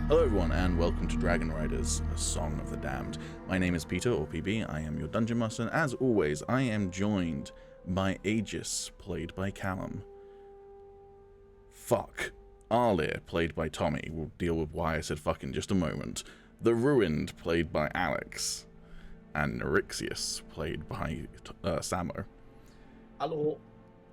Hello everyone and welcome to Dragonriders, a Song of the Damned. My name is Peter, or PB, I am your Dungeon Master, and as always, I am joined by Agis, played by Calum. Fuck. Arlir, played by Tommy. We'll deal with why I said fuck in just a moment. The Ruined, played by Alex. And Neurixius, played by Samo. Hello.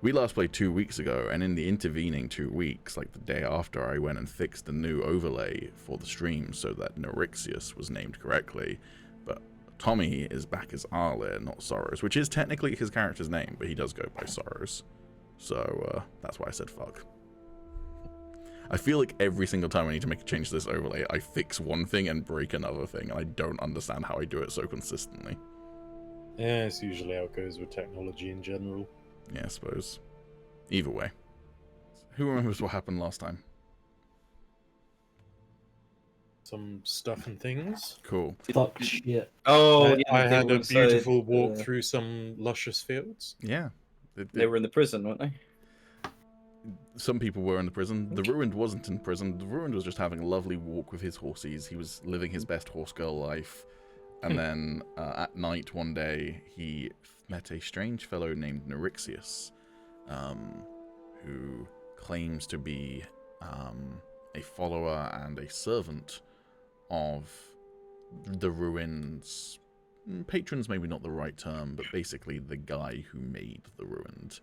We last played 2 weeks ago, and in the intervening 2 weeks, like the day after, I went and fixed a new overlay for the stream so that Neurixius was named correctly, but Tommy is back as Arlir, not Sorrows, which is technically his character's name, but he does go by Sorrows. So, that's why I said fuck. I feel like every single time I need to make a change to this overlay, I fix one thing and break another thing, and I don't understand how I do it so consistently. Yeah, it's usually how it goes with technology in general. Yeah, I suppose. Either way. Who remembers what happened last time? Some stuff and things. Cool. Fuck shit. I I had a was, beautiful walk through some luscious fields. Yeah. They were in the prison, weren't they? Some people were in the prison. The Ruined wasn't in prison. The Ruined was just having a lovely walk with his horses. He was living his best horse girl life. And then at night one day, he met a strange fellow named Neurixius, who claims to be a follower and a servant of the Ruined's patrons, maybe not the right term, but basically the guy who made the Ruined,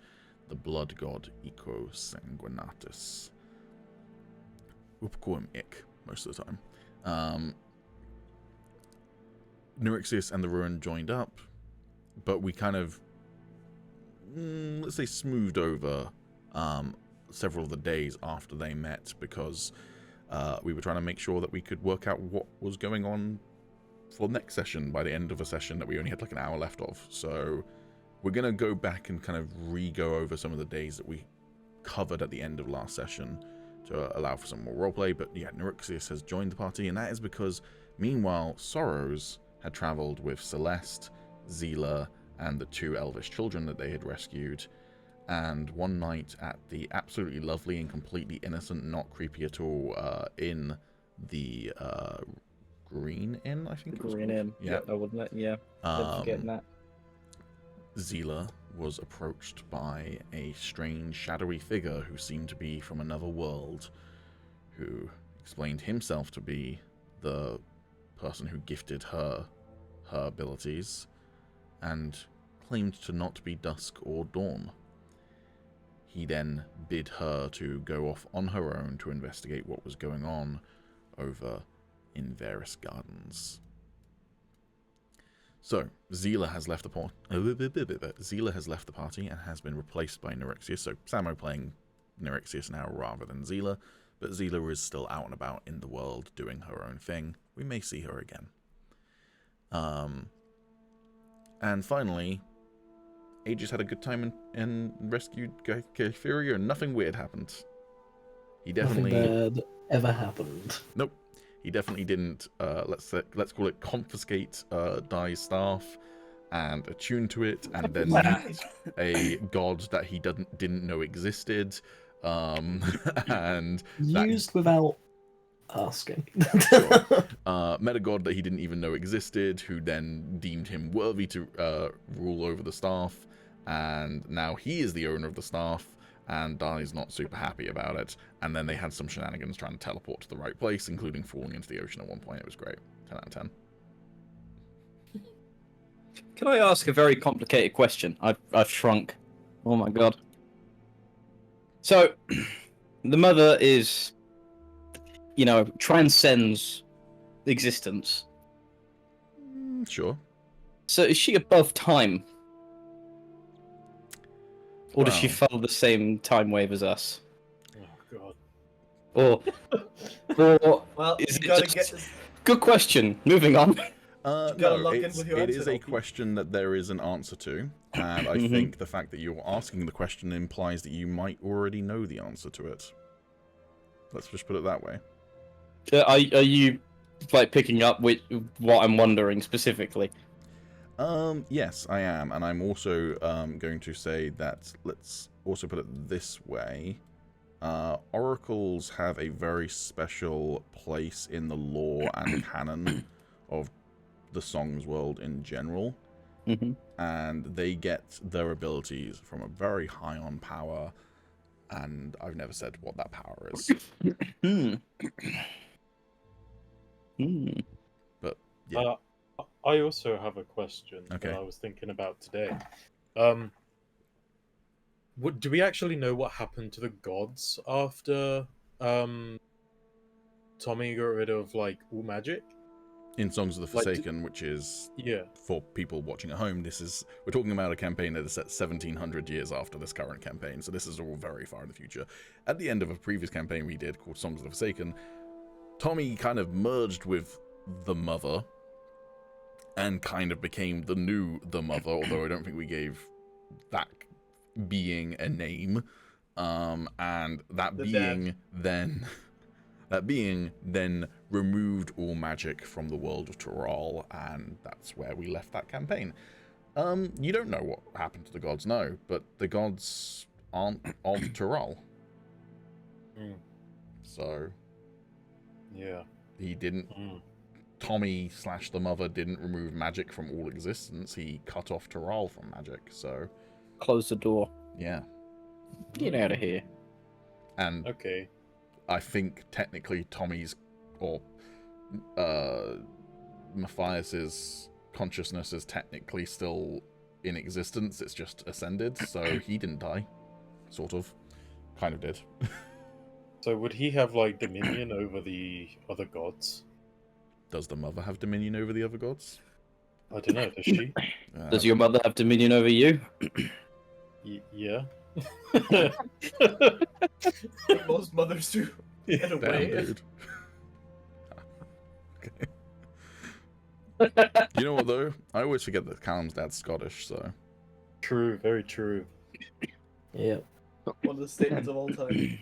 the blood god Eco Sanguinatus. We'll call him Ick most of the time. Neurixius and the Ruined joined up, but we kind of, let's say, smoothed over several of the days after they met because we were trying to make sure that we could work out what was going on for next session by the end of a session that we only had like an hour left of. So we're going to go back and kind of re-go over some of the days that we covered at the end of last session to allow for some more roleplay. But yeah, Neurixius has joined the party, and that is because meanwhile Sorrows had travelled with Celeste, Zila, and the 2 elvish children that they had rescued, and one night at the absolutely lovely and completely innocent, not creepy at all, in the Green Inn, I think it was Green called. Inn. Yeah, I wouldn't let. Yeah, kept forgetting that. Zila was approached by a strange, shadowy figure who seemed to be from another world, who explained himself to be the person who gifted her abilities, and claimed to not be dusk or dawn. He then bid her to go off on her own to investigate what was going on over in Varys Gardens. So, Zila has left the party and has been replaced by Neurixius, so Samo playing Neurixius now rather than Zila, but Zila is still out and about in the world doing her own thing. We may see her again. And finally, Agis had a good time and rescued Kytheria, and nothing weird happened. He definitely Nothing bad ever happened. Nope. He definitely didn't, let's call it confiscate Dai's staff and attune to it, and then meet a god that he didn't know existed, and used without asking. Sure. Met a god that he didn't even know existed, who then deemed him worthy to rule over the staff, and now he is the owner of the staff, and Dai's not super happy about it. And then they had some shenanigans trying to teleport to the right place, including falling into the ocean at one point. It was great. 10 out of 10. Can I ask a very complicated question? I've shrunk. Oh my god. So, the mother is, transcends existence. Sure. So is she above time? Or does she follow the same time wave as us? Oh god. Or Well, is you it gotta just... get. Good question. Moving on. No, it is a question that there is an answer to, and I think the fact that you're asking the question implies that you might already know the answer to it. Let's just put it that way. Are you picking up what I'm wondering specifically? Yes, I am, and I'm also going to say that let's also put it this way. Oracles have a very special place in the lore and canon of the Songs world in general. And they get their abilities from a very high on power, and I've never said what that power is. But yeah. I also have a question that I was thinking about today. Do we actually know what happened to the gods after Tommy got rid of like all magic? In Songs of the Forsaken, which is for people watching at home, we're talking about a campaign that is set 1700 years after this current campaign, so this is all very far in the future. At the end of a previous campaign we did called Songs of the Forsaken, Tommy kind of merged with the Mother and kind of became the Mother, although I don't think we gave that being a name. And that being then removed all magic from the world of Terral, and that's where we left that campaign. You don't know what happened to the gods, no, but the gods aren't of Terral. So, yeah, he didn't. Tommy / the Mother didn't remove magic from all existence. He cut off Terral from magic. So, close the door. Yeah. Get out of here. And I think technically Tommy's or Matthias's consciousness is technically still in existence. It's just ascended, so he didn't die. Sort of. Kind of did. So would he have like dominion over the other gods? Does the Mother have dominion over the other gods? I don't know, does she? Does your mother have dominion over you? Yeah. Most mothers do. In a way. Dude. You know what though? I always forget that Calum's dad's Scottish, so. True, very true. Yeah. One of the statements of all time.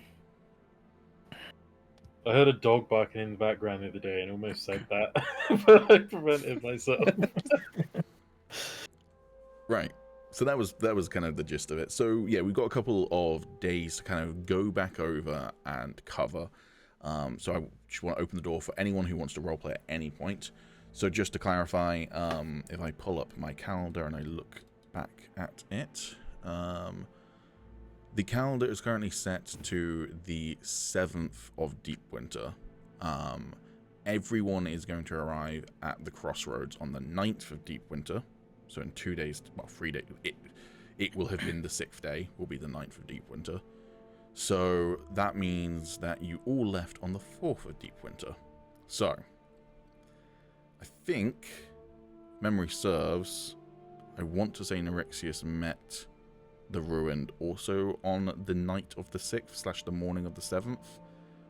I heard a dog barking in the background the other day and almost said that, but I prevented myself. Right. So that was kind of the gist of it. So yeah, we've got a couple of days to kind of go back over and cover. So I just want to open the door for anyone who wants to roleplay at any point. So just to clarify, if I pull up my calendar and I look back at it, the calendar is currently set to the 7th of Deep Winter. Everyone is going to arrive at the crossroads on the 9th of Deep Winter. So in 2 days, well, 3 days, it will have been the 6th day, will be the 9th of Deep Winter. So that means that you all left on the 4th of Deep Winter. So, I think, memory serves, I want to say Nerexius met the Ruined also on the night of the 6th / the morning of the 7th.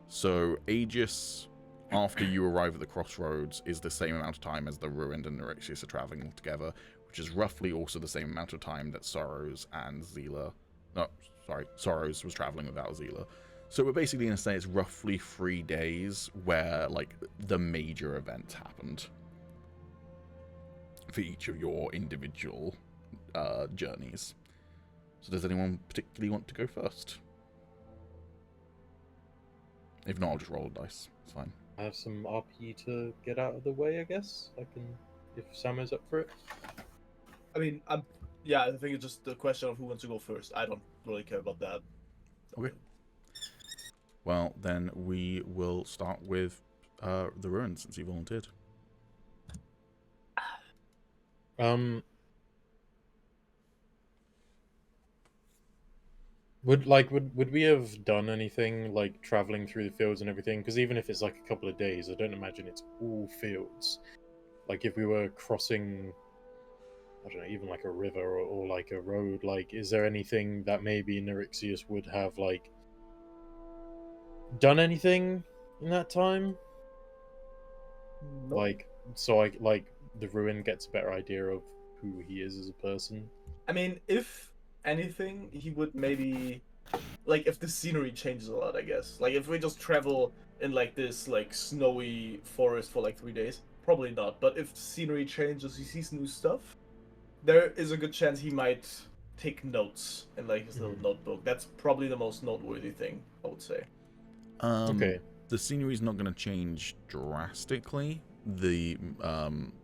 So Agis, after you arrive at the crossroads, is the same amount of time as the Ruined and Nerexius are traveling all together, which is roughly also the same amount of time that Sorrows and Zila... No, sorry, Sorrows was traveling without Zila. So we're basically going to say it's roughly 3 days where, like, the major events happened for each of your individual journeys. So does anyone particularly want to go first? If not, I'll just roll a dice. It's fine. I have some RP to get out of the way, I guess. I can, if Samo's up for it. I mean, I think it's just the question of who wants to go first. I don't really care about that. Okay. Well, then we will start with the Ruin, since he volunteered. Would we have done anything like traveling through the fields and everything? Because even if it's like a couple of days, I don't imagine it's all fields. Like if we were crossing, I don't know, even like a river or like a road, like is there anything that maybe Nerexius would have like done anything in that time? Nope. Like so the Ruin gets a better idea of who he is as a person. I mean, if anything, he would maybe, like, if the scenery changes a lot, I guess. Like, if we just travel in, like, this, like, snowy forest for, like, 3 days, probably not. But if the scenery changes, he sees new stuff, there is a good chance he might take notes in like his little notebook. That's probably the most noteworthy thing, I would say. Okay. The scenery's not going to change drastically. The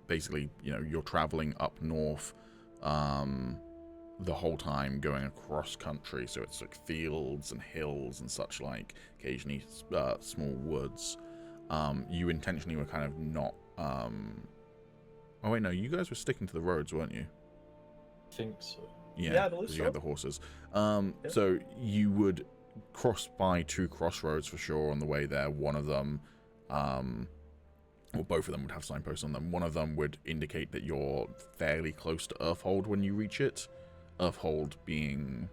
basically, you're traveling up north the whole time, going across country, so it's like fields and hills and such like, occasionally small woods. You intentionally were kind of not oh wait, no, you guys were sticking to the roads, weren't you? I think so. Yeah, I believe because you so. had the horses. Yeah. So you would cross by 2 crossroads for sure on the way there. One of them, or both of them would have signposts on them. One of them would indicate that you're fairly close to Earthhold when you reach it. Earthhold being,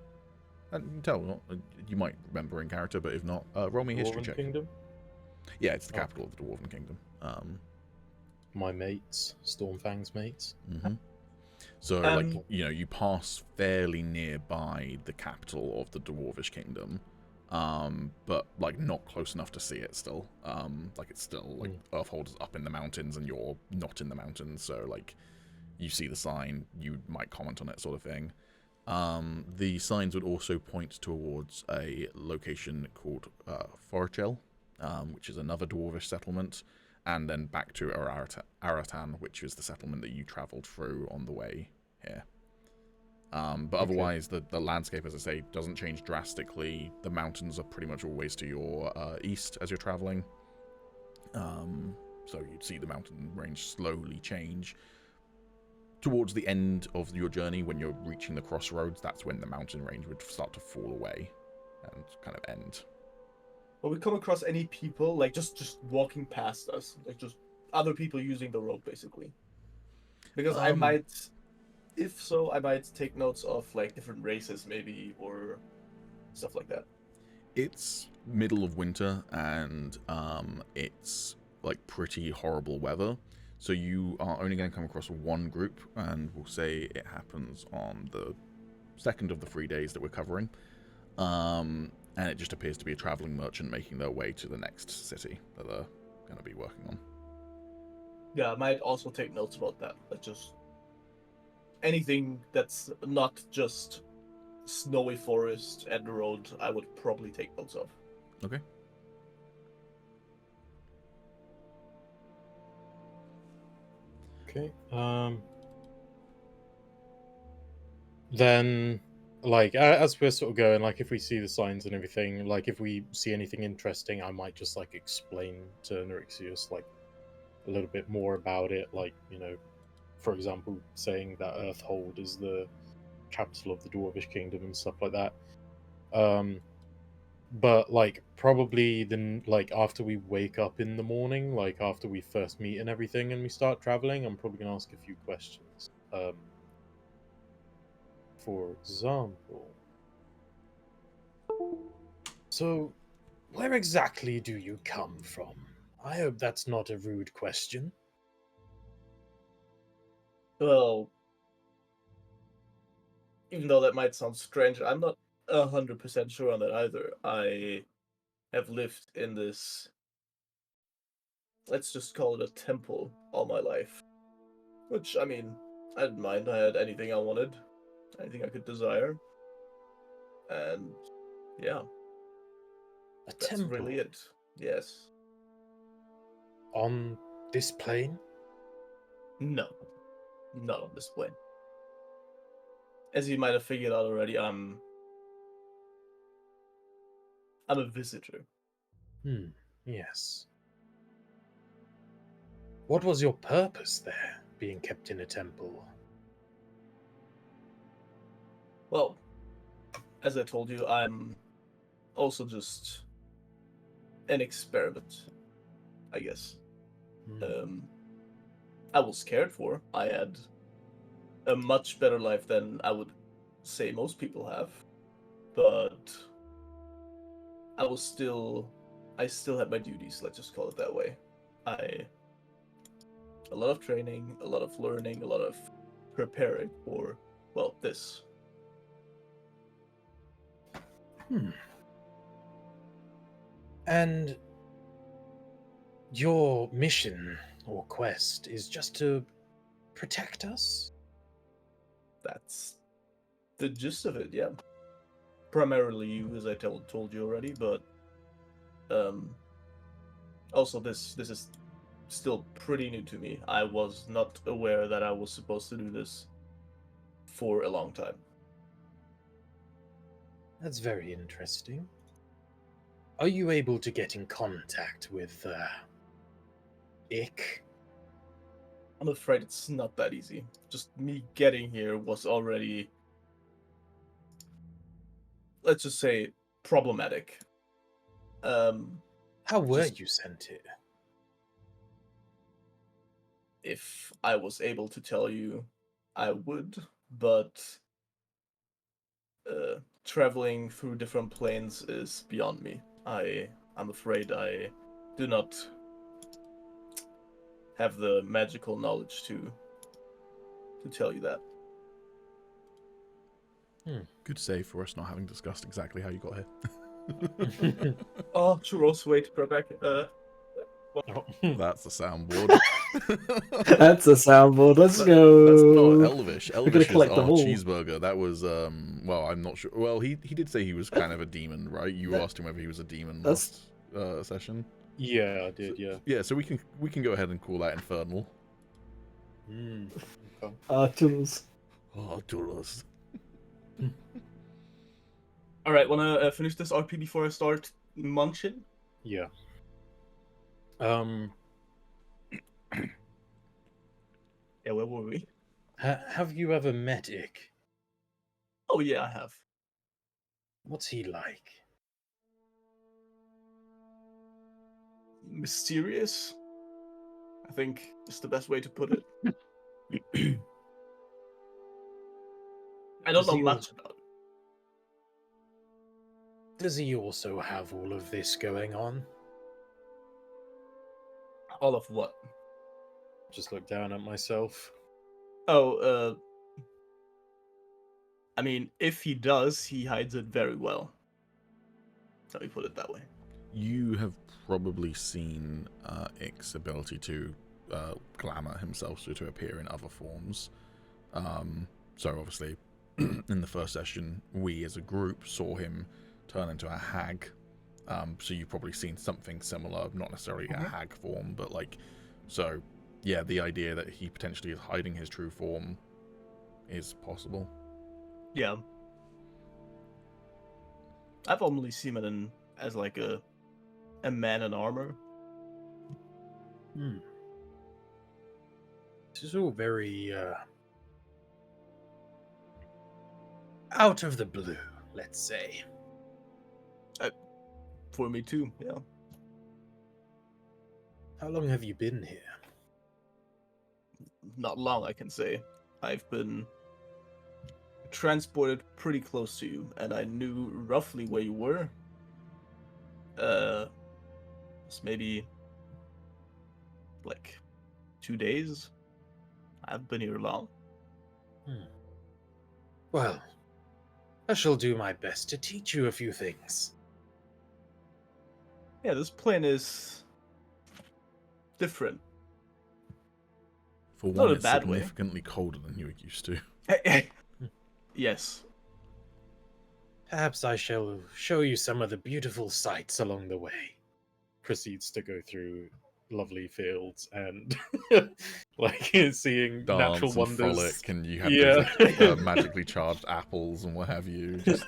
you can tell, you might remember in character, but if not, roll me a history Dwarven check. Kingdom? Yeah, it's the capital of the Dwarven Kingdom. My mates, Stormfang's mates. So, you pass fairly nearby the capital of the Dwarvish Kingdom, but, not close enough to see it still. It's still, Earthhold is up in the mountains and you're not in the mountains, so, you see the sign, you might comment on it, sort of thing. The signs would also point towards a location called Forchel, which is another Dwarvish settlement, and then back to Aratan, which is the settlement that you travelled through on the way here. But otherwise, the landscape, as I say, doesn't change drastically. The mountains are pretty much always to your east as you're travelling. So you'd see the mountain range slowly change. Towards the end of your journey, when you're reaching the crossroads, that's when the mountain range would start to fall away and kind of end. Will we come across any people, just walking past us? Just other people using the road, basically? Because I might, if so, I might take notes of, different races, maybe, or stuff like that. It's middle of winter, and it's, pretty horrible weather. So you are only going to come across one group, and we'll say it happens on the second of the 3 days that we're covering. And it just appears to be a traveling merchant making their way to the next city that they're going to be working on. Yeah, I might also take notes about that. Just anything that's not just snowy forest and road, I would probably take notes of. Okay. Okay. Then, as we're sort of going, if we see the signs and everything, if we see anything interesting, I might just, explain to Nerexius, a little bit more about it. For example, saying that Earthhold is the capital of the Dwarvish Kingdom and stuff like that. But, probably then, after we wake up in the morning, after we first meet and everything and we start traveling, I'm probably going to ask a few questions. For example, so where exactly do you come from? I hope that's not a rude question. Well, even though that might sound strange, I'm not 100% sure on that either. I have lived in this, let's just call it a temple, all my life. Which, I mean, I didn't mind. I had anything I wanted, anything I could desire. And, yeah. That's temple. Really it. Yes. On this plane? No. Not on this plane. As you might have figured out already, I'm a visitor. Yes. What was your purpose there, being kept in a temple? Well, as I told you, I'm also just an experiment, I guess. I was cared for. I had a much better life than I would say most people have. But I still had my duties, let's just call it that way. A lot of training, a lot of learning, a lot of preparing for, well, this. And your mission or quest is just to protect us? That's The gist of it, yeah. Primarily you, as I told you already, but also this is still pretty new to me. I was not aware that I was supposed to do this for a long time. That's very interesting. Are you able to get in contact with Ick? I'm afraid it's not that easy. Just me getting here was already, let's just say, problematic. How were you sent here? If I was able to tell you, I would, but traveling through different planes is beyond me. I'm afraid I do not have the magical knowledge to tell you that. Good save for us not having discussed exactly how you got here. Oh, churros, wait, go back. That's the soundboard. That's a soundboard. Let's go. That's not Elvish. gonna Elvish is collect them all. cheeseburger. That was well, I'm not sure. Well, he did say he was kind of a demon, right? You asked him whether he was a demon last session. Yeah, I did. Yeah. Yeah, so we can go ahead and call that infernal. Okay. Tools. Oh, churros. All right, wanna finish this RP before I start munching? Yeah. Yeah, where were we? Have you ever met Ick? Oh yeah, I have. What's he like? Mysterious, I think is the best way to put it. I don't Does know he much about it. Does he also have all of this going on? All of what? Just look down at myself. Oh, I mean, if he does, he hides it very well. Let me put it that way. You have probably seen Ick's ability to glamour himself to appear in other forms. So obviously, in the first session, we as a group saw him turn into a hag. So you've probably seen something similar, not necessarily a hag form, but like, so yeah, the idea that he potentially is hiding his true form is possible. Yeah. I've only seen him as like a man in armor. This is all very out of the blue, let's say. For me too, yeah. How long have you been here? Not long, I can say. I've been transported pretty close to you, and I knew roughly where you were. It's maybe like 2 days. I haven't been here long. Well, I shall do my best to teach you a few things. Yeah, this plane is different. For Not one, a it's bad way. significantly colder than you were used to. Yes. Perhaps I shall show you some of the beautiful sights along the way. Proceeds to go through lovely fields and like seeing Dance natural and wonders. frolic, and you have Yeah. those like, magically charged apples and what have you. Just...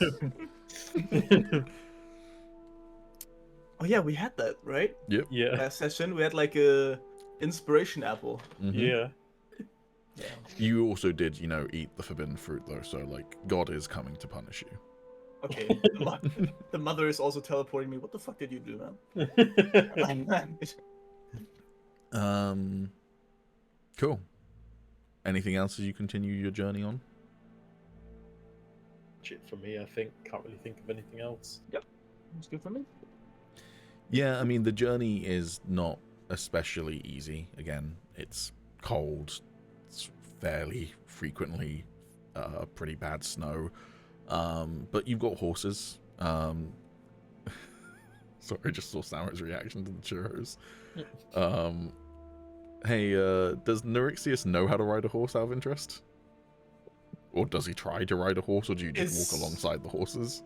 Oh yeah, we had that, right? Yep. Yeah. Last session we had like a inspiration apple. Mm-hmm. Yeah. Yeah. You also did, eat the forbidden fruit though, so like God is coming to punish you. Okay. The mother is also teleporting me. What the fuck did you do, man? Cool. Anything else as you continue your journey on? Shit for me, I think. Can't really think of anything else. Yep. It's good for me. Yeah, I mean, the journey is not especially easy. Again, it's cold. It's fairly frequently pretty bad snow. But you've got horses. Sorry, I just saw Samara's reaction to the churros. Hey, does Neurixius know how to ride a horse out of interest? Or does he try to ride a horse, or do you just It's- walk alongside the horses?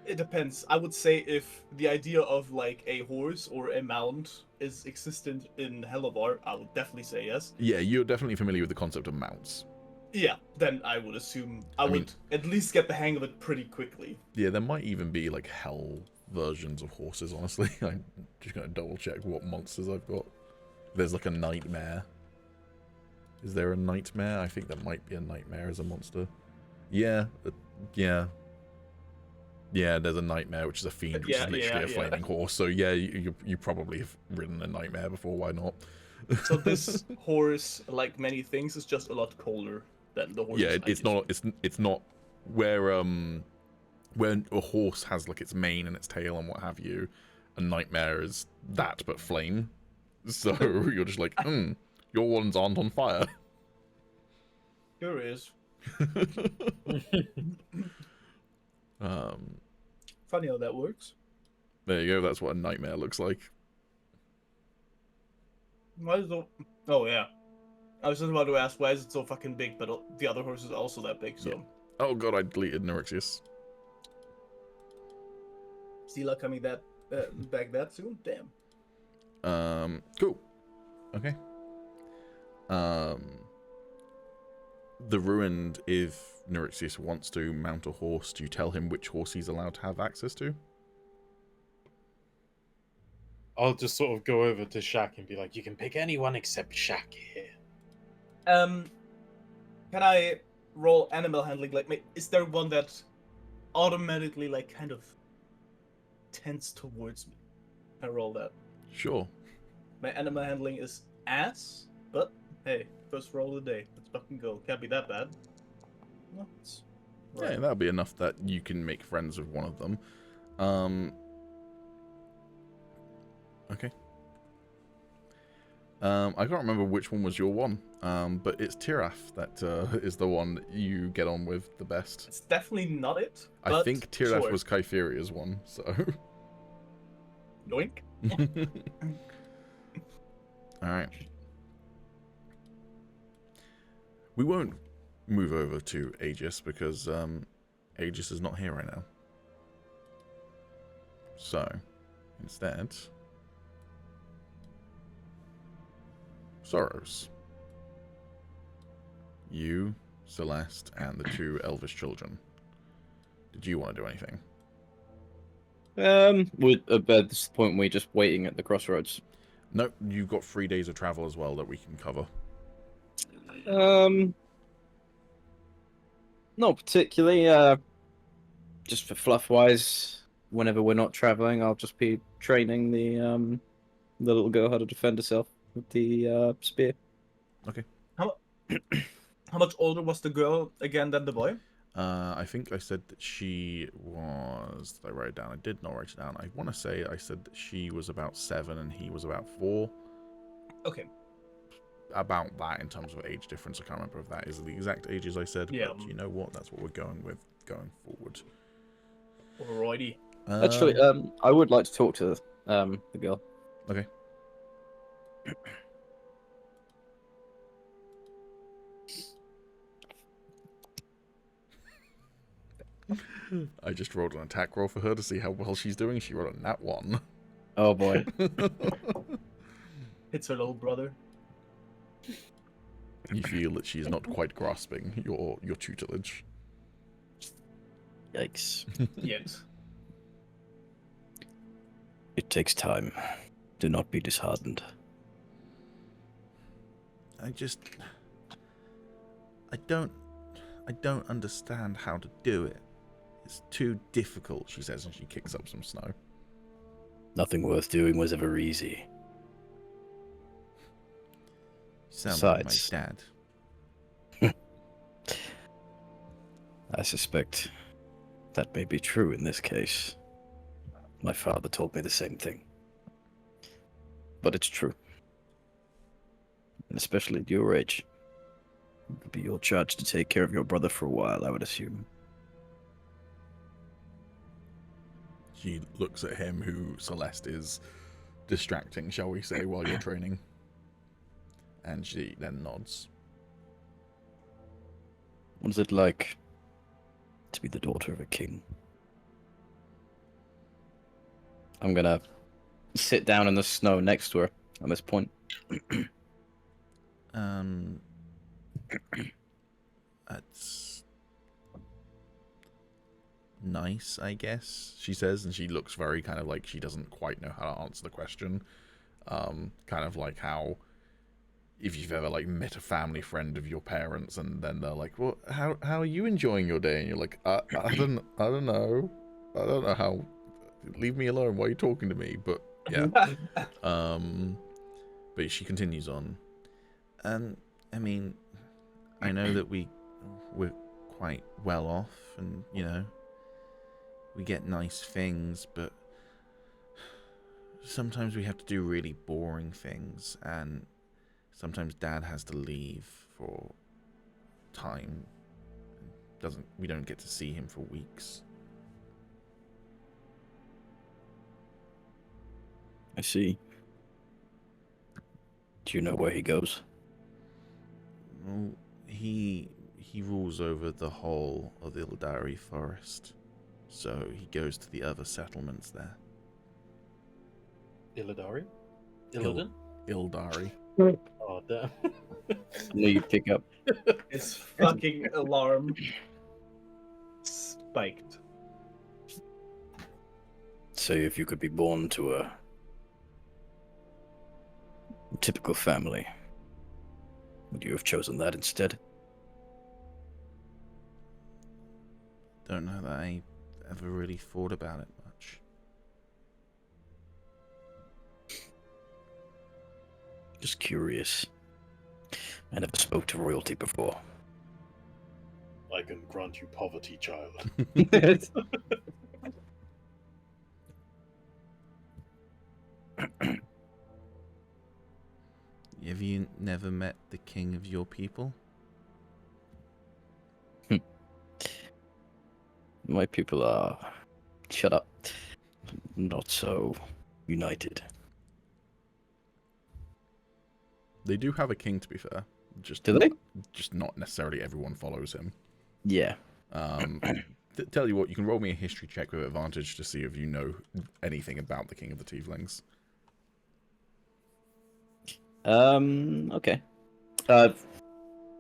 It depends. I would say if the idea of like a horse or a mount is existent in Hellevar, I would definitely say yes. Yeah, you're definitely familiar with the concept of mounts. Yeah, then I would assume I mean- would at least get the hang of it pretty quickly. Yeah, there might even be like hell versions of horses, honestly. I'm just gonna double check what monsters I've got. There's like a nightmare. Is there a nightmare? I think there might be a nightmare as a monster. Yeah, yeah. Yeah, there's a nightmare, which is a fiend, which Yeah, is literally a yeah. flaming horse. So yeah, you probably have ridden a nightmare before. Why not? So this horse, like many things, is just a lot colder than the horse. Yeah, it's not where when a horse has like its mane and its tail and what have you. A nightmare is that but flame. So you're just like, your ones aren't on fire. Sure is. Funny how that works. There you go. That's what a nightmare looks like. Why is the? Oh yeah. I was just about to ask why is it so fucking big, but the other horse is also that big. So. Yeah. Oh god, I deleted Neurixius. Stila coming back that soon? Damn. Cool. Okay. The Ruined, if Neurixius wants to mount a horse, do you tell him which horse he's allowed to have access to? I'll just sort of go over to Shaq and be like, "You can pick anyone except Shaq here." Can I roll animal handling? Like, is there one that automatically, like, kind of tends towards me? I roll that. Sure. My animal handling is ass, but hey, first roll of the day. Let's fucking go. Can't be that bad. No, it's Yeah, that'll be enough that you can make friends with one of them. Okay. I can't remember which one was your one, but it's Tiraf that is the one that you get on with the best. It's definitely not it. I But think Tiraf sure. was Kypheria's one, so... Yoink. Alright. We won't move over to Agis because Agis is not here right now. So, instead... Soros. You, Celeste, and the two elvish children. Did you want to do anything? At this point, we're just waiting at the crossroads. Nope, you've got 3 days of travel as well that we can cover. Not particularly. Just for fluff wise, whenever we're not traveling, I'll just be training the little girl how to defend herself with the spear. Okay. How much older was the girl again than the boy? I think I said that she was... Did I write it down? I did not write it down. I want to say I said that she was about 7 and he was about 4. Okay. About that in terms of age difference. I can't remember if that is the exact ages I said. Yeah. But you know what? That's what we're going with going forward. Alrighty. Actually, I would like to talk to the girl. Okay. I just rolled an attack roll for her to see how well she's doing. She rolled a nat 1. Oh boy. It's her little brother. You feel that she's not quite grasping your tutelage. Yikes. Yes. It takes time. Do not be disheartened. I don't understand how to do it. It's too difficult, she says, and she kicks up some snow. Nothing worth doing was ever easy. You sound like my Besides- dad. I suspect that may be true in this case. My father told me the same thing. But it's true. And especially at your age. It would be your charge to take care of your brother for a while, I would assume. She looks at him, who Celeste is distracting, shall we say, while you're training. And she then nods. What is it like to be the daughter of a king? I'm gonna sit down in the snow next to her at this point. That's nice, I guess, she says, and she looks very kind of like she doesn't quite know how to answer the question. Kind of like how if you've ever like met a family friend of your parents and then they're like, well, how are you enjoying your day? And you're like, I don't know. I don't know how. Leave me alone. Why are you talking to me? But yeah. But she continues on. I mean, I know that we're quite well off, and you know, we get nice things, but sometimes we have to do really boring things, and sometimes Dad has to leave for time. We don't get to see him for weeks. I see. Do you know where he goes? Well, he rules over the whole of the Ildari forest, so he goes to the other settlements there. Illidari? Illidan? Ildari. Oh, damn. I knew you'd pick up. It's fucking alarm spiked. So if you could be born to a typical family, would you have chosen that instead? Don't know that I ever really thought about it much. Just curious. I never spoke to royalty before. I can grant you poverty, child. Have you never met the king of your people? My people are, shut up, not so united. They do have a king, to be fair. Do they? Just not necessarily everyone follows him. Yeah. Tell you what, you can roll me a history check with advantage to see if you know anything about the king of the tieflings. Okay. Tell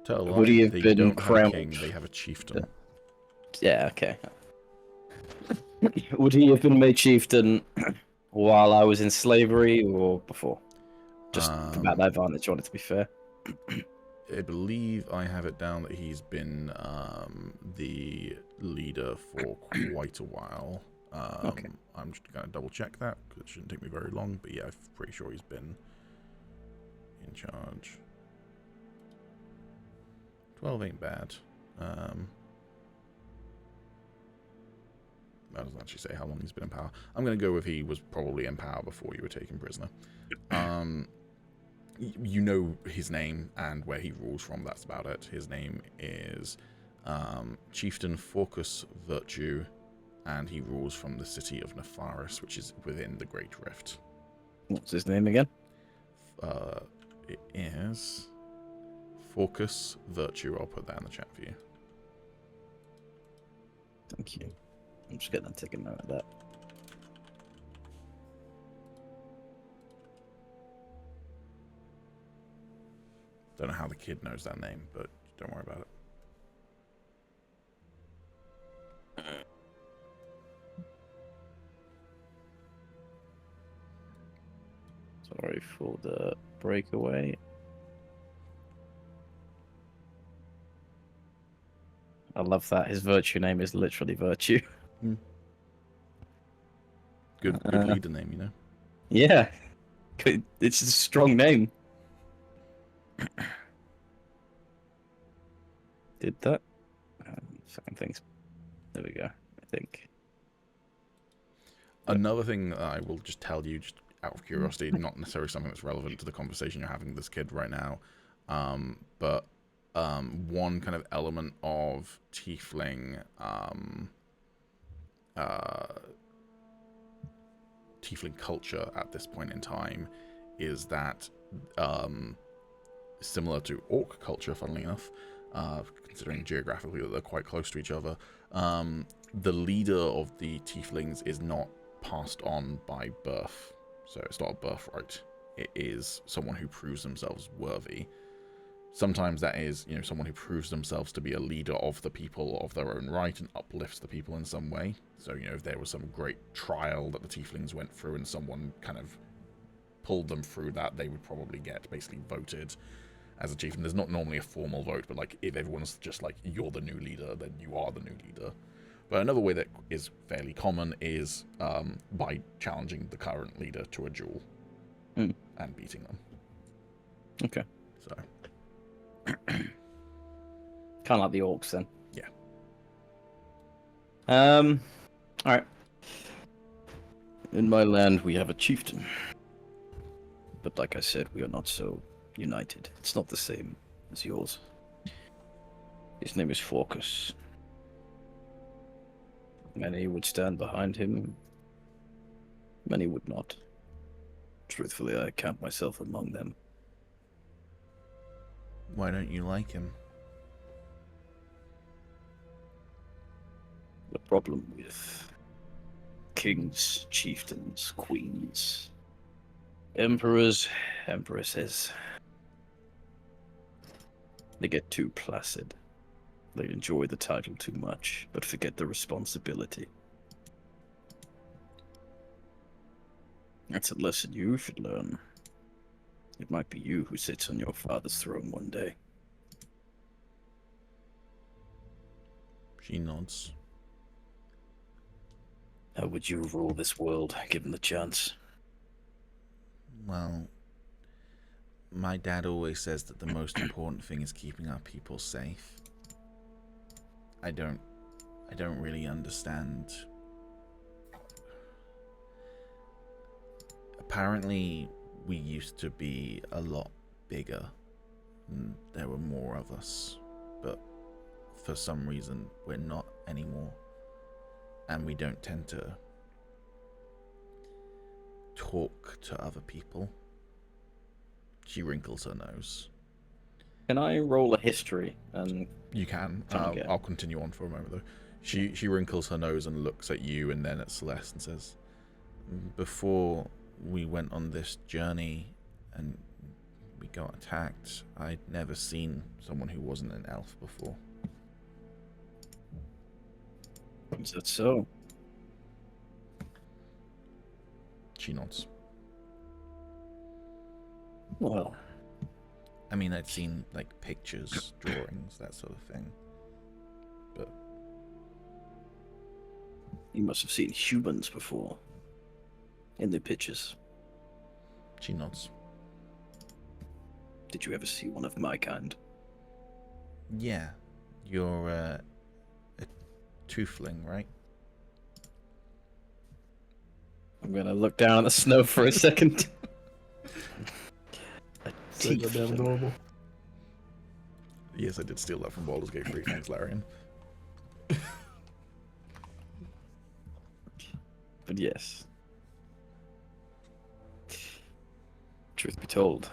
a Would lie, he have they been don't crowned? have a king, they have a chieftain. Yeah, okay. Would he have been made chieftain while I was in slavery or before? Just about that advantage, I want it to be fair. I believe I have it down that he's been the leader for quite a while. Okay. I'm just going to double check that, because it shouldn't take me very long, but yeah, I'm pretty sure he's been in charge. 12 ain't bad. That doesn't actually say how long he's been in power. I'm going to go with he was probably in power before you were taken prisoner. You know his name and where he rules from, that's about it. His name is Chieftain Focus Virtue, and he rules from the city of Nefaris, which is within the Great Rift. What's his name again? It is Focus Virtue. I'll put that in the chat for you. Thank you. I'm just gonna take a note of that. Don't know how the kid knows that name, but don't worry about it. Sorry for the breakaway. I love that his virtue name is literally Virtue. Good leader name, you know. Yeah. It's a strong name. Did that? Second things. There we go, I think. Another thing that I will just tell you, just out of curiosity, not necessarily something that's relevant to the conversation you're having with this kid right now, but one kind of element of tiefling tiefling culture at this point in time is that similar to orc culture, funnily enough, considering geographically that they're quite close to each other. The leader of the tieflings is not passed on by birth, so it's not a birthright. It is someone who proves themselves worthy. Sometimes that is, someone who proves themselves to be a leader of the people of their own right and uplifts the people in some way. So, if there was some great trial that the tieflings went through and someone kind of pulled them through that, they would probably get basically voted as a chief. And there's not normally a formal vote, but like if everyone's just like, you're the new leader, then you are the new leader. But another way that is fairly common is by challenging the current leader to a duel and beating them. Okay. So... kind of like the orcs then. Yeah. All right. In my land, we have a chieftain, but like I said, we are not so united. It's not the same as yours. His name is Forcus. Many would stand behind him. Many would not. Truthfully, I count myself among them. Why don't you like him? The problem with kings, chieftains, queens, emperors, empresses, they get too placid. They enjoy the title too much, but forget the responsibility. That's a lesson you should learn. It might be you who sits on your father's throne one day. She nods. How would you rule this world, given the chance? Well, my dad always says that the most important thing is keeping our people safe. I don't really understand. Apparently, we used to be a lot bigger, and there were more of us, but for some reason, we're not anymore. And we don't tend to talk to other people. She wrinkles her nose. Can I roll a history? And You can. Okay. I'll continue on for a moment, though. She wrinkles her nose and looks at you and then at Celeste and says, before we went on this journey and we got attacked, I'd never seen someone who wasn't an elf before. is that so? She nods. Well, I mean, I'd seen, like, pictures, drawings, that sort of thing. But you must have seen humans before. In the pictures. she nods. Did you ever see one of my kind? Yeah. You're, a tootling, right? I'm gonna look down at the snow for a second. A So goddamn tiefling. adorable. Yes, I did steal that from Baldur's Gate 3. Thanks, Larian. But yes. Truth be told,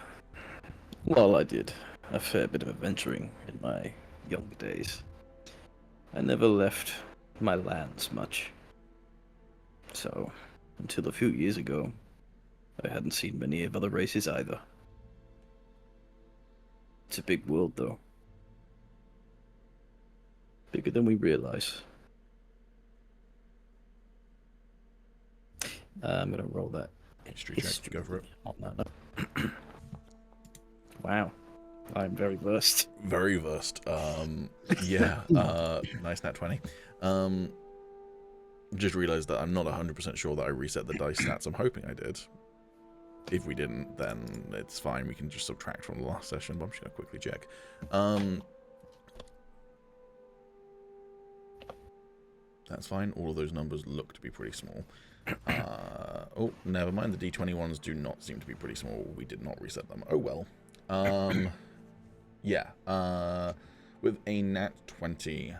while I did a fair bit of adventuring in my young days, I never left my lands much. So, until a few years ago, I hadn't seen many of other races either. It's a big world, though. Bigger than we realize. I'm gonna roll that History check, go for it. on that note. Wow, I'm very versed. Very versed. Yeah, nice nat 20. Just realized that I'm not 100% sure that I reset the dice stats. I'm hoping I did. If we didn't, then it's fine. We can just subtract from the last session, but I'm just going to quickly check. That's fine. All of those numbers look to be pretty small. Oh, never mind. The D21s do not seem to be pretty small. We did not reset them. Oh, well. Yeah. With a nat 20,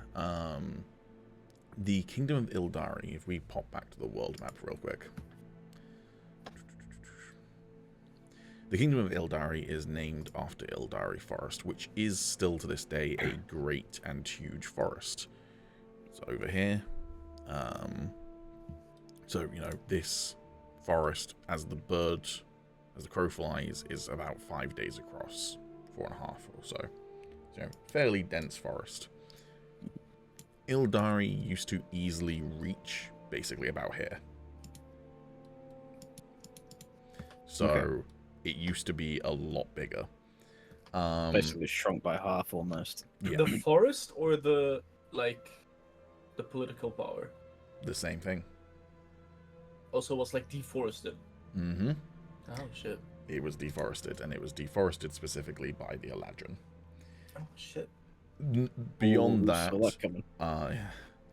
the Kingdom of Ildari, if we pop back to the world map real quick. The Kingdom of Ildari is named after Ildari Forest, which is still to this day a great and huge forest. So over here, so you know, this forest, as the crow flies, is about 5 days across, 4.5 or so. So fairly dense forest. Ildari used to easily reach basically about here. So Okay. it used to be a lot bigger. Basically shrunk by half almost. Yeah, The forest or the political power the same thing. also was like deforested. Mm-hmm. Oh shit. It was deforested, and it was deforested specifically by the Eladrin. Oh shit. Beyond Ooh, that, saw that coming.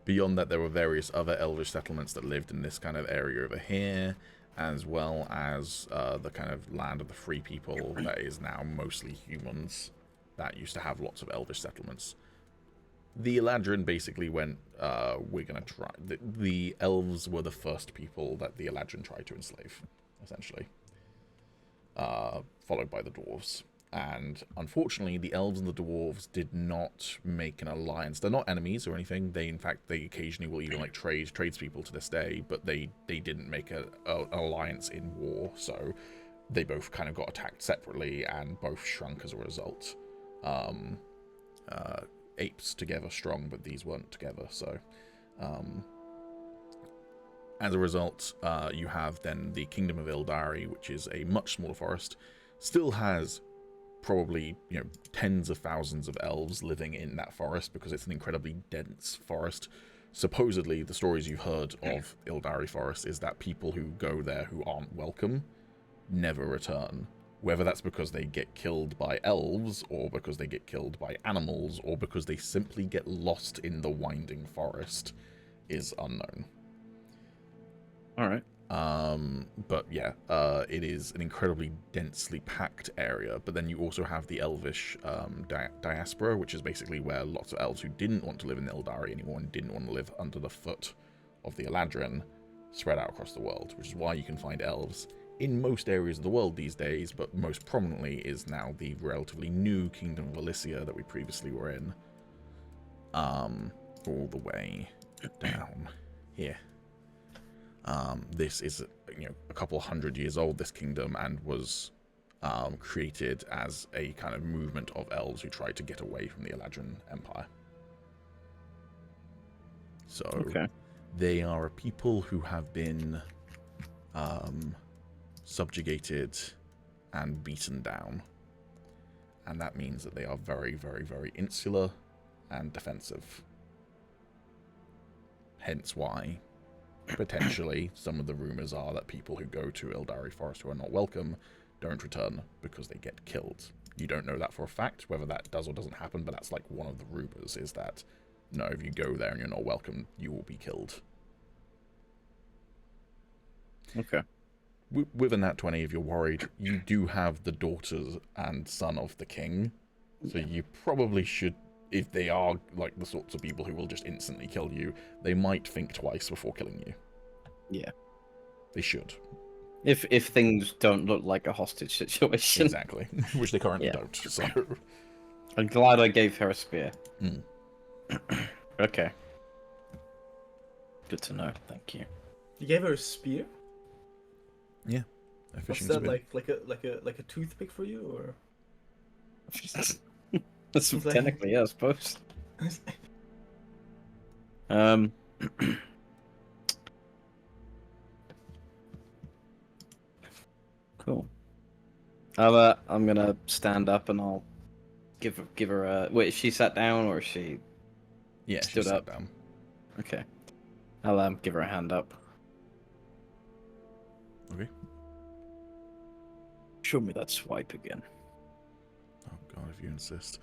beyond that, there were various other elvish settlements that lived in this kind of area over here, as well as the kind of land of the free people that is now mostly humans, that used to have lots of elvish settlements. The Eladrin basically went, we're going to try... The elves were the first people that the Eladrin tried to enslave, essentially. Followed by the dwarves. And unfortunately, the elves and the dwarves did not make an alliance. They're not enemies or anything. They, in fact, they occasionally will even like tradespeople to this day, but they didn't make an alliance in war. So they both kind of got attacked separately and both shrunk as a result. Apes together strong, but these weren't together. So as a result, you have then the Kingdom of Ildari, which is a much smaller forest, still has probably, you know, tens of thousands of elves living in that forest because it's an incredibly dense forest. Supposedly, the stories you've heard of Ildari Forest is that people who go there who aren't welcome never return. Whether that's because they get killed by elves, or because they get killed by animals, or because they simply get lost in the winding forest is unknown. All right. But yeah, it is an incredibly densely packed area. But then you also have the elvish diaspora, which is basically where lots of elves who didn't want to live in Ildari anymore and didn't want to live under the foot of the Eladrin spread out across the world, which is why you can find elves in most areas of the world these days, but most prominently is now the relatively new Kingdom of Valycia that we previously were in. All the way down here. This is, you know, a couple 100 years old, this kingdom, and was created as a kind of movement of elves who tried to get away from the Eladrin Empire. So Okay. they are a people who have been subjugated and beaten down. And that means that they are very, very, very insular and defensive. Hence why, potentially, some of the rumors are that people who go to Ildari Forest who are not welcome don't return because they get killed. You don't know that for a fact, whether that does or doesn't happen, but that's like one of the rumors, is that, no, if you go there and you're not welcome, you will be killed. Okay. With a nat 20, if you're worried, you do have the daughters and son of the king, so you probably should, if they are like the sorts of people who will just instantly kill you, they might think twice before killing you. Yeah. They should. If things don't look like a hostage situation. Exactly. Which they currently don't, so... I'm glad I gave her a spear. Mm. Okay. Good to know, thank you. You gave her a spear? Yeah. A What's fishing that, spear. like a toothpick for you, or? That's Like- technically, yeah, I suppose. Cool. I'm gonna stand up and I'll give her a. Wait, is she sat down or is she? Yeah, she stood sat up. down. Okay. I'll give her a hand up. Okay. Show me that swipe again. Oh god, if you insist.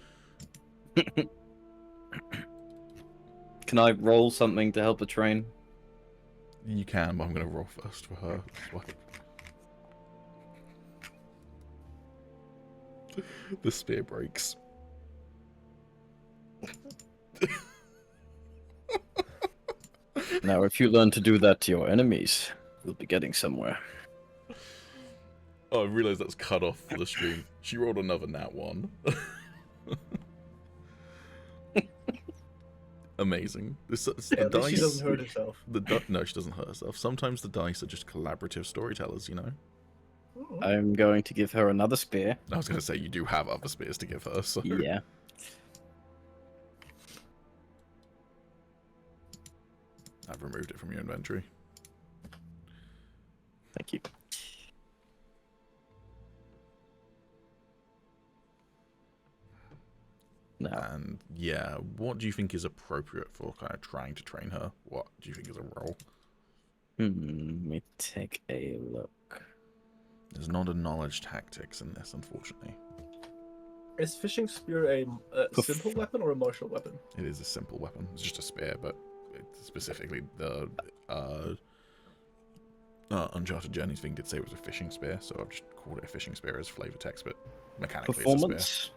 Can I roll something to help the train? You can, but I'm going to roll first for her. The spear breaks. Now, if you learn to do that to your enemies, we'll be getting somewhere. Oh, I realised that's cut off for the stream. She rolled another nat 1. Amazing. The At least she dice. doesn't hurt herself. No, she doesn't hurt herself. Sometimes the dice are just collaborative storytellers, you know? Mhm. I'm going to give her another spear. I was going to say, you do have other spears to give her, so... Yeah. I've removed it from your inventory. Thank you. No. And yeah, what do you think is appropriate for kind of trying to train her? What do you think is a role? Let me take a look. There's not a knowledge tactics in this, unfortunately. Is fishing spear a simple weapon or a martial weapon? It is a simple weapon. It's just a spear, but it's specifically the Uncharted Journeys thing did say it was a fishing spear, so I've just called it a fishing spear as flavor text, but mechanically Performance? it's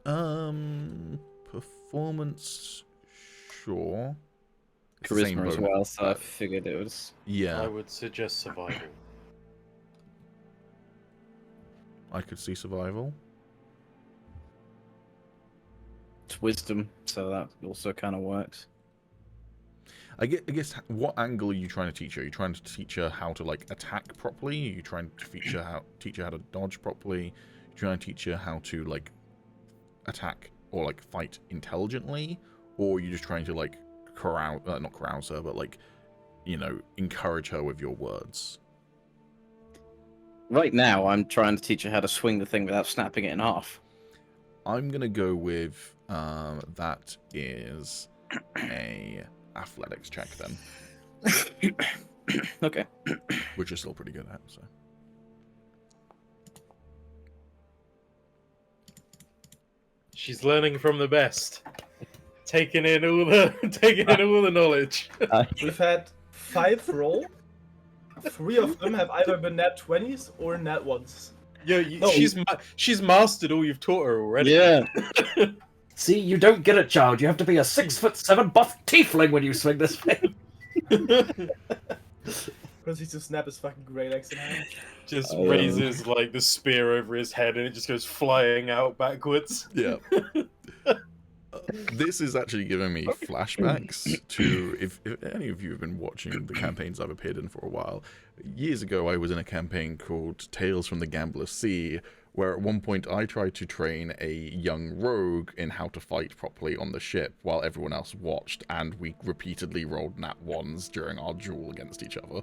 a spear. Performance, sure. It's the same Charisma as bonus. well, so I figured it was... Yeah, I would suggest survival. I could see survival. It's wisdom, so that also kind of works. I guess what angle are you trying to teach her? Are you trying to teach her how to like attack properly? Are you trying to teach her how to dodge properly? Are you trying to teach her how to like attack or like fight intelligently? Or are you just trying to like not carouse her, but like, you know, encourage her with your words? Right now, I'm trying to teach her how to swing the thing without snapping it in half. I'm gonna go with that is a athletics check then, Okay. which is still pretty good at. So She's learning from the best. Taking in all the knowledge. We've had 5 roll. 3 of them have either been nat 20s or nat 1s. Yo, No. she's mastered all you've taught her already. Yeah. See, you don't get it, child. You have to be a 6'7" buff tiefling when you swing this thing. Because he's to snap his fucking great axe in half. Just raises like the spear over his head and it just goes flying out backwards. yeah. This is actually giving me flashbacks to if any of you have been watching the campaigns I've appeared in for a while. Years ago, I was in a campaign called Tales from the Gambler's Sea, where at one point I tried to train a young rogue in how to fight properly on the ship while everyone else watched, and we repeatedly rolled nat 1s during our duel against each other.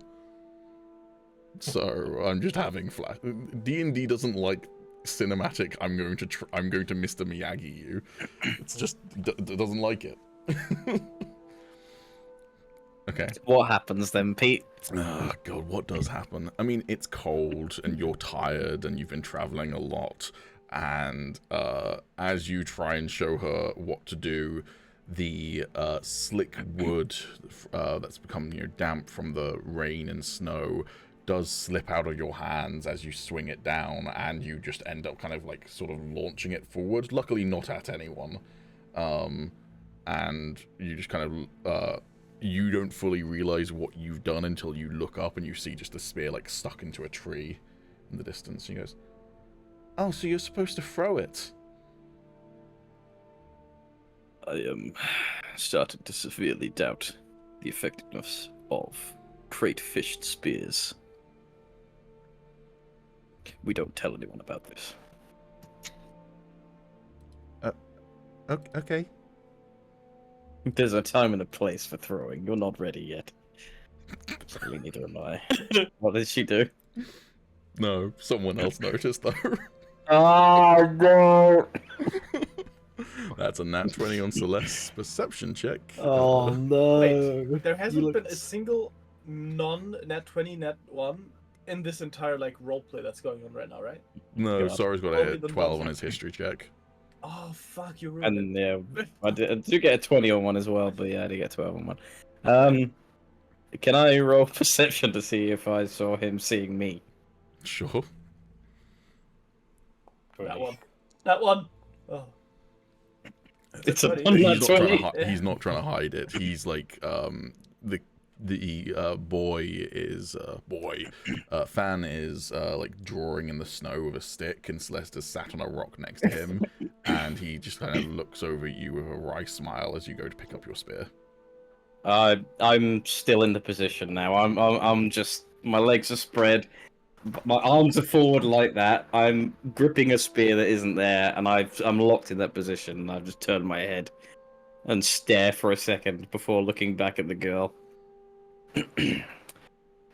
So I'm just having flash. D&D doesn't like cinematic. I'm going to Mr. Miyagi you. It's just doesn't like it. Okay. What happens then, Pete? Oh god, what does happen? I mean, it's cold and you're tired and you've been traveling a lot, and as you try and show her what to do, the slick wood that's become damp from the rain and snow does slip out of your hands as you swing it down, and you just end up kind of like sort of launching it forward, luckily not at anyone, and you just kind of you don't fully realize what you've done until you look up and you see just the spear like stuck into a tree in the distance. She goes, "Oh, so you're supposed to throw it?" I am starting to severely doubt the effectiveness of crate-fished spears. We don't tell anyone about this. Okay. There's a time and a place for throwing. You're not ready yet. Certainly neither am I. What did she do? No, someone else noticed though. Oh no! That's a nat 20 on Celeste's perception check. Oh no! Wait, there hasn't You been look a single non-nat 20, nat 1 in this entire like roleplay that's going on right now, right? No, God. Sorry's got Only a the 12 on ones- his history check. Oh fuck, you ruined And it. yeah, I do get a 20 on one as well, but yeah, I did get 12 on one. Can I roll perception to see if I saw him seeing me? Sure. That one. That one. Oh. It's a funny. one He's nat not, trying 20. to he's not trying to hide it. He's like, the Fan is like drawing in the snow with a stick, and Celeste is sat on a rock next to him, and he just kind of looks over at you with a wry smile as you go to pick up your spear. I'm still in the position now. I'm just, my legs are spread, my arms are forward like that. I'm gripping a spear that isn't there, and I'm locked in that position. And I've just turned my head and stare for a second before looking back at the girl.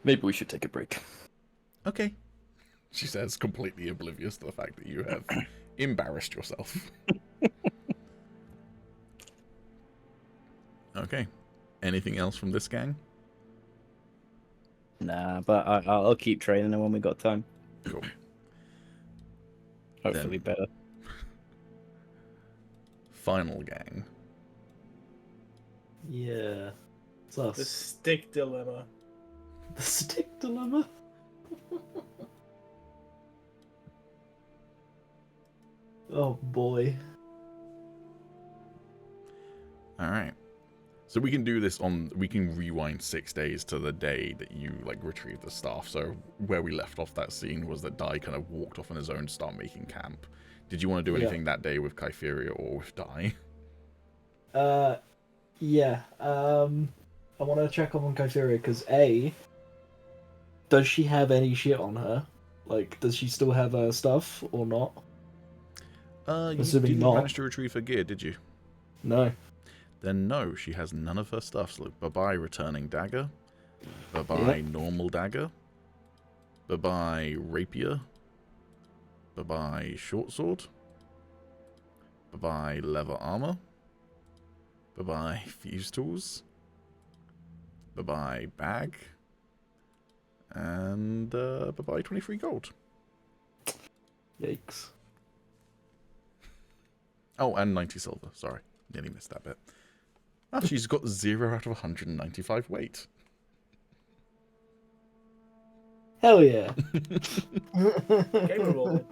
Maybe we should take a break. Okay, she says, completely oblivious to the fact that you have embarrassed yourself. Okay. Anything else from this gang? Nah, but I'll keep training her when we got time. Cool. Hopefully better. Final gang. Yeah. It's The us. stick dilemma. The stick dilemma? Oh boy. Alright. So we can do this we can rewind 6 days to the day that you, like, retrieve the staff. So where we left off that scene was that Dai kind of walked off on his own to start making camp. Did you want to do anything that day with Kytheria or with Dai? Yeah. I want to check up on Kytheria because does she have any shit on her? Like, does she still have her stuff or not? You Assuming didn't not. manage to retrieve her gear, did you? No. Then no, she has none of her stuff. So bye-bye returning dagger. Bye-bye normal dagger. Bye-bye rapier. Bye-bye short sword. Bye-bye leather armor. Bye-bye fuse tools. Bye-bye bag. And bye-bye 23 gold. Yikes. Oh, and 90 silver. Sorry, nearly missed that bit. Ah, she's got 0 out of 195 weight. Hell yeah. Gamer roll.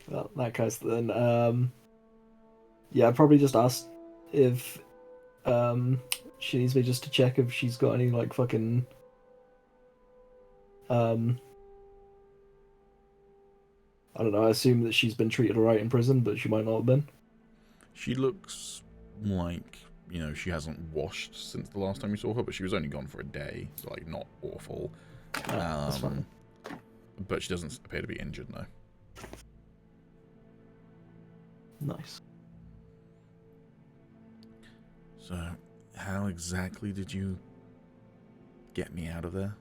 Well, in that case then, yeah, I'd probably just ask if she needs me just to check if she's got any, like, fucking I don't know, I assume that she's been treated alright in prison, but she might not have been. She looks like, you know, she hasn't washed since the last time you saw her, but she was only gone for a day, so, like, not awful. That's fine. But she doesn't appear to be injured, no. Nice. So, how exactly did you get me out of there?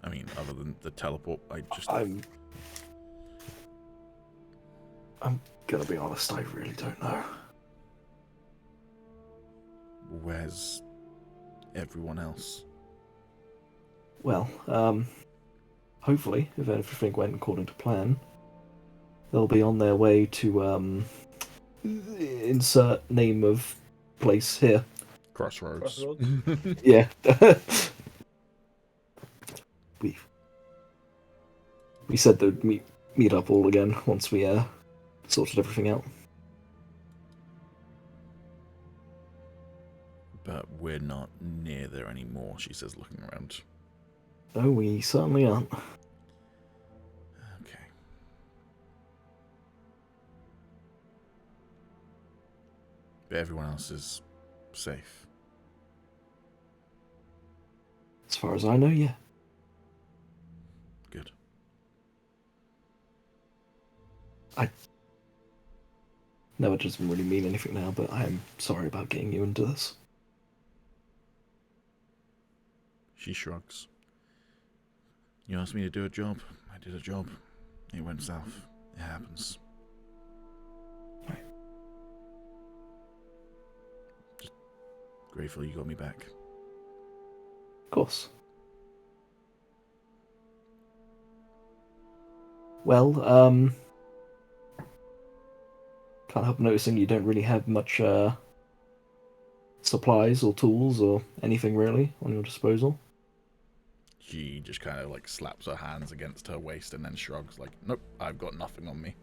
I mean, other than the teleport, I'm gonna be honest, I really don't know. Where's everyone else? Well, hopefully, if everything went according to plan, they'll be on their way to, insert name of place here. Crossroads. Yeah. We said they'd meet up all again once we sorted everything out. But we're not near there anymore, she says, looking around. No, we certainly aren't. Okay. But everyone else is safe. As far as I know, yeah. Good. No, it doesn't really mean anything now, but I am sorry about getting you into this. She shrugs. You asked me to do a job. I did a job. It went south. It happens. Right. Just grateful you got me back. Of course. Well, can't help noticing you don't really have much supplies or tools or anything really on your disposal. She just kind of like slaps her hands against her waist and then shrugs like, nope, I've got nothing on me.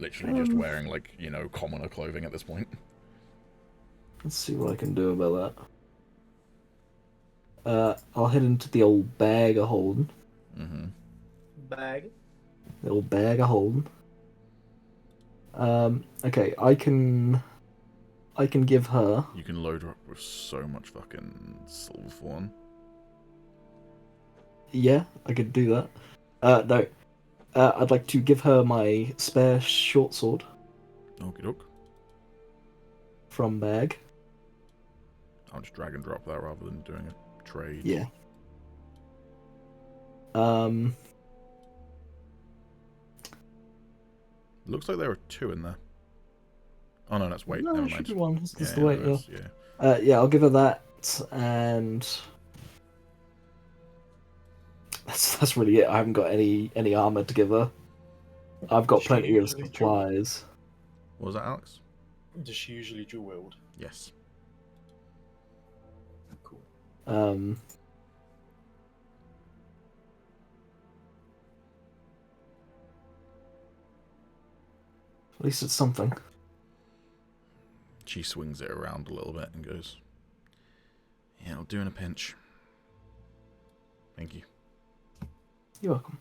literally just wearing, like, you know, commoner clothing at this point. Let's see what I can do about that. I'll head into the old bag of holding. Mm-hmm. Bag. The old bag of holding. Okay, I can give her. You can load her up with so much fucking silver for one. Yeah, I could do that. No. I'd like to give her my spare short sword Okie doke. from bag. I'll just drag and drop that rather than doing a trade. Yeah. Looks like there are 2 in there. Oh no, that's weight. No, Never there should mind. be one. It's Yeah, the weight, there yeah. is, yeah. Yeah, I'll give her that, and that's really it. I haven't got any armor to give her. I've got She plenty of usually supplies. What was that, Alex? Does she usually dual wield? Yes. Cool. At least it's something. She swings it around a little bit and goes, yeah, I'll do in a pinch. Thank you. You're welcome.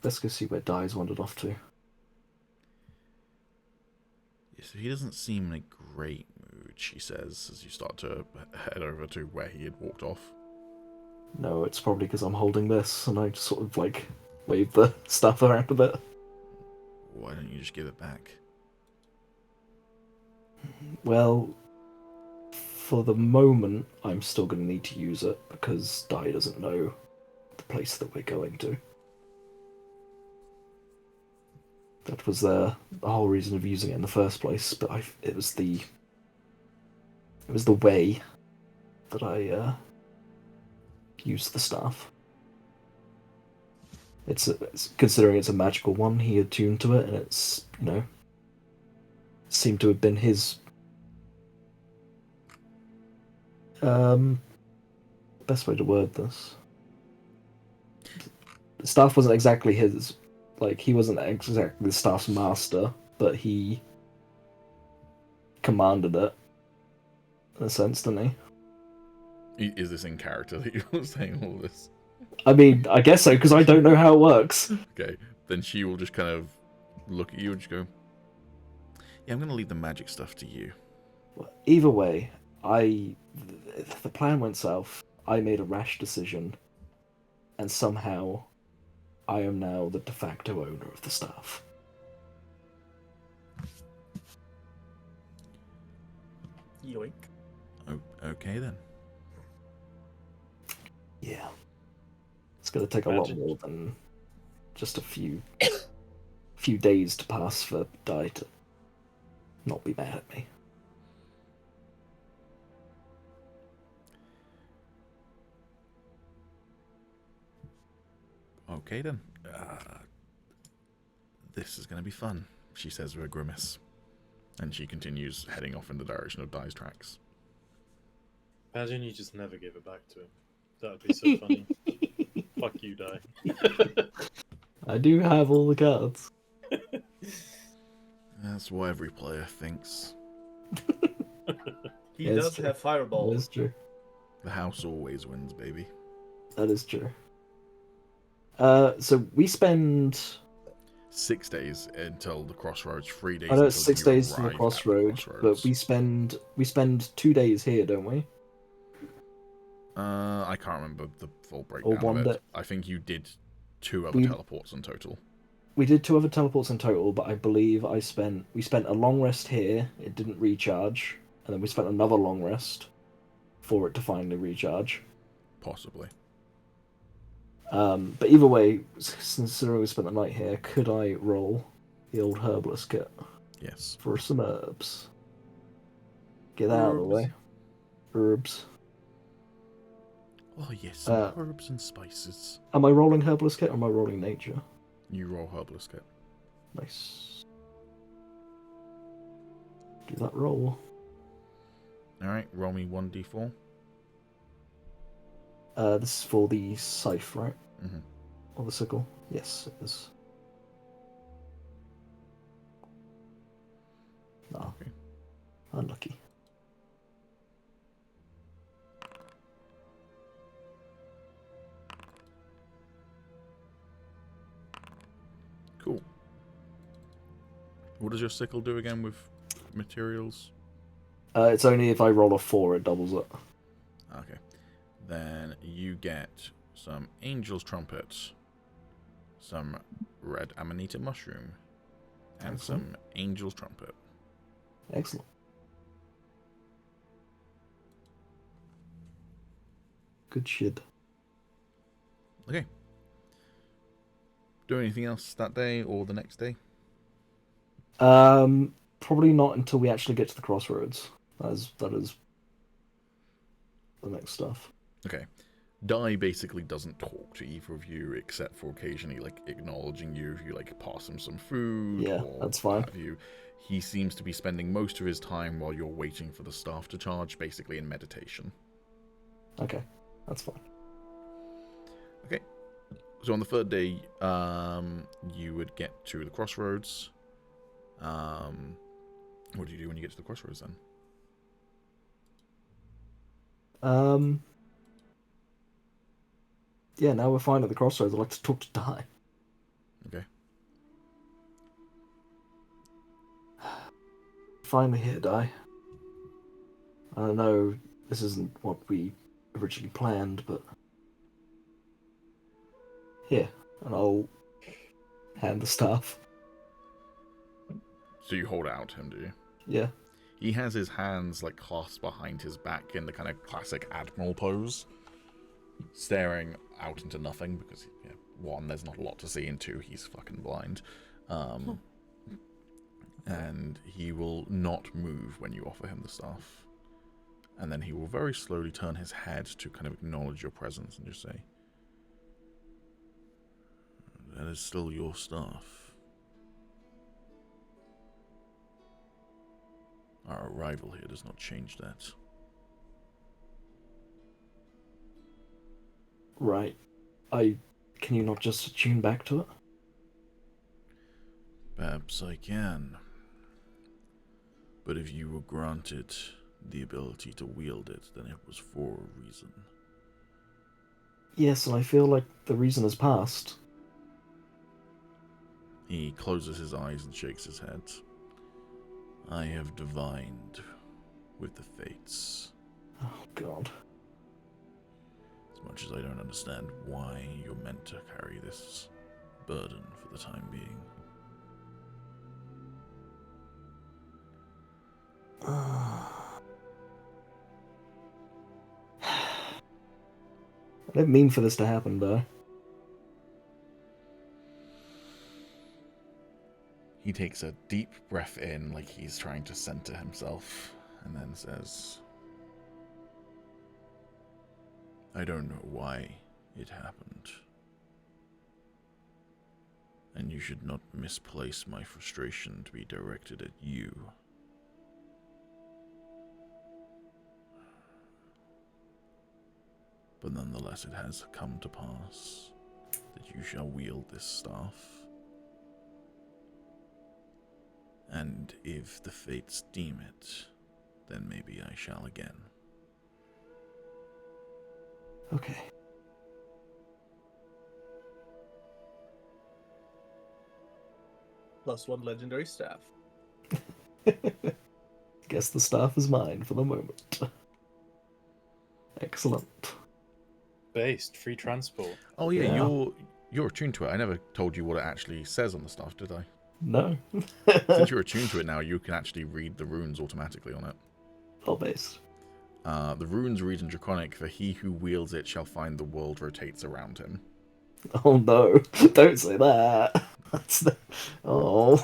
Let's go see where Dai's wandered off to. Yeah, so he doesn't seem in a great mood, she says, as you start to head over to where he had walked off. No, it's probably because I'm holding this, and I just sort of like wave the stuff around a bit. Why don't you just give it back? Well, for the moment, I'm still going to need to use it because Dai doesn't know the place that we're going to. That was the whole reason of using it in the first place, but it was the way that I used the staff. It's considering it's a magical one, he attuned to it, and it's, you know, seemed to have been his best way to word this. The staff wasn't exactly his, like, he wasn't exactly the staff's master, but he commanded it in a sense, didn't he? Is this in character that you're saying all this? I mean, I guess so, because I don't know how it works. Okay, then she will just kind of look at you and just go, yeah, I'm going to leave the magic stuff to you. Either way, the plan went south. I made a rash decision, and somehow I am now the de facto owner of the staff. Yoink. Oh, okay then. Yeah. It's going to take a lot more than just a few days to pass for Dai to not be mad at me. Okay then. This is going to be fun, she says with a grimace. And she continues heading off in the direction of Dai's tracks. Imagine you just never give it back to him. That would be so funny. Fuck you, Dai. I do have all the cards. That's what every player thinks. He Yeah, it's does true. have That fireball. is true. The house always wins, baby. That is true. So we spend 6 days until the crossroads, 3 days I know until it's 6 you days to the arrive at crossroads, but crossroads. we spend 2 days here, don't we? I can't remember the full breakdown one of it. day. I think you did 2 other We- teleports in total. We did 2 other teleports in total, but I believe we spent a long rest here. It didn't recharge, and then we spent another long rest for it to finally recharge. Possibly. But either way, considering we spent the night here, could I roll the old herbalist kit Yes. for some herbs? Get that out of the Herbs. way. Herbs. Oh yes, some herbs and spices. Am I rolling herbalist kit or am I rolling nature? You roll herbalist kit. Nice. Do that roll. Alright, roll me 1d4. This is for the scythe, right? Mm-hmm. Or the sickle? Yes, it is. Unlucky. Cool. What does your sickle do again with materials? It's only if I roll a 4, it doubles it. Okay. Then you get some angel's trumpet, some red amanita mushroom, and Excellent. some angel's trumpet. Excellent. Good shit. Okay. Do anything else that day or the next day? Probably not until we actually get to the crossroads. That is the next stuff. Okay. Dai basically doesn't talk to either of you except for occasionally like acknowledging you if you like pass him some food. Yeah, or that's fine. Have you. He seems to be spending most of his time while you're waiting for the staff to charge, basically in meditation. Okay, that's fine. Okay. So on the third day, you would get to the crossroads. What do you do when you get to the crossroads then? Yeah, now we're fine at the crossroads. I'd like to talk to Dai. Okay. Finally here, Dai. I know this isn't what we originally planned, but here, and I'll hand the staff. So you hold it out to him, do you? Yeah. He has his hands like clasped behind his back in the kind of classic admiral pose, staring out into nothing because, yeah, one, there's not a lot to see, and two, he's fucking blind. And he will not move when you offer him the staff. And then he will very slowly turn his head to kind of acknowledge your presence and just say, "That is still your staff. Our arrival here does not change that." Right. Can you not just attune back to it? Perhaps I can. But if you were granted the ability to wield it, then it was for a reason. Yes, and I feel like the reason has passed. He closes his eyes and shakes his head. I have divined with the fates. Oh, God. As much as I don't understand why you're meant to carry this burden for the time being. I didn't mean for this to happen, though. He takes a deep breath in, like he's trying to center himself, and then says, I don't know why it happened. And you should not misplace my frustration to be directed at you. But nonetheless, it has come to pass that you shall wield this staff. And if the fates deem it, then maybe I shall again. Okay. +1 legendary staff. Guess the staff is mine for the moment. Excellent. Based free transport. Oh yeah, Yeah. you're attuned to it. I never told you what it actually says on the staff, did I? No. Since you're attuned to it now, you can actually read the runes automatically on it. Oh, based. The runes read in Draconic, for he who wields it shall find the world rotates around him. Oh no! Don't say that. That's the... Oh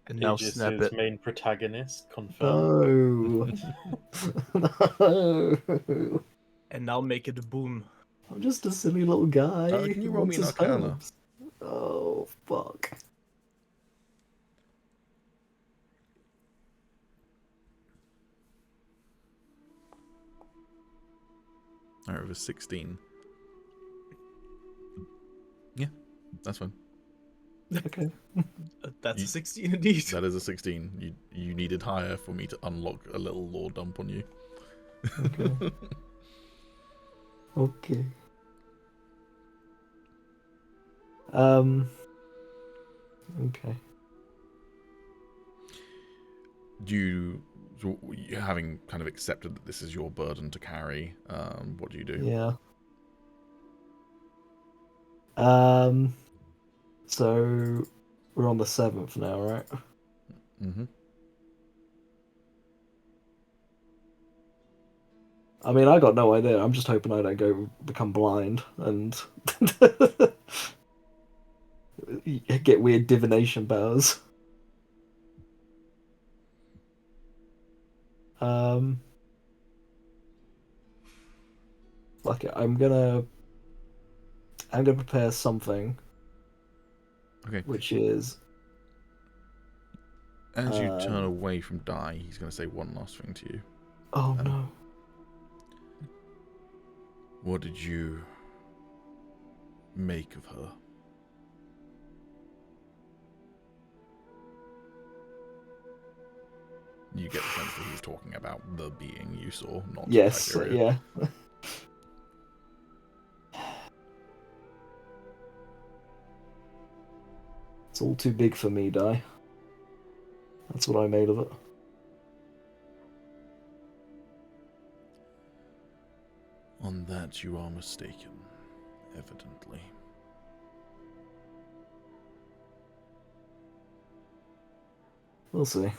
And now Agis snap is it. main protagonist, confirmed. no! No! And now make it boom. I'm just a silly little guy. Can you roll me an Arcana? Herbs. Oh fuck! Alright, over 16. Yeah, that's fine. Okay. That's You- a 16 indeed. That is a 16. You needed higher for me to unlock a little lore dump on you. Okay. Okay. Okay. So having kind of accepted that this is your burden to carry, what do you do? Yeah. So we're on the 7th now, right? Mm-hmm. I mean, I got no idea. I'm just hoping I don't go become blind and get weird divination powers. Um, Fuck it. I'm gonna prepare something, Okay. which is As you turn um, away from Die, he's going to say one last thing to you. oh Um, no. What did you make of her? You get the sense that he's talking about the being you saw, not Yes, Tiberius. yeah. It's all too big for me, Die. That's what I made of it. On that you are mistaken, evidently. We'll see.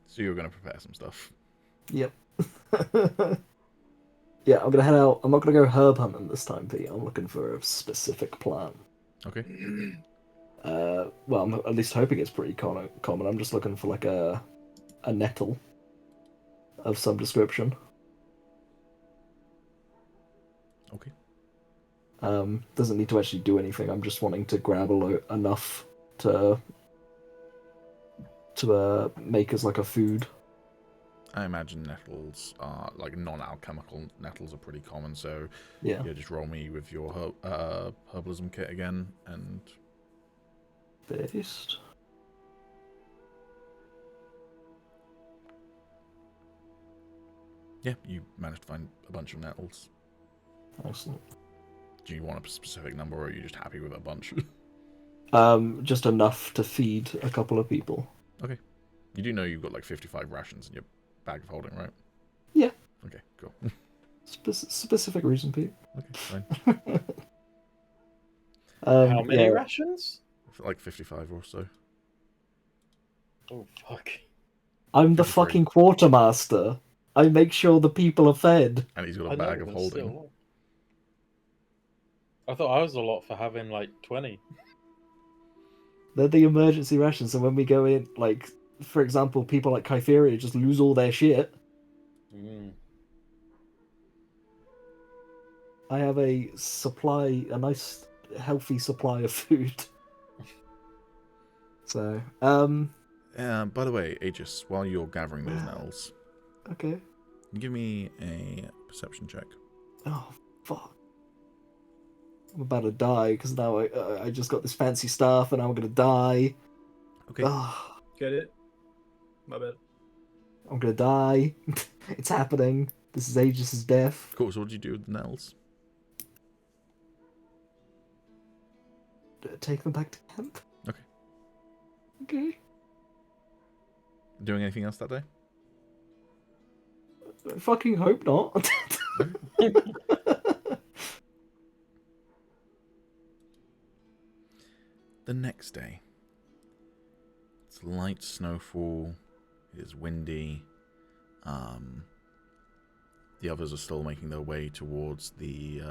So you're going to prepare some stuff. Yep. Yeah, I'm gonna head out. I'm not gonna go herb hunting this time, Pete. I'm looking for a specific plant. Okay. Well, I'm at least hoping it's pretty common. I'm just looking for like a nettle of some description. Okay. Doesn't need to actually do anything. I'm just wanting to grab enough to make as like a food. I imagine nettles are, like, non-alchemical nettles are pretty common, so Yeah. just roll me with your herbalism kit again, and Based. yeah, you managed to find a bunch of nettles. Excellent. Do you want a specific number, or are you just happy with a bunch? Just enough to feed a couple of people. Okay. You do know you've got like 55 rations in your bag of holding, right? Yeah. Okay, cool. Specific reason, Pete. Okay, fine. How many Yeah. rations? Like 55 or so. Oh fuck! I'm the 53. fucking quartermaster. I make sure the people are fed. And he's got a I know, bag of but holding. still. I thought I was a lot for having like 20. They're the emergency rations, so when we go in, like, for example, people like Kytheria just lose all their shit. Mm. I have a nice, healthy supply of food. So, By the way, Agis, while you're gathering those nettles, okay. can you give me a perception check? Oh, fuck. I'm about to die, because now I just got this fancy stuff, and now I'm gonna die. Okay. Ugh, Get it? My bad. I'm gonna die. It's happening. This is Aegis' death. Cool, so what did you do with the nettles? Take them back to camp. Okay. Okay. Doing anything else that day? I fucking hope not. The next day. It's light snowfall. It is windy. The others are still making their way towards the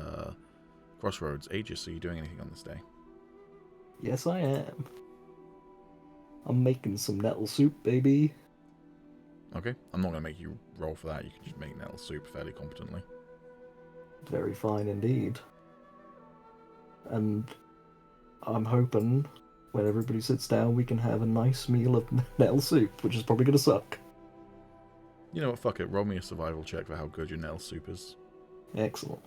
crossroads. Agis, are you doing anything on this day? Yes, I am. I'm making some nettle soup, baby. Okay. I'm not going to make you roll for that. You can just make nettle soup fairly competently. Very fine indeed. And I'm hoping when everybody sits down, we can have a nice meal of nettle soup, which is probably going to suck. You know what? Fuck it. Roll me a survival check for how good your nettle soup is. Excellent.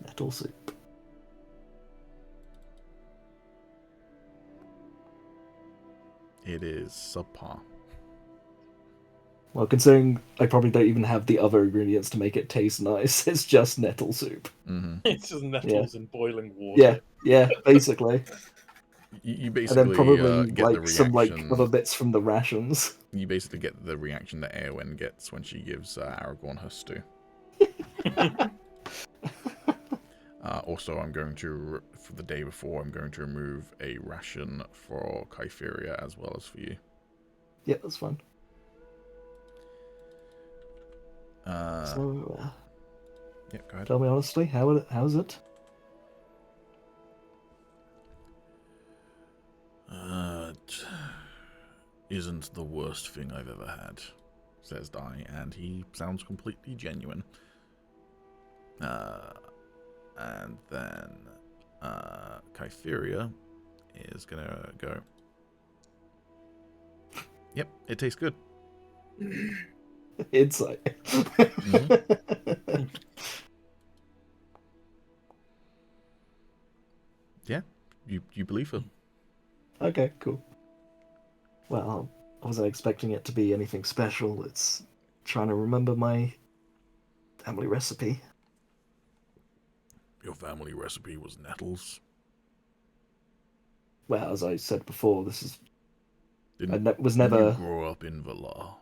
Nettle soup. It is subpar. Well, considering I probably don't even have the other ingredients to make it taste nice, it's just nettle soup. Mm-hmm. It's just nettles and boiling water. Yeah, basically. You And then basically probably get the some reaction. other bits from the rations. You basically get the reaction that Eowyn gets when she gives Aragorn her stew. Also, I'm going to, for the day before, I'm going to remove a ration for Kytheria as well as for you. Yeah, that's fine. So, yeah, go ahead. tell me honestly, how's it? It isn't the worst thing I've ever had, says Dai, and he sounds completely genuine. And then Kytheria is gonna go. Yep, it tastes good. Insight. Mm-hmm. Yeah, you believe her. Okay, cool. Well, I wasn't expecting it to be anything special. It's trying to remember my family recipe. Your family recipe was nettles. Well, as I said before, this is Didn't was you never. grow up in Valar?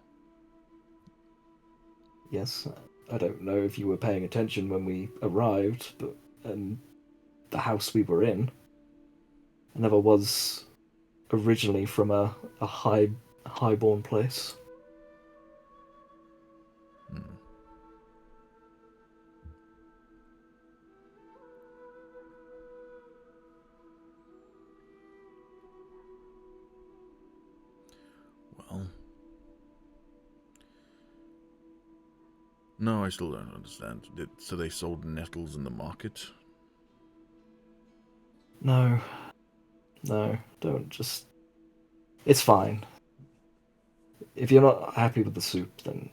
Yes, I don't know if you were paying attention when we arrived, but the house we were in, I never was originally from a highborn place. Hmm. Well, no, I still don't understand. So they sold nettles in the market? No, don't just. It's fine. If you're not happy with the soup, then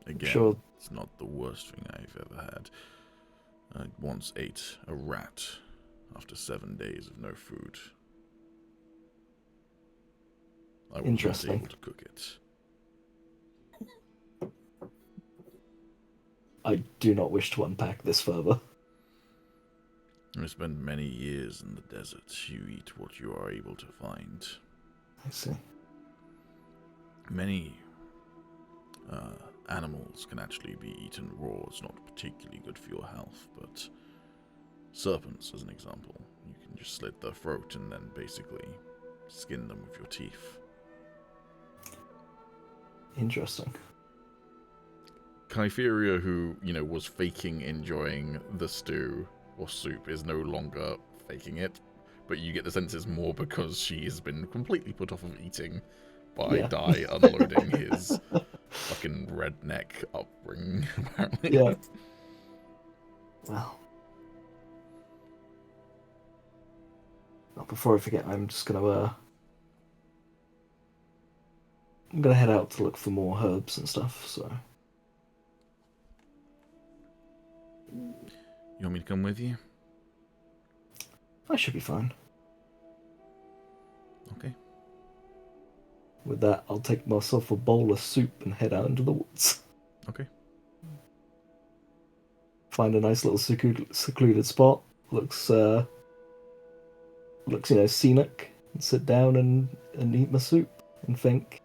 Again, sure. it's not the worst thing I've ever had. I once ate a rat after 7 days of no food. I was not Interesting. able to cook it. I do not wish to unpack this further. I spent many years in the desert. You eat what you are able to find. I see. Many animals can actually be eaten raw. It's not particularly good for your health, but serpents, as an example, you can just slit their throat and then basically skin them with your teeth. Interesting. Kytheria, who, was faking enjoying the stew or soup, is no longer faking it, but you get the sense it's more because she has been completely put off of eating by Dai unloading his fucking redneck upbringing, apparently. Yeah. Well, before I forget, I'm just gonna I'm gonna head out to look for more herbs and stuff. So You want me to come with you? I should be fine. Okay. With that, I'll take myself a bowl of soup and head out into the woods. Okay. Find a nice little secluded spot. Looks scenic. And sit down and eat my soup and think.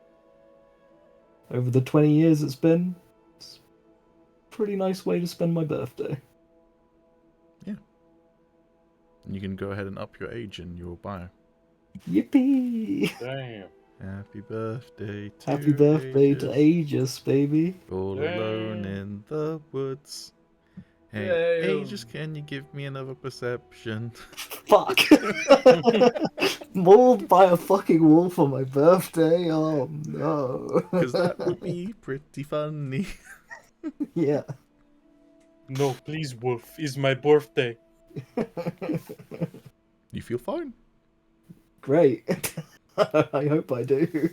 Over the 20 years it's been, it's a pretty nice way to spend my birthday. Yeah. And you can go ahead and up your age in your bio. Yippee! Damn. Happy birthday to Happy birthday to Agis, baby. All Damn. alone in the woods. Hey, Damn. Aegis, can you give me another perception? Fuck! Mauled by a fucking wolf on my birthday? Oh no. Because that would be pretty funny. Yeah. No, please, Wolf. It's my birthday. You feel fine. Great. I hope I do.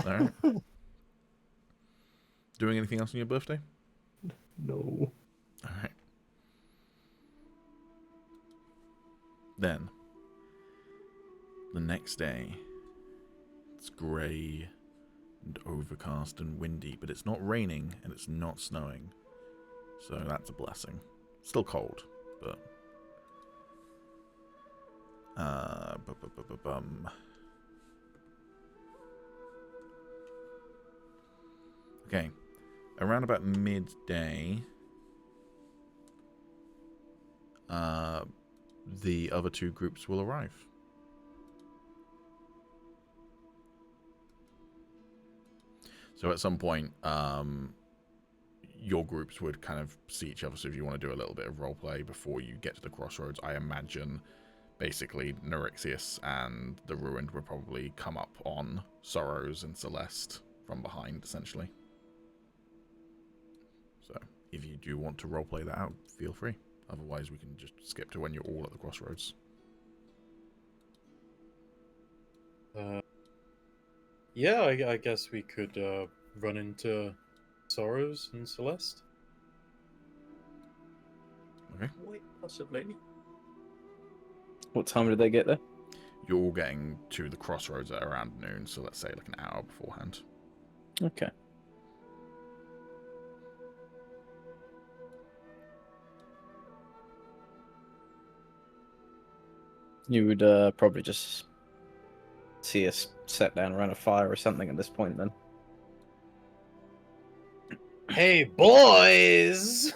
Alright. Doing anything else on your birthday? No. Alright. Then, the next day, It's grey and overcast and windy, but it's not raining and it's not snowing. So that's a blessing. Still cold, but... Okay. Around about midday, the other two groups will arrive. So at some point, your groups would kind of see each other. So if you want to do a little bit of roleplay before you get to the crossroads, I imagine basically Neurixius and the Ruined would probably come up on Sorrows and Celeste from behind, essentially. So if you do want to roleplay that out, feel free. Otherwise, we can just skip to when you're all at the crossroads. Yeah, I guess we could run into Sorrows and Celeste. Okay. Wait, possibly. What time did they get there? You're all getting to the crossroads at around noon, so let's say like an hour beforehand. Okay. You would probably just see us set down around a fire or something at this point, then. Hey, boys!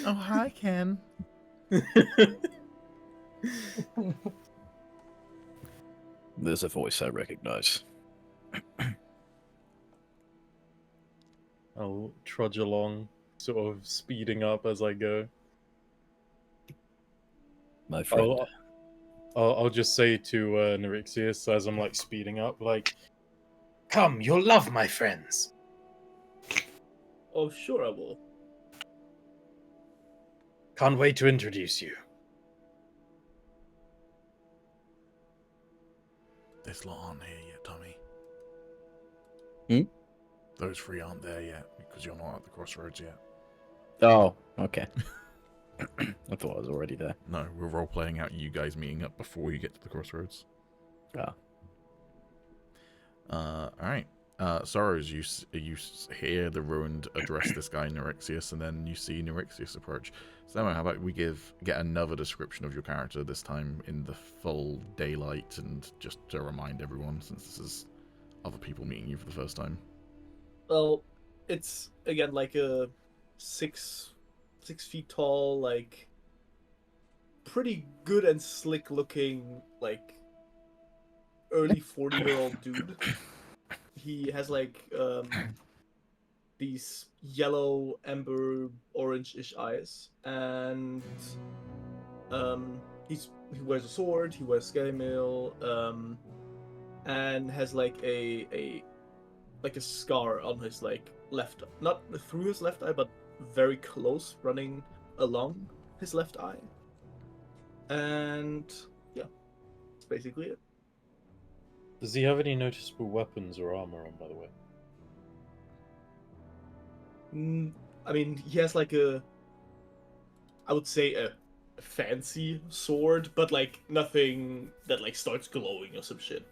Oh, hi, Ken. There's a voice I recognize. I'll trudge along, sort of speeding up as I go. My friend. I'll just say to Neurixius as I'm like speeding up, like, "Come, you'll love my friends." Oh, sure I will. Can't wait to introduce you. This lot aren't here yet, Tommy. Hmm? Those three aren't there yet, because you're not at the crossroads yet. Oh, okay. I thought I was already there. No, we're role-playing out you guys meeting up before you get to the crossroads. Ah. Alright. Sorrows, you hear the Ruined address this guy, Neurixius, and then you see Neurixius approach. So how about we get another description of your character, this time in the full daylight, and just to remind everyone, since this is other people meeting you for the first time. Well, it's again like a 6 feet tall, like pretty good and slick looking, like early 40-year-old dude. He has like these yellow, amber, orange-ish eyes, and he wears a sword, he wears scalemail, and has like a scar on his like left, not through his left eye, but very close, running along his left eye. And yeah, that's basically it. Does he have any noticeable weapons or armor on, by the way? I mean, he has like I would say a fancy sword, but like nothing that like starts glowing or some shit.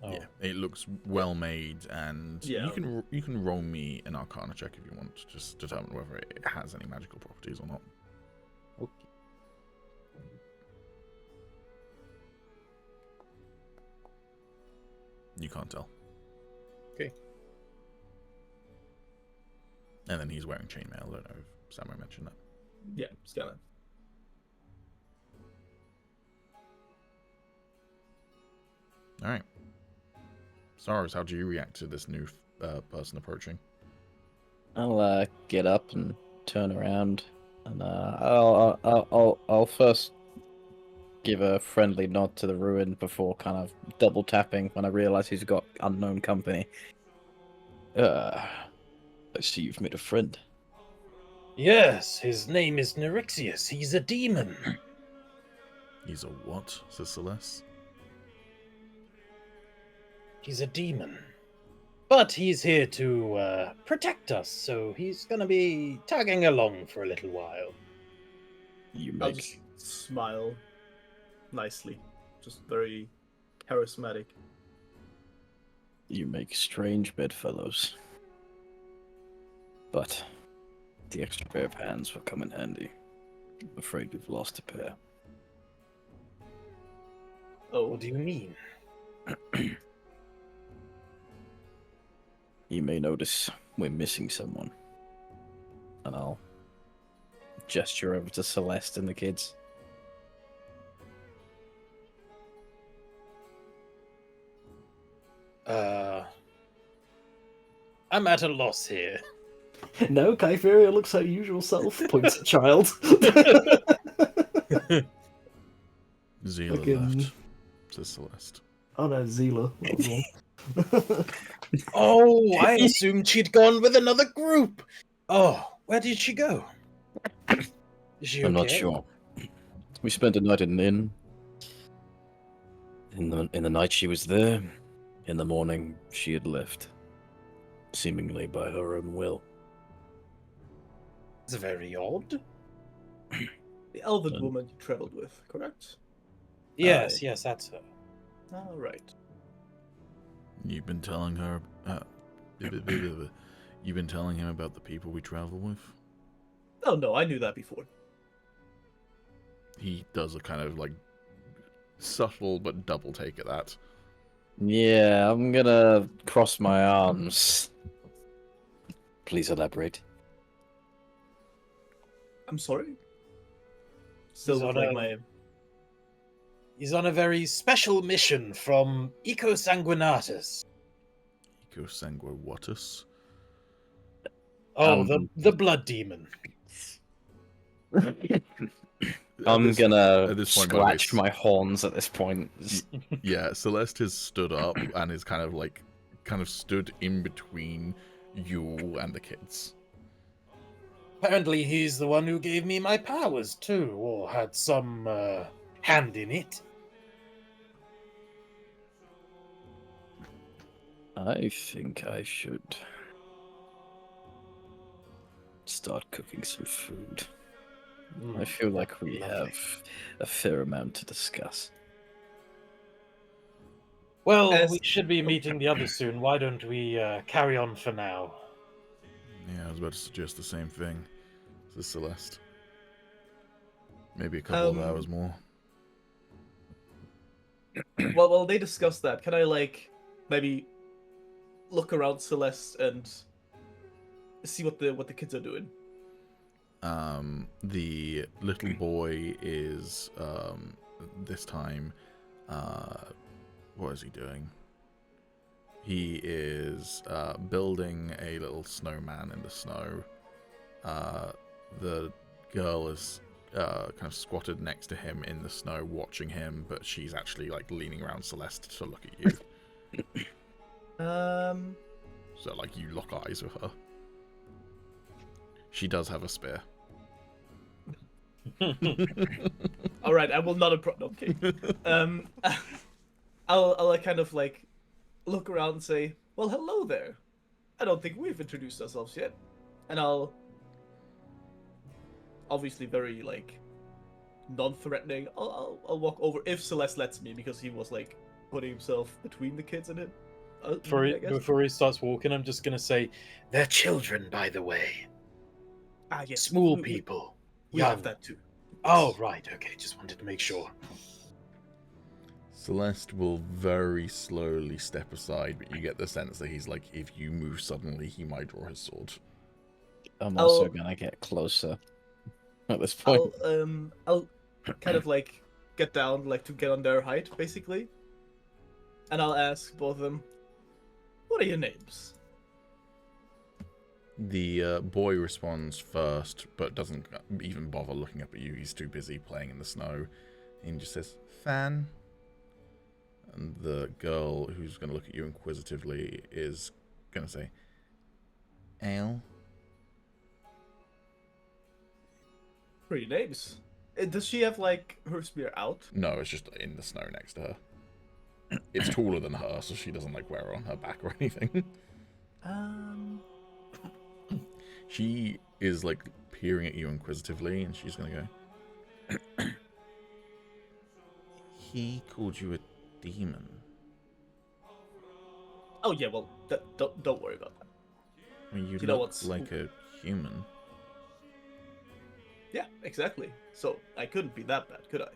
Oh. Yeah, it looks well made, and Yeah. you can roll me an Arcana check if you want to just determine whether it has any magical properties or not. Okay. You can't tell. Okay. And then he's wearing chainmail. I don't know if Samurai mentioned that. Yeah, scanner. All right. Sorrows, how do you react to this new person approaching? I'll get up and turn around, and I'll first give a friendly nod to the Ruin before kind of double tapping when I realise he's got unknown company. I see you've made a friend. Yes, his name is Neurixius. He's a demon. He's a what, says Celeste? He's a demon. But he's here to protect us, so he's gonna be tagging along for a little while. You I'll make just smile nicely, just very charismatic. You make strange bedfellows. But the extra pair of hands will come in handy. I'm afraid we've lost a pair. Oh, What do you mean? You may notice we're missing someone. And I'll gesture over to Celeste and the kids. I'm at a loss here. No, Kypheria looks her usual self, points at child. Zila Fucking- left, says Celeste. Oh no, Zila. That was one. Oh, I assumed she'd gone with another group. Oh, where did she go? Is she I'm not okay? sure. We spent a night in an inn. In the night she was there. In the morning she had left. Seemingly by her own will. It's very odd. the elven And- woman you traveled with, correct? Yes, yes, that's her. All right. You've been telling her. You've been telling him about the people we travel with. Oh no, I knew that before. He does a kind of like subtle but double take at that. Yeah, I'm gonna cross my arms. Please elaborate. I'm sorry. Still He's look on like a- my. He's on a very special mission from Ecosanguinatus. Ecosanguinatus. Oh, Um, the blood demon. I'm gonna at this point, by the way, scratch my horns at this point. Yeah, Celeste has stood up and is kind of stood in between you and the kids. Apparently he's the one who gave me my powers too, or had some hand in it. I think I should start cooking some food. I feel like we Lovely. have a fair amount to discuss. Well, As- we should be meeting the others soon. Why don't we carry on for now? Yeah, I was about to suggest the same thing. Says Celeste. Maybe a couple of hours more. Well, while they discuss that, can I like maybe look around Celeste and see what the kids are doing? The little boy is this time what is he doing? He is building a little snowman in the snow. The girl is kind of squatted next to him in the snow watching him, but she's actually like leaning around Celeste to look at you. So like you lock eyes with her. She does have a spear. All right, I will not approach. No, okay. I'll like, kind of like look around and say, "Well, hello there. I don't think we've introduced ourselves yet." And I'll obviously very like non-threatening. I'll walk over if Celeste lets me, because he was like putting himself between the kids and him. I guess. Before he starts walking, I'm just gonna say, they're children, by the way. Yes, Small we- people. We young. have that too. Oh, right. Okay, just wanted to make sure. Celeste will very slowly step aside, but you get the sense that he's like, if you move suddenly, he might draw his sword. I'm also I'll- gonna get closer at this point. I'll kind of like get down, like to get on their height, basically. And I'll ask both of them, "What are your names?" The boy responds first, but doesn't even bother looking up at you. He's too busy playing in the snow. He just says, Fan. And the girl, who's going to look at you inquisitively, is going to say, Ale. Pretty names. Does she have like her spear out? No, it's just in the snow next to her. It's taller than her, so she doesn't like wear it on her back or anything. She is like peering at you inquisitively, and she's gonna go. He called you a demon. Oh yeah, well, don't worry about that. I mean, you You know look what's- like a human. Yeah, exactly. So I couldn't be that bad, could I?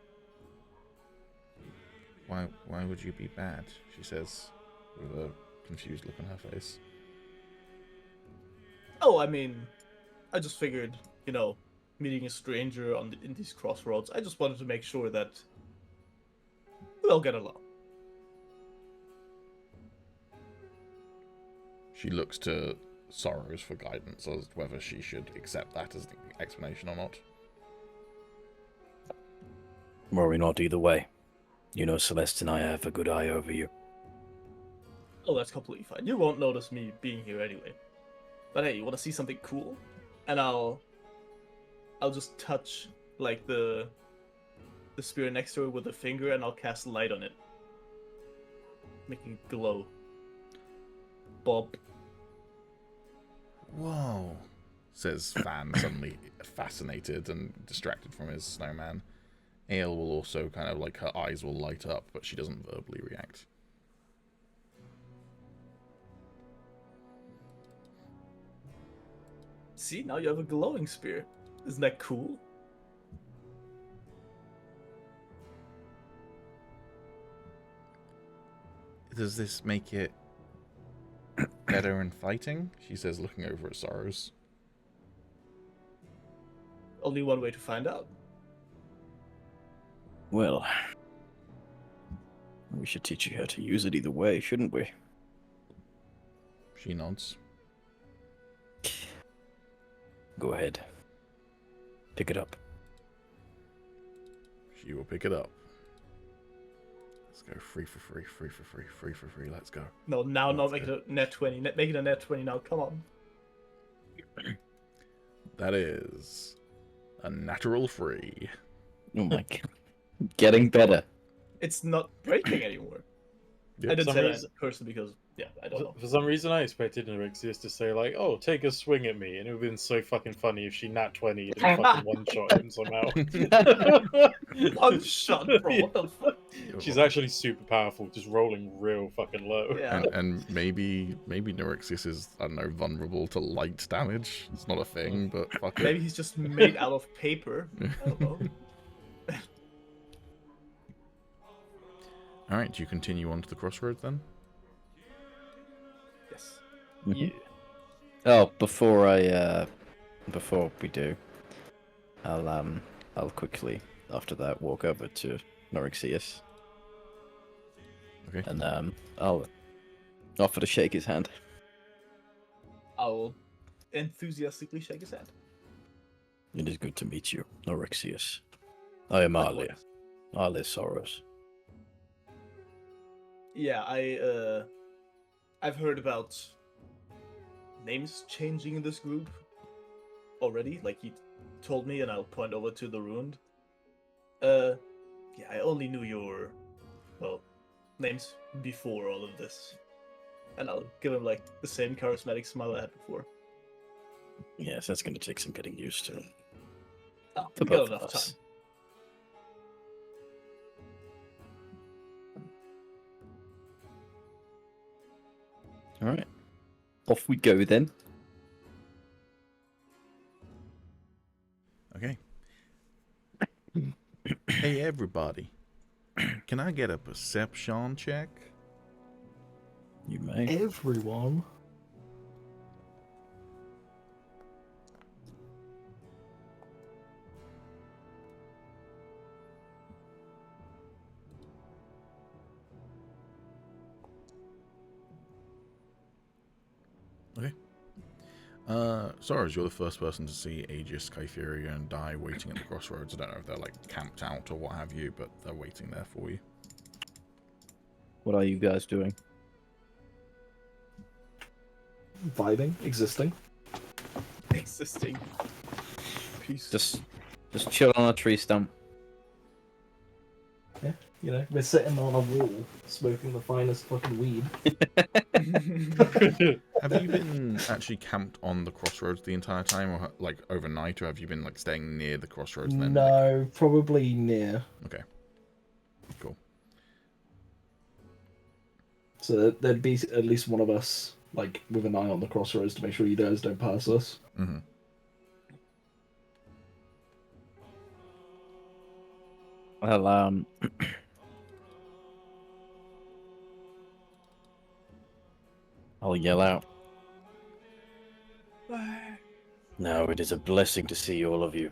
Why would you be bad? She says, with a confused look on her face. Oh, I mean, I just figured, meeting a stranger in these crossroads, I just wanted to make sure that we'll get along. She looks to Sorrows for guidance as whether she should accept that as the explanation or not. Worry not either way. You know Celeste and I have a good eye over you. Oh, that's completely fine. You won't notice me being here anyway. But hey, you want to see something cool? And I'll just touch like the spear next to her with a finger, and I'll cast light on it, making it glow. Bob. Whoa, says Fan, suddenly fascinated and distracted from his snowman. Ale will also kind of like, her eyes will light up, but she doesn't verbally react. See, now you have a glowing spear. Isn't that cool? Does this make it better in fighting? She says, looking over at Sorrows. Only one way to find out. Well, we should teach you how to use it either way, shouldn't we? She nods. Go ahead. Pick it up. She will pick it up. Let's go free for free, free for free, free for free. Let's go. No, now not Let's make it a net 20. Make it a net 20 now. Come on. That is a natural free. Oh my god. Getting better. It's not breaking anymore. Yep. I didn't Some say reason- that personally because, yeah, I don't know. For some reason, I expected Nerexius to say, like, oh, take a swing at me. And it would have been so fucking funny if she nat 20 and fucking one-shot him somehow. One shot, bro. What the fuck? She's actually super powerful, just rolling real fucking low. Yeah. And maybe Nerexius is, I don't know, vulnerable to light damage. It's not a thing, but fuck it. Maybe he's just made out of paper. I don't know. Alright, do you continue on to the crossroads then? Yes. Mhm. Oh, before we do, I'll quickly after that walk over to Nerexius. Okay. And I'll offer to shake his hand. I'll enthusiastically shake his hand. It is good to meet you, Nerexius. I am Arlia. Arlia Sorrows. Yeah, I've heard about names changing in this group already. Like he told me, and I'll point over to the ruined. Yeah, I only knew your, names before all of this, and I'll give him like the same charismatic smile I had before. Yes, that's going to take some getting used to. Oh, For we got both enough of us. time. All right. Off we go then. Okay. Hey everybody. Can I get a perception check? You may. Everyone. Okay. Sorry, you're the first person to see Agis, Kytheria, and Die waiting at the crossroads. I don't know if they're like camped out or what have you, but they're waiting there for you. What are you guys doing? Vibing, existing. Existing. Peace. Just chill on a tree stump. Yeah, you know, we're sitting on a wall, smoking the finest fucking weed. Have you been actually camped on the crossroads the entire time, or like overnight, or have you been like staying near the crossroads? And then, like... No, probably near. Okay. Cool. So there'd be at least one of us, like, with an eye on the crossroads to make sure you guys don't pass us. Mm-hmm. Well, I'll yell out. Now it is a blessing to see all of you.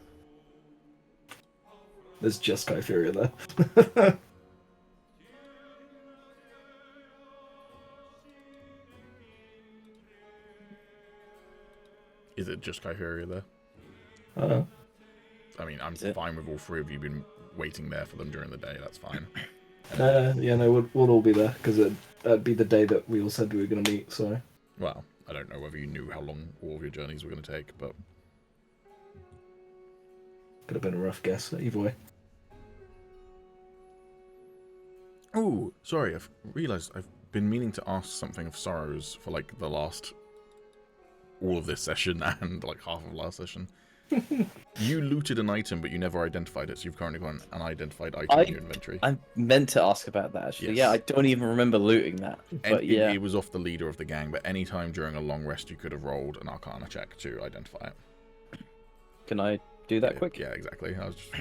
There's just Kypheria there. Is it just Kypheria there? I mean, I'm fine with all three of you been waiting there for them during the day. That's fine. No, we'll all be there because it'd be the day that we all said we were going to meet. So. Well, I don't know whether you knew how long all of your journeys were going to take, but Could have been a rough guess, either way. oh, sorry, I've realised I've been meaning to ask something of Sorrows for like the last all of this session and like half of last session. You looted an item, but you never identified it, so you've currently got an unidentified item in your inventory. I meant to ask about that, actually. Yes. Yeah, I don't even remember looting that. But yeah. It was off the leader of the gang, but any time during a long rest, you could have rolled an Arcana check to identify it. Can I do that quick? Yeah, exactly. I was just I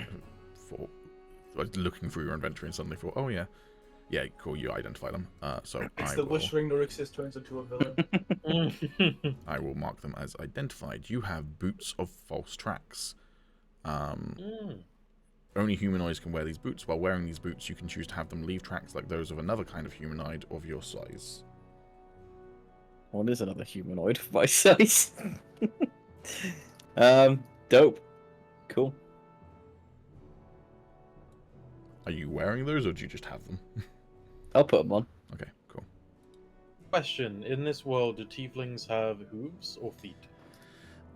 was looking through your inventory and suddenly thought, oh yeah. Yeah, cool, you identify them. So It's I the will, wish ring Norixis turns into a villain. I will mark them as identified. You have Boots of False Tracks. Only humanoids can wear these boots. While wearing these boots, you can choose to have them leave tracks like those of another kind of humanoid of your size. What is another humanoid of my size? Dope. Cool. Are you wearing those, or do you just have them? I'll put them on. Okay, cool. Question: in this world, do tieflings have hooves or feet?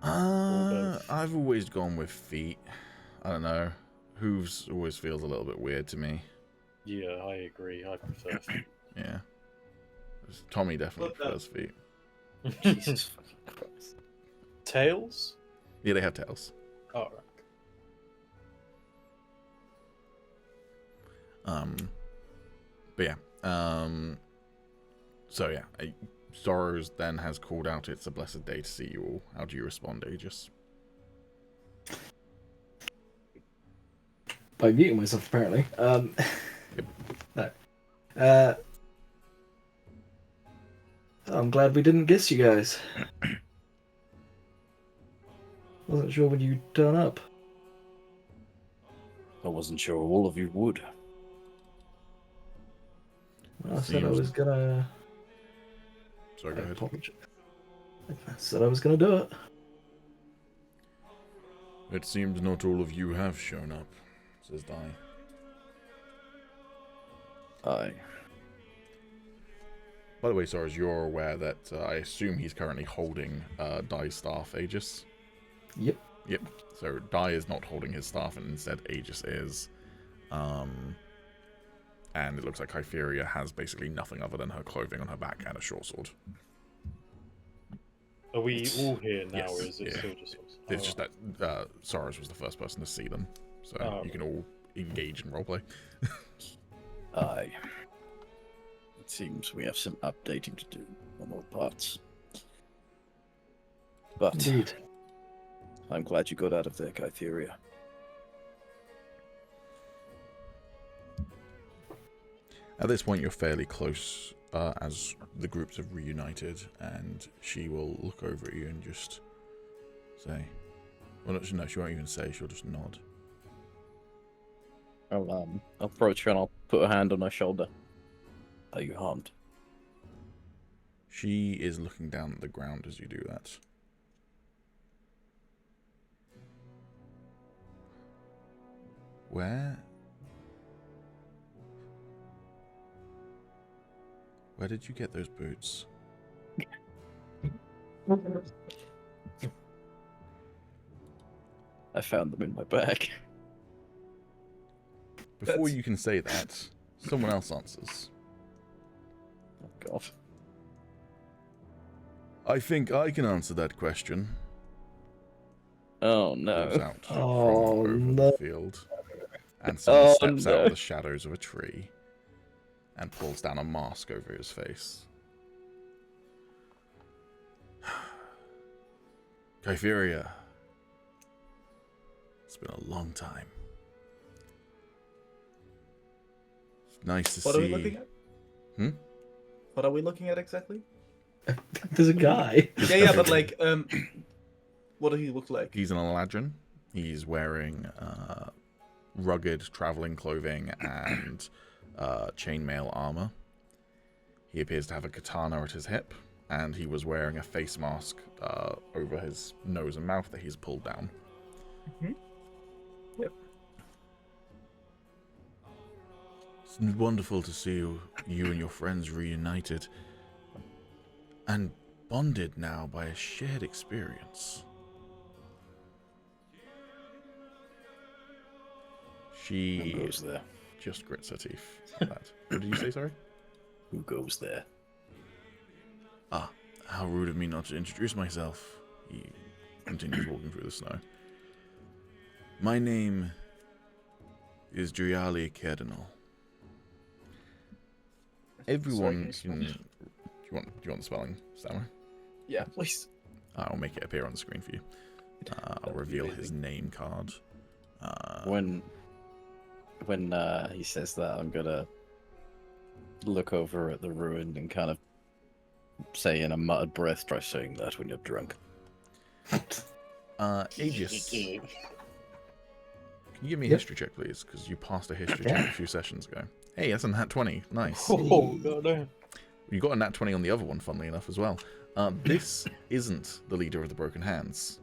both? I've always gone with feet. I don't know. Hooves always feels a little bit weird to me. Yeah, I agree. I prefer feet. Yeah. Tommy definitely prefers feet. Jesus fucking Christ. Tails? Yeah, they have tails. Oh, right. But yeah. So yeah, Sorrows then has called out it's a blessed day to see you all. How do you respond, Agis? By muting myself, apparently. No. I'm glad we didn't guess you guys. Wasn't sure when you'd turn up. I wasn't sure all of you would. I said I was gonna. Sorry, go ahead. I said I was gonna do it. It seems not all of you have shown up, says Dai. Aye. By the way, Soros, you're aware that I assume he's currently holding Dai's staff, Agis? Yep. Yep. So Dai is not holding his staff, and instead Agis is. And it looks like Kypheria has basically nothing other than her clothing on her back and a short sword. Are we all here now, Yes, or is it yeah. still just us? It's just that Soros was the first person to see them, so you can all engage in roleplay. Aye. It seems we have some updating to do on all parts. But Indeed. I'm glad you got out of there, Kypheria. At this point, you're fairly close as the groups have reunited, and she will look over at you and just say, well, no, she won't even say, she'll just nod. I'll approach her and I'll put a hand on her shoulder. Are you harmed? She is looking down at the ground as you do that. Where did you get those boots? I found them in my bag. Before you can say that, someone else answers. Oh god. I think I can answer that question. Oh Calls no. out from Oh, over no. the field, and someone Oh, steps out no. of the shadows of a tree. and pulls down a mask over his face. Kypheria, it's been a long time. It's nice to What see. are we looking at? What are we looking at exactly? There's a guy. Yeah, but like, what does he look like? He's an Eladrin. He's wearing rugged traveling clothing and chainmail armor. He appears to have a katana at his hip, and he was wearing a face mask over his nose and mouth that he's pulled down. Mm-hmm. Yep. It's wonderful to see you and your friends reunited and bonded now by a shared experience. She Who goes there? just grits her teeth at that. What did you say, sorry? Who goes there? Ah, how rude of me not to introduce myself. He continues walking through the snow. My name is Driali Cardinal. Everyone Sorry, can... Do you want the spelling, Stammer? Yeah, please. I'll make it appear on the screen for you. I'll reveal his name card. When he says that, I'm gonna look over at the ruin and kind of say in a muttered breath, try saying that when you're drunk. Agis, can you give me a Yep. history check, please? Because you passed a history check a few sessions ago. Hey, that's a nat 20. Nice. Oh, God, no. You got a nat 20 on the other one, funnily enough, as well. This isn't the leader of the Broken Hands.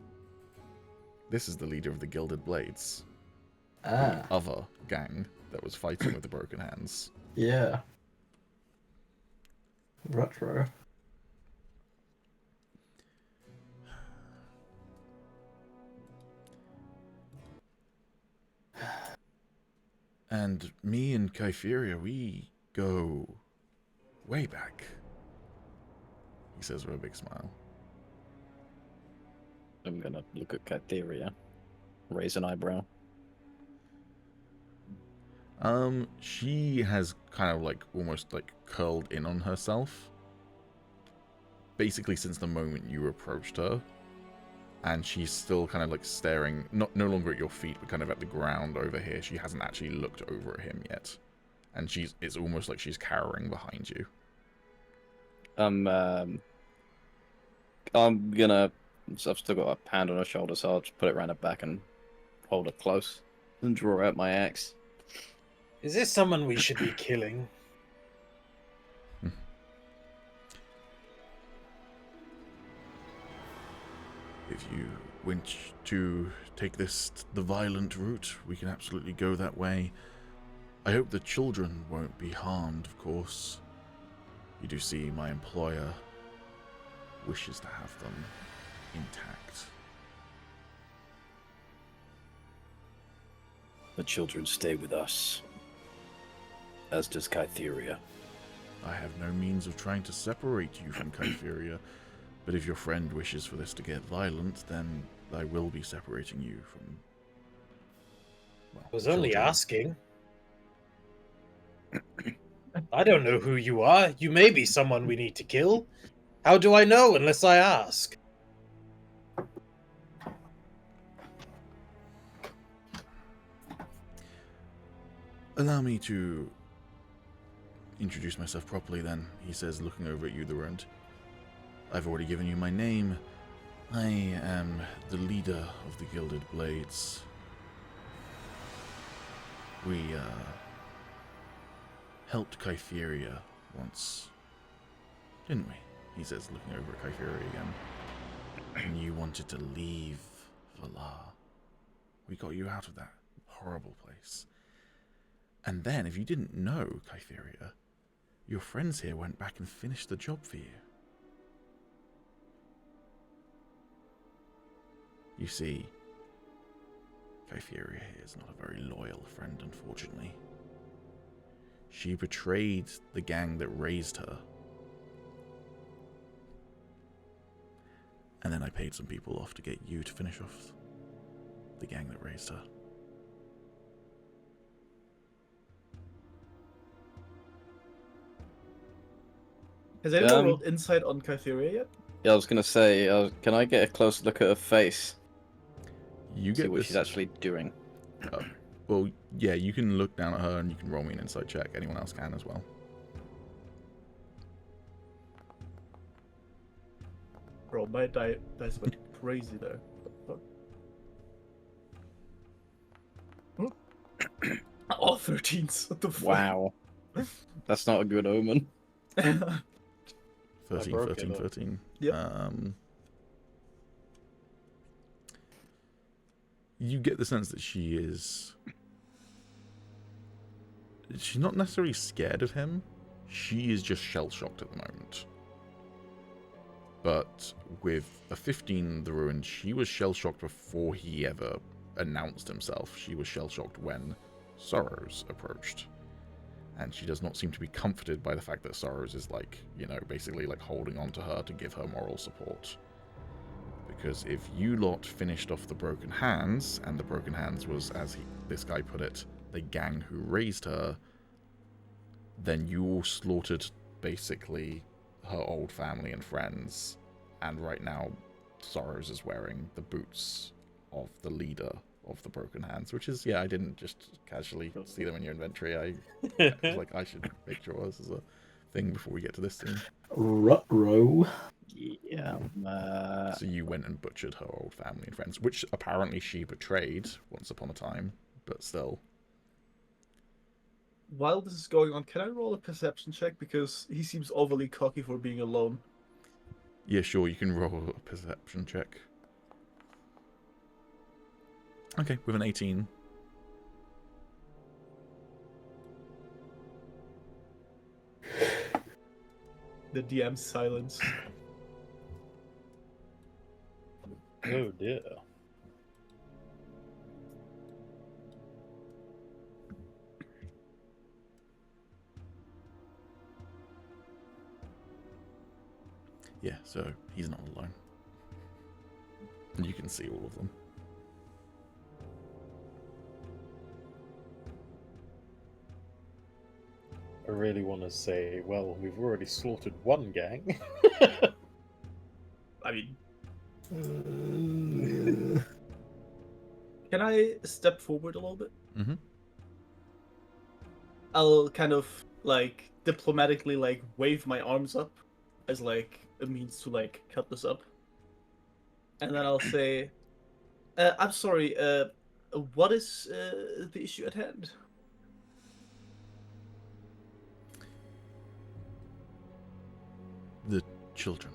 This is the leader of the Gilded Blades. Ah, Other gang that was fighting with the Broken Hands. yeah. Retro. And me and Kypheria, we go way back. He says with a big smile. I'm gonna look at Kytheria, raise an eyebrow. She has kind of like almost like curled in on herself. Basically since the moment you approached her. And she's still kind of like staring, no longer at your feet, but kind of at the ground over here. She hasn't actually looked over at him yet. And it's almost like she's cowering behind you. I'm gonna... So I've still got a hand on her shoulder, so I'll just put it around her back and hold her close. And draw out my axe. Is this someone we should be killing? If you wish to take the violent route, we can absolutely go that way. I hope the children won't be harmed, of course. You do see my employer wishes to have them intact. The children stay with us. As does Kytheria. I have no means of trying to separate you from Kypheria, but if your friend wishes for this to get violent, then I will be separating you from... Well, I was only children. asking. I don't know who you are. You may be someone we need to kill. How do I know unless I ask? Allow me to introduce myself properly then, he says, looking over at you, the Rent. I've already given you my name. I am the leader of the Gilded Blades. We, helped Kypheria once, didn't we? He says, looking over at Kypheria again. And you wanted to leave Valar. We got you out of that horrible place. And then, if you didn't know, Kypheria, your friends here went back and finished the job for you. You see, Kypheria here is not a very loyal friend, unfortunately. She betrayed the gang that raised her. And then I paid some people off to get you to finish off the gang that raised her. Has anyone rolled insight on Kytheria yet? Yeah, I was gonna say, can I get a close look at her face? You See get what this. she's actually doing. Well, yeah, you can look down at her and you can roll me an insight check. Anyone else can as well. Bro, my dice went crazy there. What the fuck? All 13s. What the fuck? Wow. That's not a good omen. 13, broke 13, it, though. 13. Yep. You get the sense that she's not necessarily scared of him. She is just shell-shocked at the moment. But with a 15 in the ruin, she was shell-shocked before he ever announced himself. She was shell-shocked when Sorrows approached. And she does not seem to be comforted by the fact that Sorrows is basically holding on to her to give her moral support. Because if you lot finished off the Broken Hands, and the Broken Hands was, as this guy put it, the gang who raised her, then you all slaughtered basically her old family and friends. And right now, Sorrows is wearing the boots of the leader of the Broken Hands, which is, I didn't just casually see them in your inventory. I was like, I should make sure this is a thing before we get to this scene. Ruh-roh. Yeah. So you went and butchered her old family and friends, which apparently she betrayed once upon a time, but still. While this is going on, can I roll a perception check? Because he seems overly cocky for being alone. Yeah, sure, you can roll a perception check. Okay, with an 18. The DM's silence. Oh dear. Yeah, so he's not alone. And you can see all of them. I really want to say, well, we've already slaughtered one gang. I mean... Can I step forward a little bit? Mm-hmm. I'll kind of, diplomatically, wave my arms up as, a means to, cut this up. And then I'll say, I'm sorry, what is the issue at hand? The children.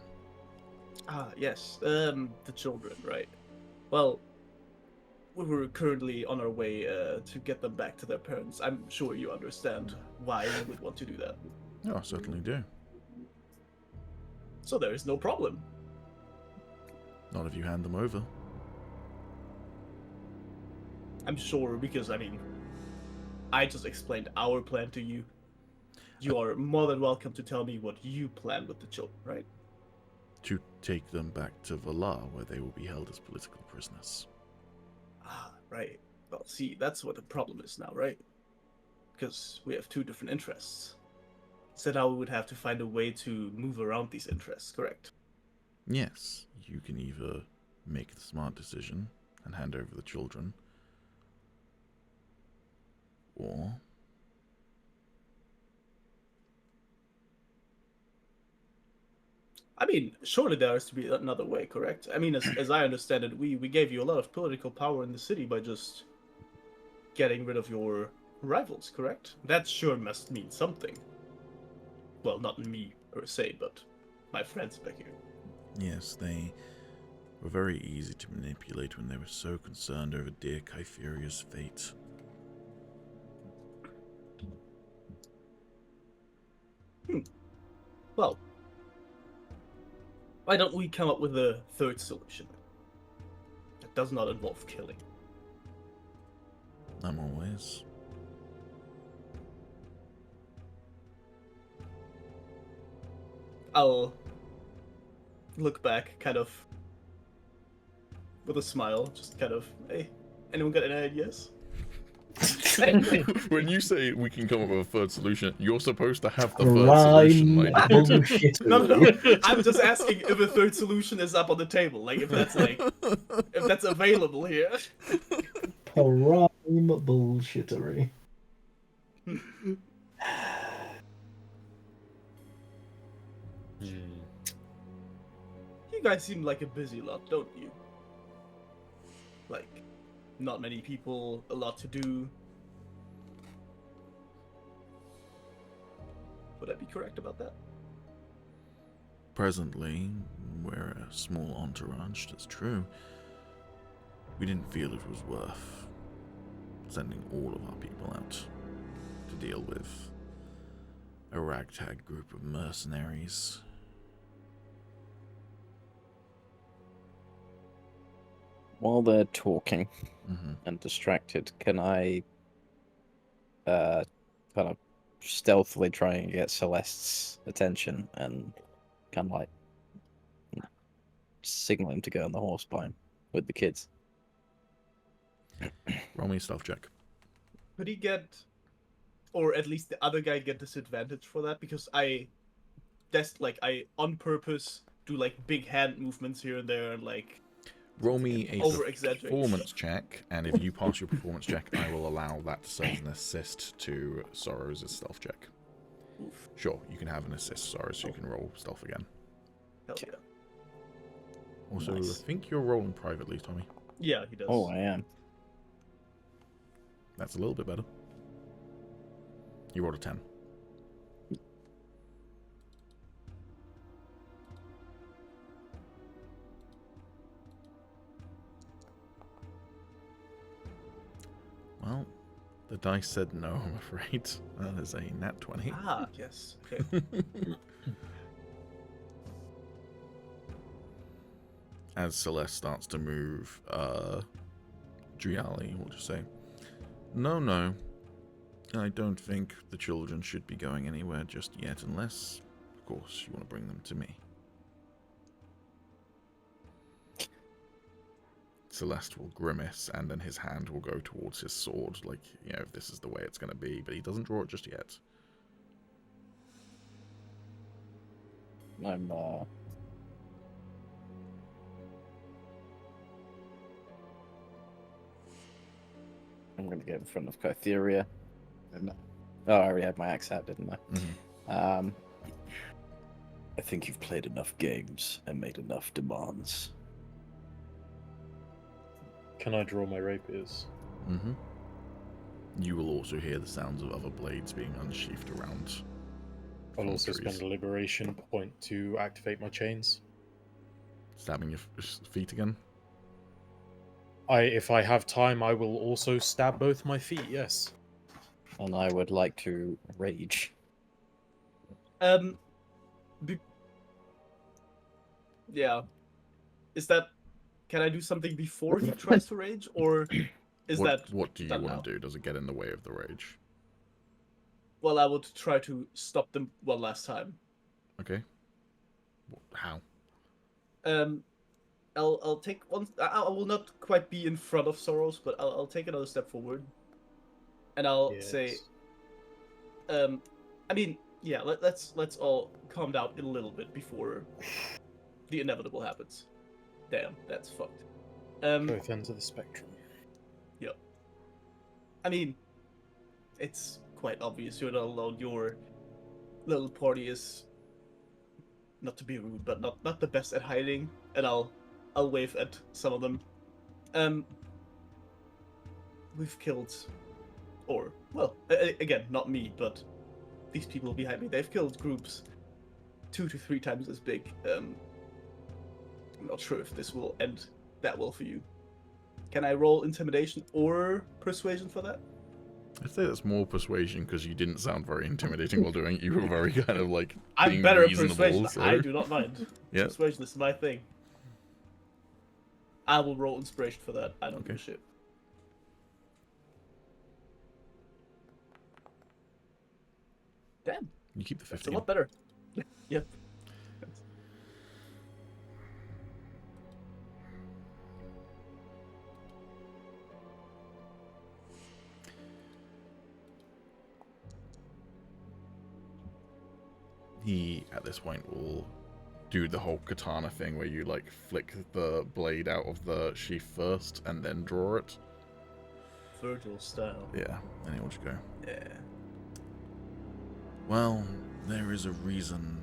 Ah, yes, the children, right. Well, we were currently on our way to get them back to their parents. I'm sure you understand why we would want to do that. Oh, I certainly do. So there is no problem. Not if you hand them over. I'm sure, because, I just explained our plan to you. You are more than welcome to tell me what you plan with the children, right? To take them back to Valar, where they will be held as political prisoners. Ah, right. Well, see, that's what the problem is now, right? Because we have two different interests. So now we would have to find a way to move around these interests, correct? Yes, you can either make the smart decision and hand over the children, or surely there has to be another way, correct? As I understand it, we gave you a lot of political power in the city by just getting rid of your rivals, correct? That sure must mean something. Well, not me per se, but my friends back here. yes, they were very easy to manipulate when they were so concerned over dear Kytheria's fate. Well, why don't we come up with a third solution? That does not involve killing. I'm always. I'll look back, kind of, with a smile, just kind of, hey, anyone got any ideas? When you say we can come up with a third solution, you're supposed to have the third solution, my Crime dude. bullshit. No. I'm just asking if a third solution is up on the table. Like if that's available here. Crime bullshittery. You guys seem like a busy lot, don't you? Like, not many people, a lot to do. Would I be correct about that? Presently, we're a small entourage, that's true. We didn't feel it was worth sending all of our people out to deal with a ragtag group of mercenaries. While they're talking Mm-hmm. and distracted, can I kind of stealthily try and get Celeste's attention and kind of like signal him to go on the horse by him with the kids? Roll me a stealth check. Could he get, or at least the other guy get disadvantage for that? Because I on purpose do like big hand movements here and there and like Roll me a over-exaggerate. performance check, and if you pass your performance check, I will allow that to serve as an assist to Sorrow's stealth check. Oof. Sure, you can have an assist, Sorrow, so you can roll stealth again. Hell yeah. Also, Nice. I think you're rolling privately, Tommy. Yeah, he does. Oh, I am. That's a little bit better. You rolled a 10. Well, the dice said no, I'm afraid. That is a nat 20. Ah, yes. Okay. As Celeste starts to move, Driali will just say, No, I don't think the children should be going anywhere just yet, unless, of course, you want to bring them to me. Celeste will grimace, and then his hand will go towards his sword, like, if this is the way it's going to be, but he doesn't draw it just yet. I'm going to get in front of Kytheria. Oh, I already had my axe out, didn't I? Mm-hmm. I think you've played enough games and made enough demands. Can I draw my rapiers? Mm-hmm. You will also hear the sounds of other blades being unsheathed around. I'll also trees. spend a liberation point to activate my chains. Stabbing your feet again? If I have time, I will also stab both my feet, yes. And I would like to rage. Yeah. Is that? Can I do something before he tries to rage, or is that? What do you done want now? to do? Does it get in the way of the rage? Well, I would try to stop them one last time. Okay. How? I'll take one. I will not quite be in front of Soros, but I'll take another step forward, and I'll say, I mean, yeah. Let's all calm down a little bit before the inevitable happens. Damn, that's fucked. Both ends of the spectrum. Yep. I mean, it's quite obvious you're not alone. Your little party is, not to be rude, but not the best at hiding. And I'll wave at some of them. We've killed, or well, again, not me, but these people behind me. They've killed groups 2 to 3 times as big. I'm not sure if this will end that well for you. Can I roll intimidation or persuasion for that? I'd say that's more persuasion because you didn't sound very intimidating while doing it. You were very kind of like I'm being better at reasonable. persuasion. So. I do not mind. Yeah. Persuasion is my thing. I will roll inspiration for that. I don't give a shit. Damn. You keep the That's 15. a lot better. Yep. He, at this point, will do the whole katana thing where you, like, flick the blade out of the sheath first and then draw it. Virgil style. Yeah, and he'll just go, Yeah. well, there is a reason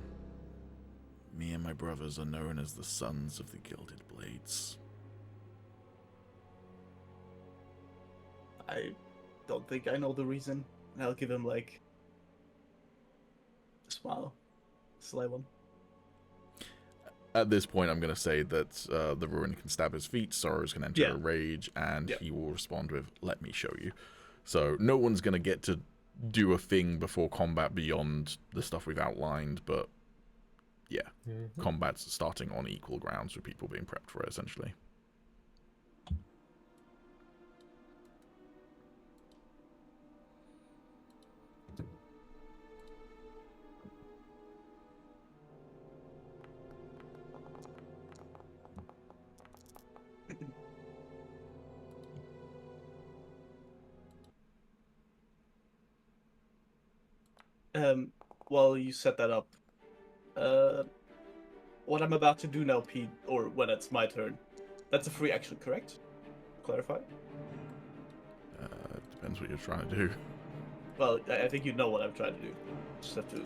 me and my brothers are known as the Sons of the Gilded Blades. I don't think I know the reason. And I'll give him, like, a smile. Sly one. At this point, I'm going to say that the Ruin can stab his feet, Sorrows can enter a rage, and he will respond with, let me show you. So no one's going to get to do a thing before combat beyond the stuff we've outlined, but yeah, combat's starting on equal grounds with people being prepped for it, essentially. While you set that up, what I'm about to do now, Pete, or when it's my turn, that's a free action, correct? Clarify? Depends what you're trying to do. Well, I think you know what I'm trying to do. Just have to...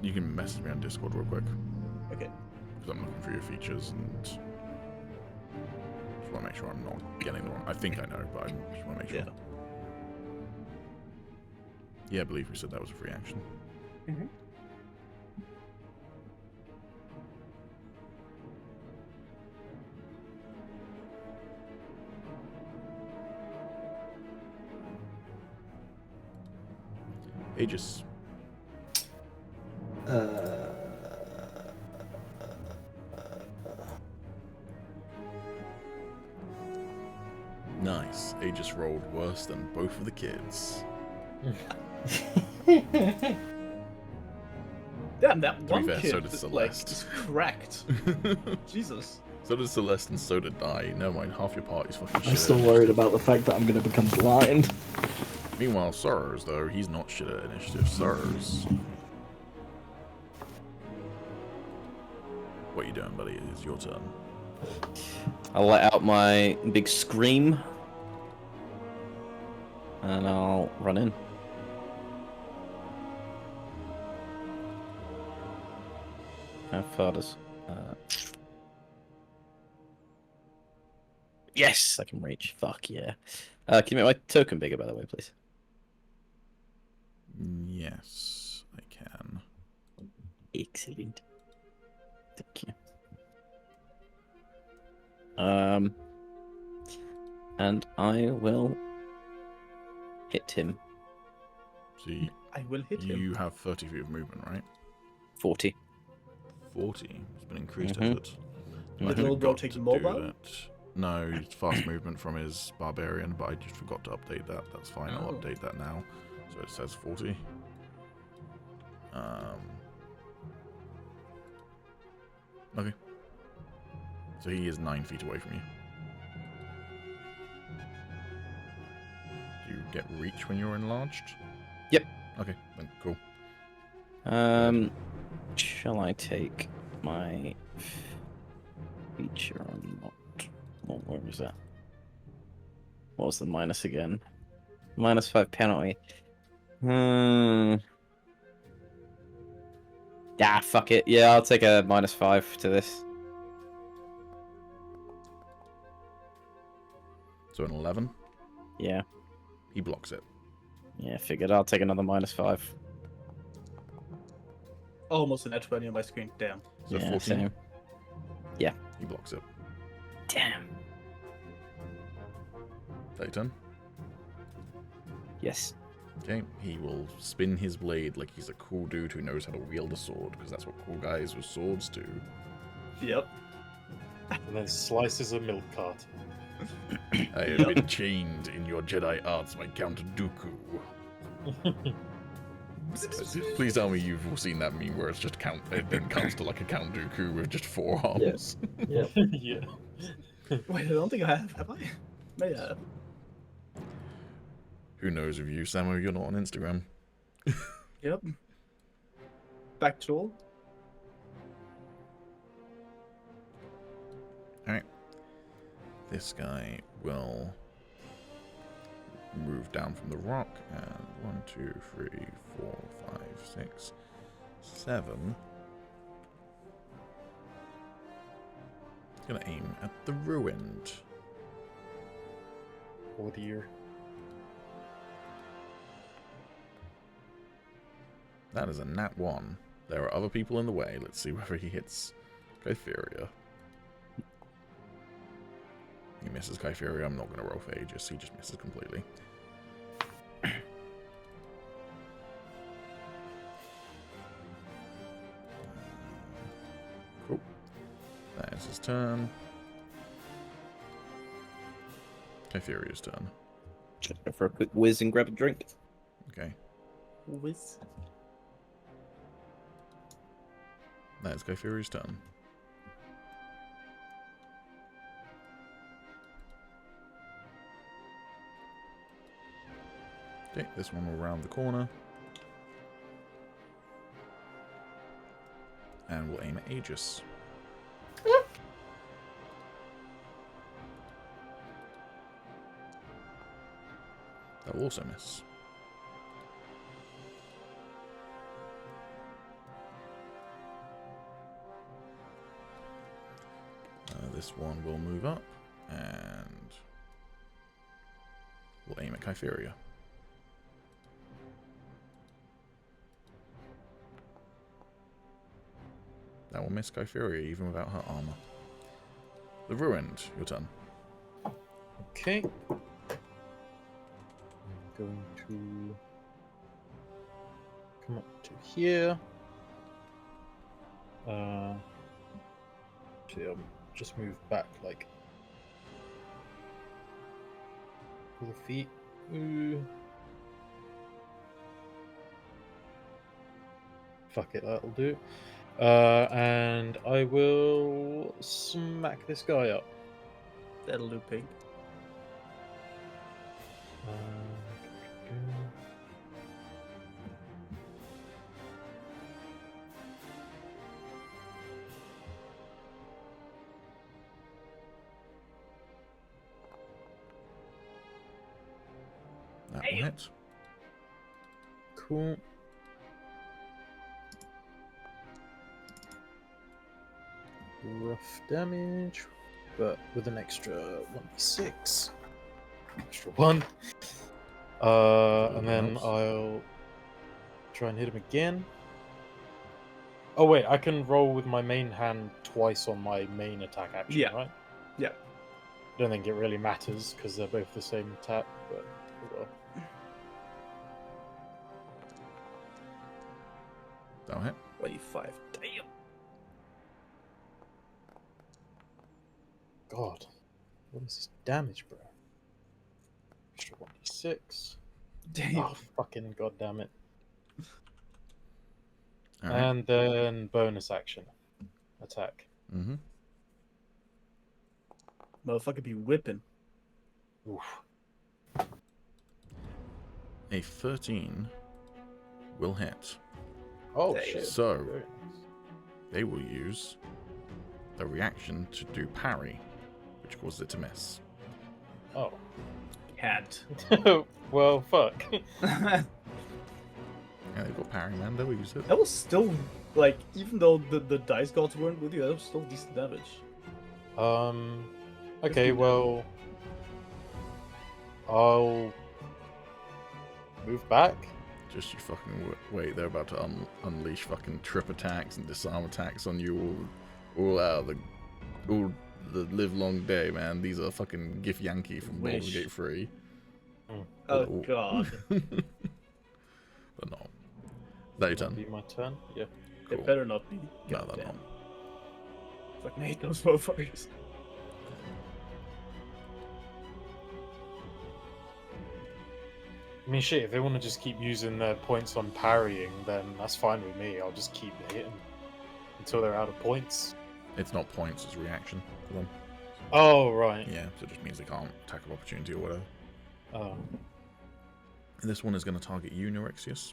You can message me on Discord real quick. Okay. Because I'm looking for your features and just want to make sure I'm not getting the wrong. I think I know, but I just want to make sure. Yeah, I believe we said that was a free action. Mm-hmm. Agis. Nice. Agis rolled worse than both of the kids. Damn, that To be one fair, kid so did is, Celeste. is cracked. Jesus. So did Celeste and so did Dai. Never mind, half your party's fucking shit. I'm still worried about the fact that I'm going to become blind. Meanwhile, Sorrows, though, he's not shit at initiative. Sorrows. What are you doing, buddy? It's your turn. I'll let out my big scream. And I'll run in. How far does... Yes! I can reach. Fuck yeah. Can you make my token bigger, by the way, please? Yes, I can. Excellent. Thank you. And I will hit him. See, I will hit him. you have 30 feet of movement, right? 40. 40. It's been increased, has it? Did I little bro forgot take to do mobile? that. No, it's fast movement from his barbarian, but I just forgot to update that. That's fine, I'll Oh. update that now. So it says 40. Okay. So he is 9 feet away from you. Do you get reach when you're enlarged? Yep. Okay, then cool. Shall I take my feature or not? Oh, where was that? What was the minus again? -5 penalty. Ah, fuck it. Yeah, I'll take a -5 to this. So an 11, Yeah. he blocks it. Yeah, figured I'll take another -5. Almost an at 20 on my screen. Damn. So Yeah, 14, same. Yeah. he blocks it. Damn. That your turn? Yes. Okay, he will spin his blade like he's a cool dude who knows how to wield a sword, because that's what cool guys with swords do. Yep. And then slices a milk cart. I have been chained in your Jedi arts by Count Dooku. Please tell me you've all seen that meme where it's just it then comes to like a Count Dooku with just 4 arms. Yes. Yep. Yeah. Wait, I don't think I have I? May I have? Who knows of you, Samu? You're not on Instagram. Yep. Factual. Alright. This guy will move down from the rock. And 1, 2, 3, 4, 5, 6, 7. He's going to aim at the ruined. Oh dear. That is a nat 1. There are other people in the way. Let's see whether he hits Kytheria. He misses Kytheria. I'm not going to roll for Agis. He just misses completely. Cool. That is his turn. Kytheria's turn. Just go for a quick whiz and grab a drink. Okay. Whiz. That is Kytheria's turn. Okay, this one will round the corner. And we'll aim at Agis. That will also miss. This one will move up, and we'll aim at Kytheria. That will miss Kytheria even without her armor. The Ruined, your turn. Okay. I'm going to come up to here. Actually, I'll just move back like 4 feet. Ooh. Fuck it, that'll do. And I will smack this guy up. That'll do, pig. That will hit. Cool. Rough damage, but with an extra 1d6. Extra 1. And then I'll try and hit him again. Oh wait, I can roll with my main hand twice on my main attack action, Yeah. right? Yeah. I don't think it really matters because they're both the same attack, but oh well. That'll hit. 25. Damn. God, what is this damage, bro? Extra 1d6. Damn. Oh, fucking goddammit. All right. And then bonus action. Attack. Mm-hmm. Motherfucker be whipping. Oof. A 13 will hit. Oh, Damn. shit. So, Very they will use the reaction to do parry, which causes it to miss. nice. Cat. Oh. Well, fuck. Yeah, they've got parry, man. They'll use it. That was still, like, even though the dice gods weren't with you, that was still decent damage. Okay, well, I'll move back. Just you fucking wait. They're about to unleash fucking trip attacks and disarm attacks on you all out of all the live long day, man. These are fucking Gif Yankee from Baldur's Wish. Gate 3. Oh, But- God. But no. That your turn? Be my turn. Yeah. Cool. It better not be. No, they're Goddamn. not. Fucking hate those motherfuckers. I mean, shit. If they want to just keep using their points on parrying, then that's fine with me. I'll just keep hitting until they're out of points. It's not points, it's reaction for them. Oh, right. Yeah, so it just means they can't attack of opportunity or whatever. Oh. And this one is going to target you, Neurixius.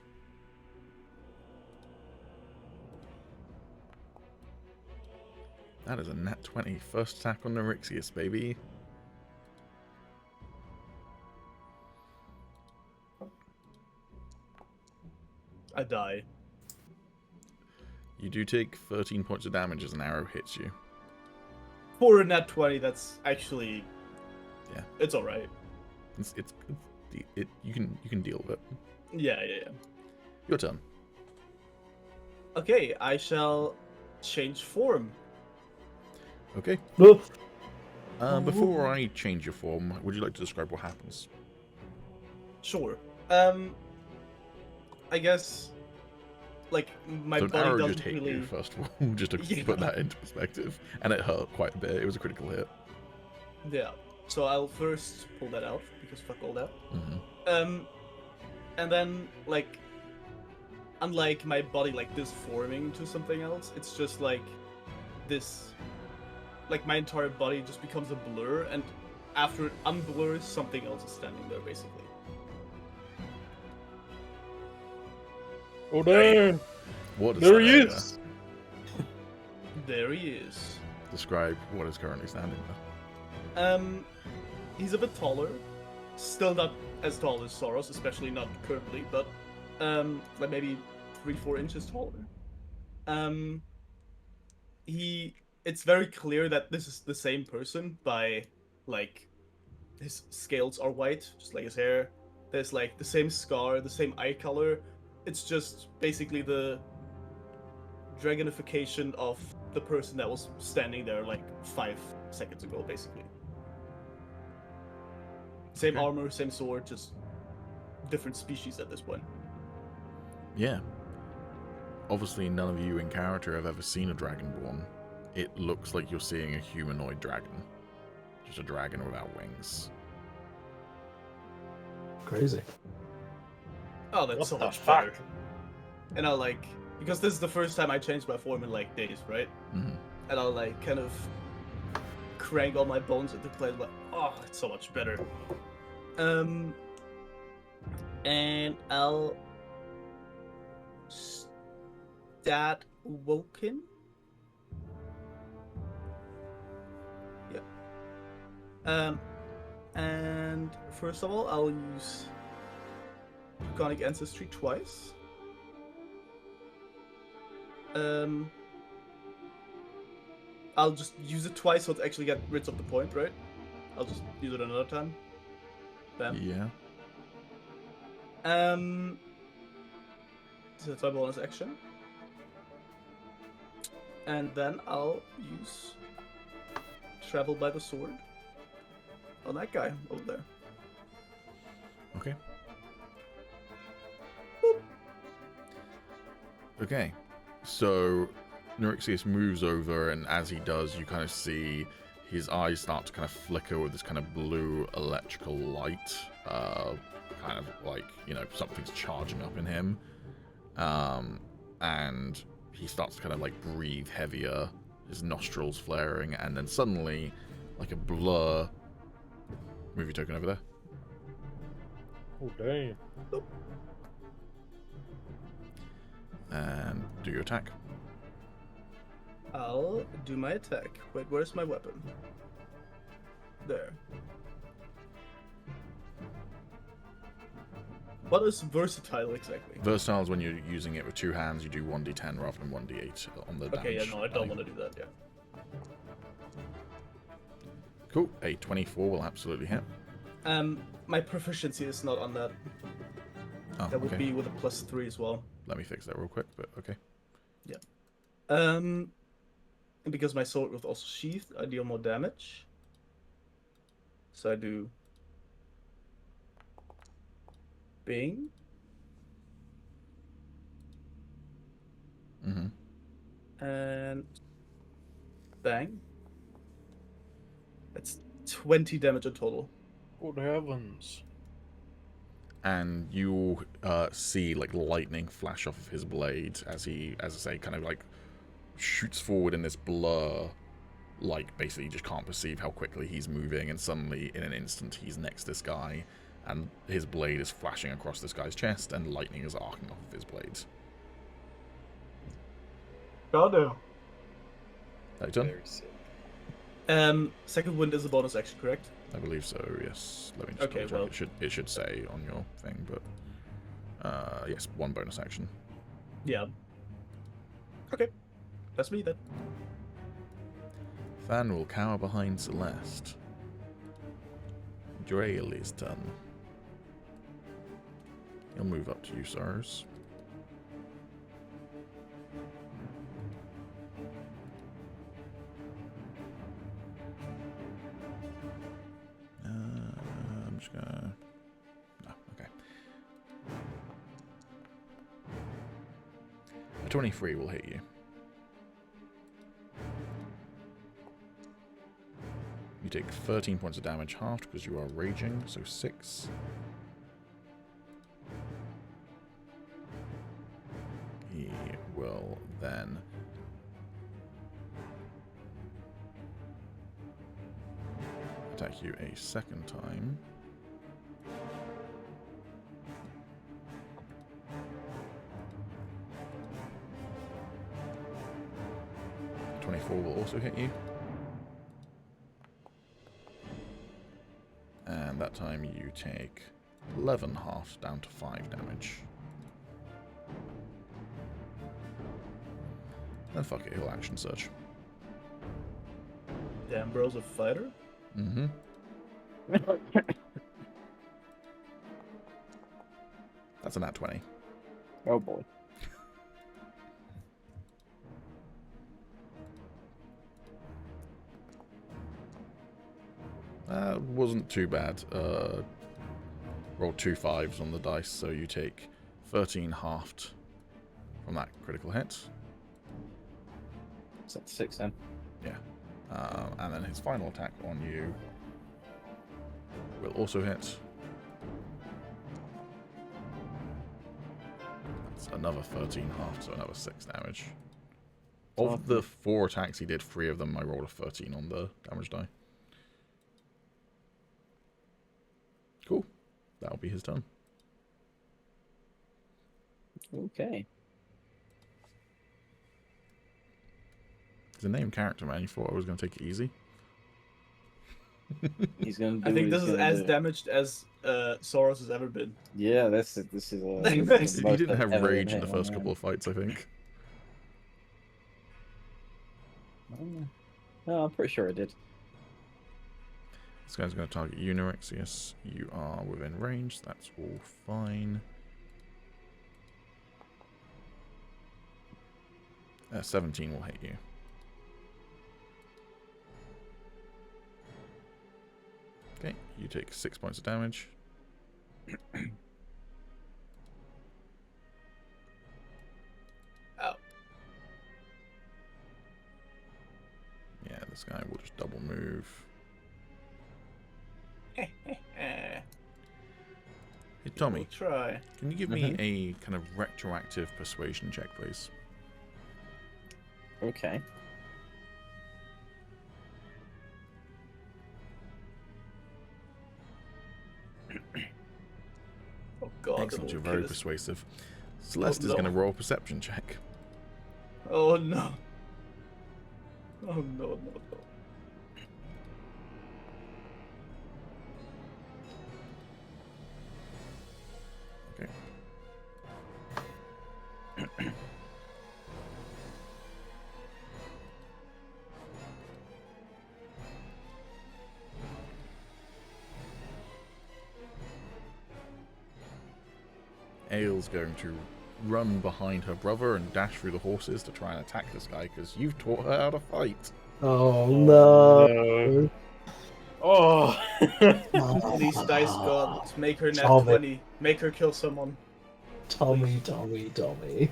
That is a nat 20. First attack on Neurixius, baby. I die. You do take 13 points of damage as an arrow hits you. For a nat 20, that's actually... Yeah. It's alright. You can deal with it. Yeah. Your turn. Okay, I shall change form. Okay. No. Before I change your form, would you like to describe what happens? Sure. I guess, like, my So an body arrow doesn't just hit really... you, first of all, just to Yeah. put that into perspective. And it hurt quite a bit. It was a critical hit. Yeah. So I'll first pull that out, because fuck all that. Mm-hmm. And then, like, unlike my body, like, disforming to something else, it's just, like, this... Like, my entire body just becomes a blur, and after it unblurs, something else is standing there, basically. Oh, damn. What is There that he area? is. There he is. Describe what is currently standing there. He's a bit taller. Still not as tall as Soros, especially not currently, but, like maybe 3-4 inches taller. It's very clear that this is the same person by, like, his scales are white, just like his hair. There's, like, the same scar, the same eye color. It's just basically the dragonification of the person that was standing there, like, 5 seconds ago, basically. Same Okay. armor, same sword, just different species at this point. Yeah. Obviously, none of you in character have ever seen a dragonborn. It looks like you're seeing a humanoid dragon. Just a dragon without wings. Crazy. Oh, that's What so the much fuck? better. And I'll, like, because this is the first time I changed my form in, like, days, right? Mm-hmm. And I'll, like, kind of crank all my bones into place, like, oh, it's so much better. And I'll stat Woken. Yeah. And first of all, I'll use Draconic Ancestry twice. I'll just use it twice so to actually get rid of the point, right? I'll just use it another time. Bam. Yeah. So that's my bonus action. And then I'll use Travel by the Sword on that guy over there. Okay. Okay. So Neurixius moves over, and as he does, you kind of see his eyes start to kind of flicker with this kind of blue electrical light. Kind of like, you know, something's charging up in him. And he starts to kind of like breathe heavier, his nostrils flaring, and then suddenly, like a blur. Move your token over there. Oh, damn. And do your attack. I'll do my attack. Wait, where's my weapon? There. What is versatile exactly? Versatile is when you're using it with two hands, you do 1d10 rather than 1d8 on the damage. Okay, yeah, no, I don't value. want to do that, yeah. Cool. A 24 will absolutely hit. My proficiency is not on that. Oh, That would okay. be with a +3 as well. Let me fix that real quick, but okay. And because my sword was also sheathed, I deal more damage. So I do bing. Mm-hmm. And bang. That's 20 damage in total. Good heavens. And you see like lightning flash off of his blade as he, as I say, kind of like shoots forward in this blur, like, basically just can't perceive how quickly he's moving, and suddenly, in an instant, he's next to this guy, and his blade is flashing across this guy's chest, and lightning is arcing off of his blades. Oh no. That done? Very sick. Second wind is a bonus action, correct? I believe so, yes. Let me just Okay, double check. well- It should say on your thing, but... yes, 1 bonus action. Yeah. Okay. That's me then. Fan will cower behind Celeste. Drayl's turn. He'll move up to you, sirs. I'm just gonna... No, okay. A 23 will hit you. You take 13 points of damage halved because you are raging, so 6. He will then attack you a second time. .24 will also hit you. And that time you take 11 halves down to 5 damage. Then fuck it, he'll action surge. Damn, bro's a fighter? Mm-hmm. That's a nat 20. Oh boy. Wasn't too bad. Rolled 2 5s on the dice, so you take 13 halved from that critical hit. Is that 6 then? Yeah. And then his final attack on you will also hit. That's another 13 halved, so another 6 damage. Of the 4 attacks he did, 3 of them I rolled a 13 on the damage die. Cool. That'll be his turn. Okay. He's a named character, man. You thought I was going to take it easy? He's gonna do I think what this he's is gonna as do. damaged as Soros has ever been. Yeah, this is He He didn't have ever rage in hit the on first him. couple of fights, I think. No, I'm pretty sure I did. This guy's going to target you, Nerexius. You are within range. That's all fine. 17 will hit you. Okay, you take 6 points of damage. Ow. Yeah, this guy will just double move. Hey, Tommy, We'll try. can you give me a kind of retroactive persuasion check, please? Okay. Oh god. Excellent, it'll you're very kill us. persuasive. Celeste is no. going to roll a perception check. Oh no. Oh no, no, no. Okay. Aile's going to run behind her brother and dash through the horses to try and attack this guy because you've taught her how to fight. Oh no. no. Oh! Please, dice god, make her nat Tommy. 20. Make her kill someone. Tommy, Tommy, Tommy.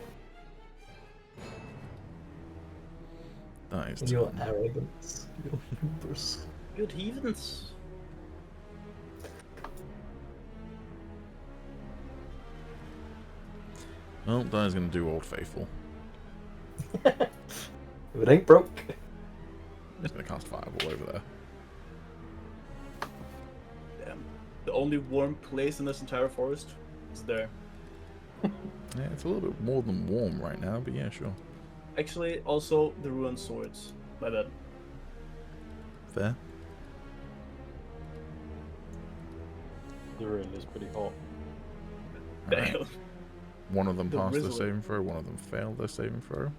That is Your turn. arrogance. Your hubris. Good heathens. Well, Di's going to do Old Faithful. If it ain't broke. just gonna cast Fireball over there. Damn. The only warm place in this entire forest is there. Yeah, it's a little bit more than warm right now, but yeah, sure. Actually, also the ruined swords. My bad. Fair. The ruin is pretty hot. Alright. Damn. One of them The passed their Rizzler. saving throw, one of them failed their saving throw.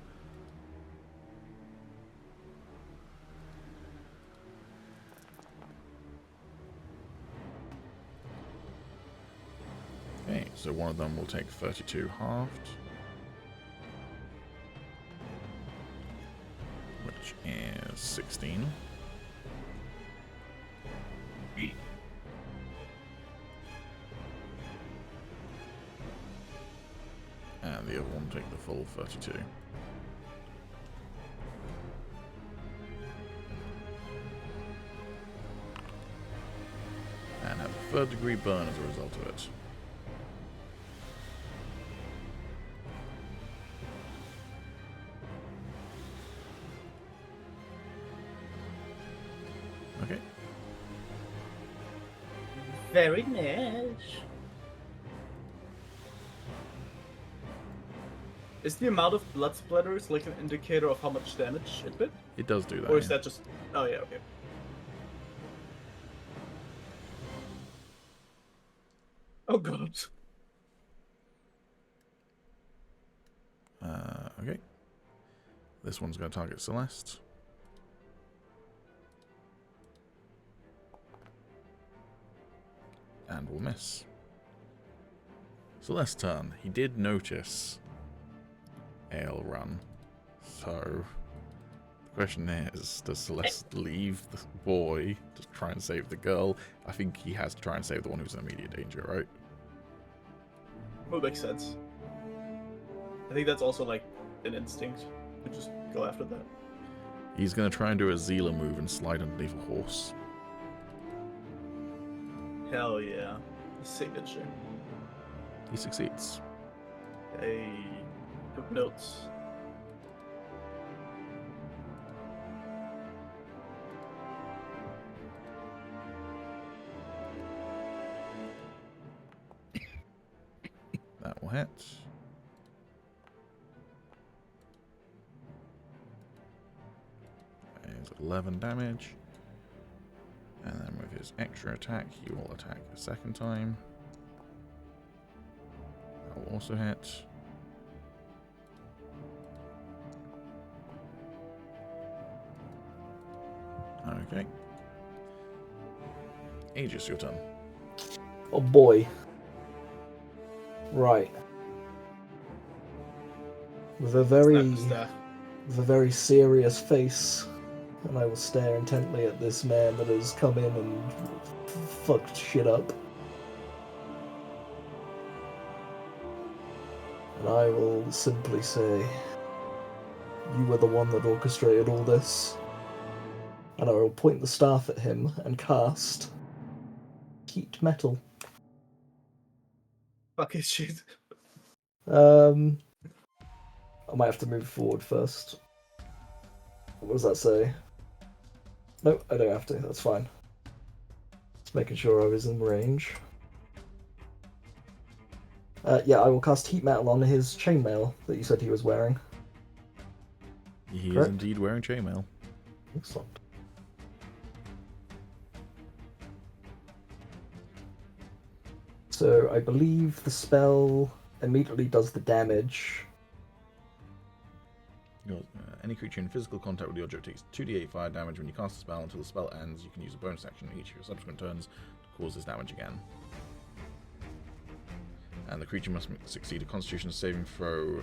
Okay, so one of them will take 32 halved. Which is 16. And the other one will take the full 32. And have a 3rd degree burn as a result of it. Okay. Very nice. Is the amount of blood splatters like an indicator of how much damage it did? It does do that. Or is yeah. that just... Oh yeah, okay. Oh god. Okay. This one's going to target Celeste. And will miss. Celeste's turn. He did notice Ale run. So, the question is, does Celeste leave the boy to try and save the girl? I think he has to try and save the one who's in immediate danger, right? Would make sense. I think that's also like an instinct to just go after that. He's going to try and do a Zealer move and slide underneath a horse. Hell yeah. Signature. He succeeds. Hey, took notes. That will hit. Is 11 damage. And then with his extra attack, he will attack a second time. That will also hit. Okay. Agis, your turn. Oh boy. Right. With a Snap very, the staff. with a very serious face, and I will stare intently at this man that has come in and fucked shit up. And I will simply say, you were the one that orchestrated all this. And I will point the staff at him and cast Heat Metal. Fucking shit. I might have to move forward first. What does that say? No, I don't have to. That's fine. Just making sure I was in range. Yeah, I will cast Heat Metal on his chainmail that you said he was wearing. He is Correct. indeed wearing chainmail. Excellent. So I believe the spell immediately does the damage. Any creature in physical contact with the object takes 2d8 fire damage when you cast the spell. Until the spell ends, you can use a bonus action in each of your subsequent turns to cause this damage again. And the creature must succeed a Constitution saving throw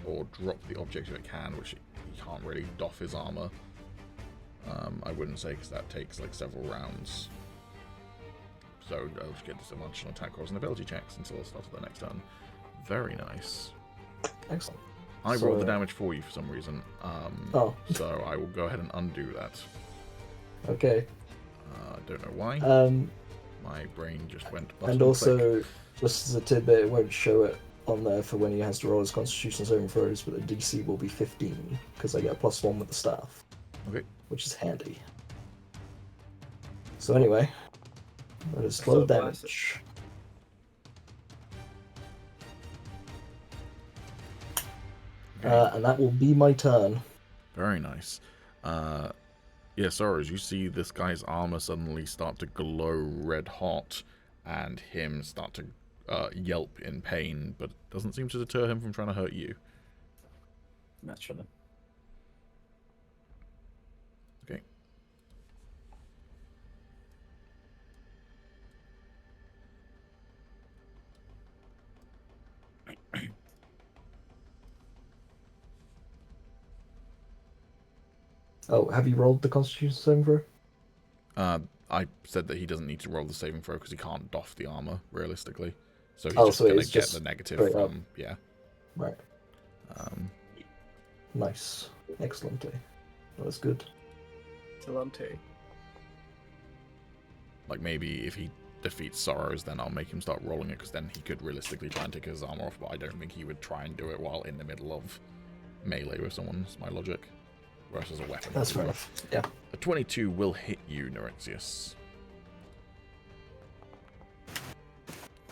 or drop the object if it can, which he can't really doff his armor. I wouldn't say, because that takes like several rounds. So I'll just get disadvantage on attack rolls and ability checks until the start of the next turn. Very nice. Excellent. I rolled the damage for you for some reason. Oh. So I will go ahead and undo that. Okay. I don't know why. My brain just went button And click. also, just as a tidbit, it won't show it on there for when he has to roll his Constitution saving throws, but the DC will be 15 because I get a +1 with the staff. Okay. which is handy. So anyway, that is 12 So damage. Okay. And that will be my turn. Very nice. Yeah, Soros, you see this guy's armor suddenly start to glow red hot, and him start to yelp in pain, but it doesn't seem to deter him from trying to hurt you. Naturally. Okay. Oh, have you rolled the Constitution saving throw? I said that he doesn't need to roll the saving throw because he can't doff the armor, realistically. So he's Oh, just so going it's to get just the negative straight from, up. yeah. Right. Nice. Excellent. That was good. Talante. Like, maybe if he defeats Sorrows, then I'll make him start rolling it, because then he could realistically try and take his armor off, but I don't think he would try and do it while in the middle of melee with someone, is my logic. Whereas as a weapon. That's fair enough. Yeah. A 22 will hit you, Nerexius.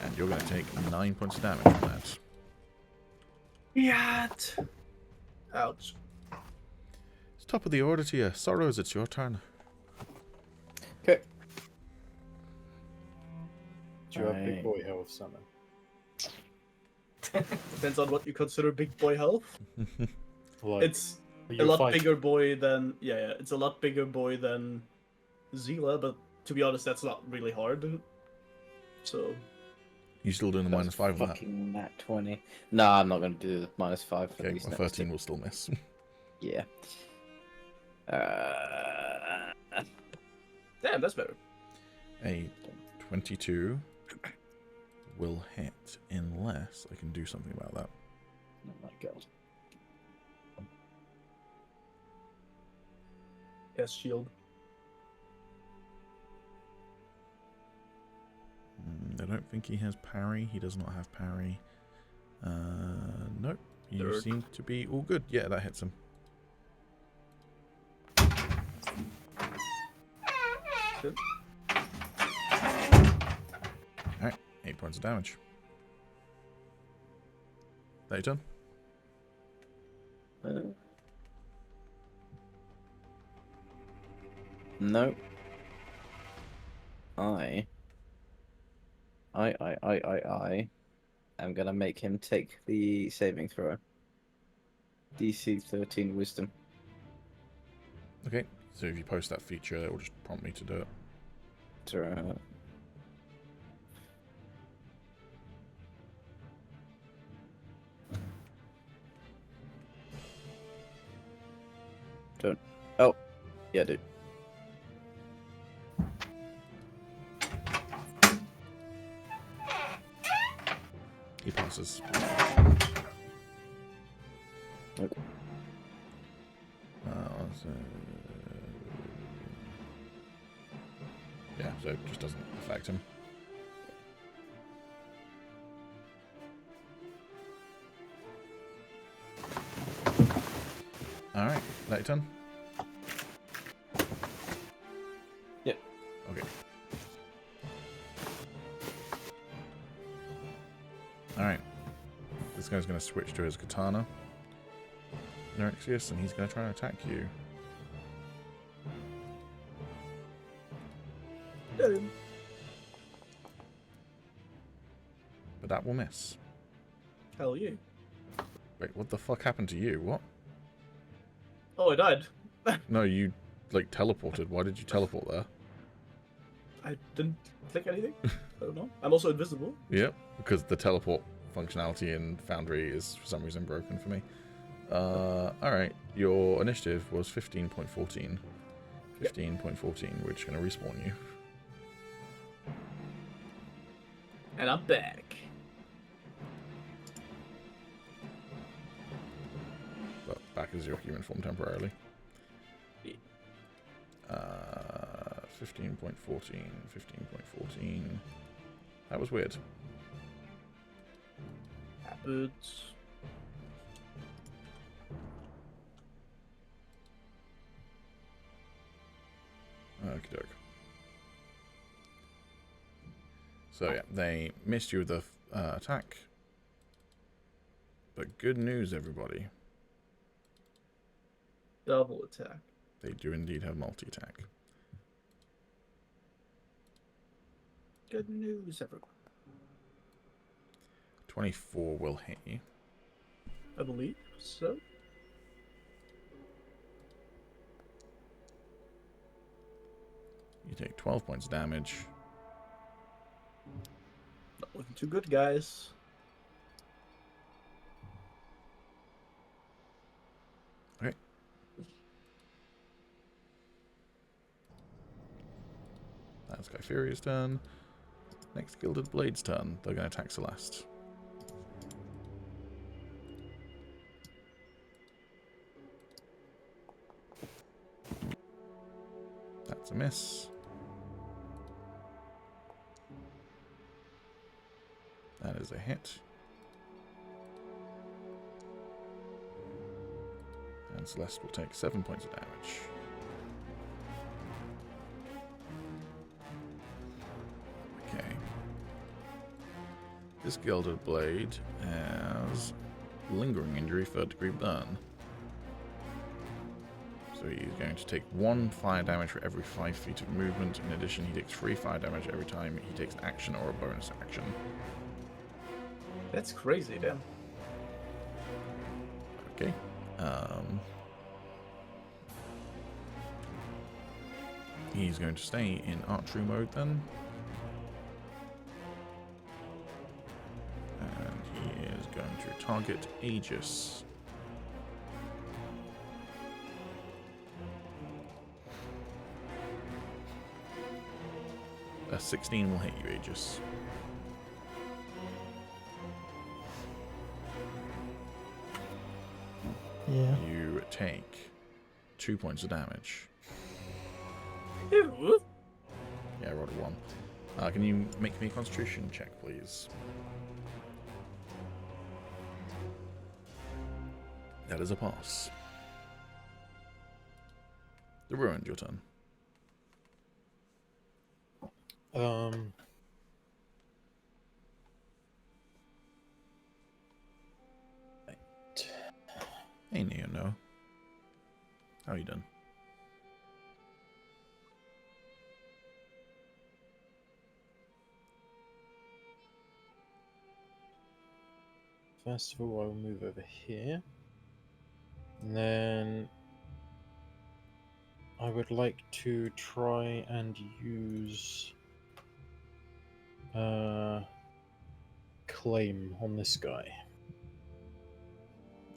And you're going to take 9 points of damage from that. Yat. Ouch. It's top of the order to you. Sorrows, it's your turn. Okay. Do you have big boy health, Summon? Depends on what you consider big boy health. Like, It's a lot bigger boy than it's a lot bigger boy than Zila, but to be honest, that's not really hard. So You still doing the That's -5 on that? fucking nat 20. No, I'm not going to do the -5 for Okay, these well, next 13 two. will still miss. Yeah. damn, that's better. A 22 will hit unless I can do something about that. Oh my god. Yes, shield. I don't think he has parry. He does not have parry. Nope. You Third. seem to be all good. Yeah, that hits him. Good. Alright, 8 points of damage. That your turn? No. I am gonna make him take the saving throw. DC 13 wisdom. Okay, so if you post that feature, it will just prompt me to do it. Don't. Oh, yeah, dude. He passes. Nope. Yeah, so it just doesn't affect him. Alright, that your turn? Yep. Okay. Alright. This guy's going to switch to his katana. Nerexius, and he's going to try and attack you. But that will miss. Hell yeah. Wait, what the fuck happened to you? What? Oh, I died. No, you, like, teleported. Why did you teleport there? I didn't click anything. I don't know. I'm also invisible. Yep, because the teleport functionality in Foundry is for some reason broken for me. Alright, your initiative was 15.14. 15.14, we're just going to respawn you. And I'm back. But back as your human form temporarily. 15.14, 15.14. That was weird. Happens. Okie doke. So yeah, they missed you with the attack. But good news, everybody. Double attack. They do indeed have multi-attack. Good news, everyone. 24 will hit you. I believe so. You take 12 points of damage. Not looking too good, guys. Okay. That's Skyfuria's turn. Next, Gilded Blade's turn. They're going to attack Celeste. That's a miss. That is a hit. And Celeste will take 7 points of damage. Okay. This Gilded Blade has lingering injury, 3rd degree burn. So he's going to take 1 fire damage for every 5 feet of movement. In addition, he takes 3 fire damage every time he takes an action or a bonus action. That's crazy, damn. Okay. He's going to stay in archery mode then. And he is going to target Agis. A 16 will hit you, Agis. Yeah. You take 2 points of damage. Ew. Yeah, I rolled a 1. Can you make me a constitution check, please? That is a pass. The Ruined, your turn. Hey, Neo, no. How you done? First of all, I will move over here. And then I would like to try and use claim on this guy.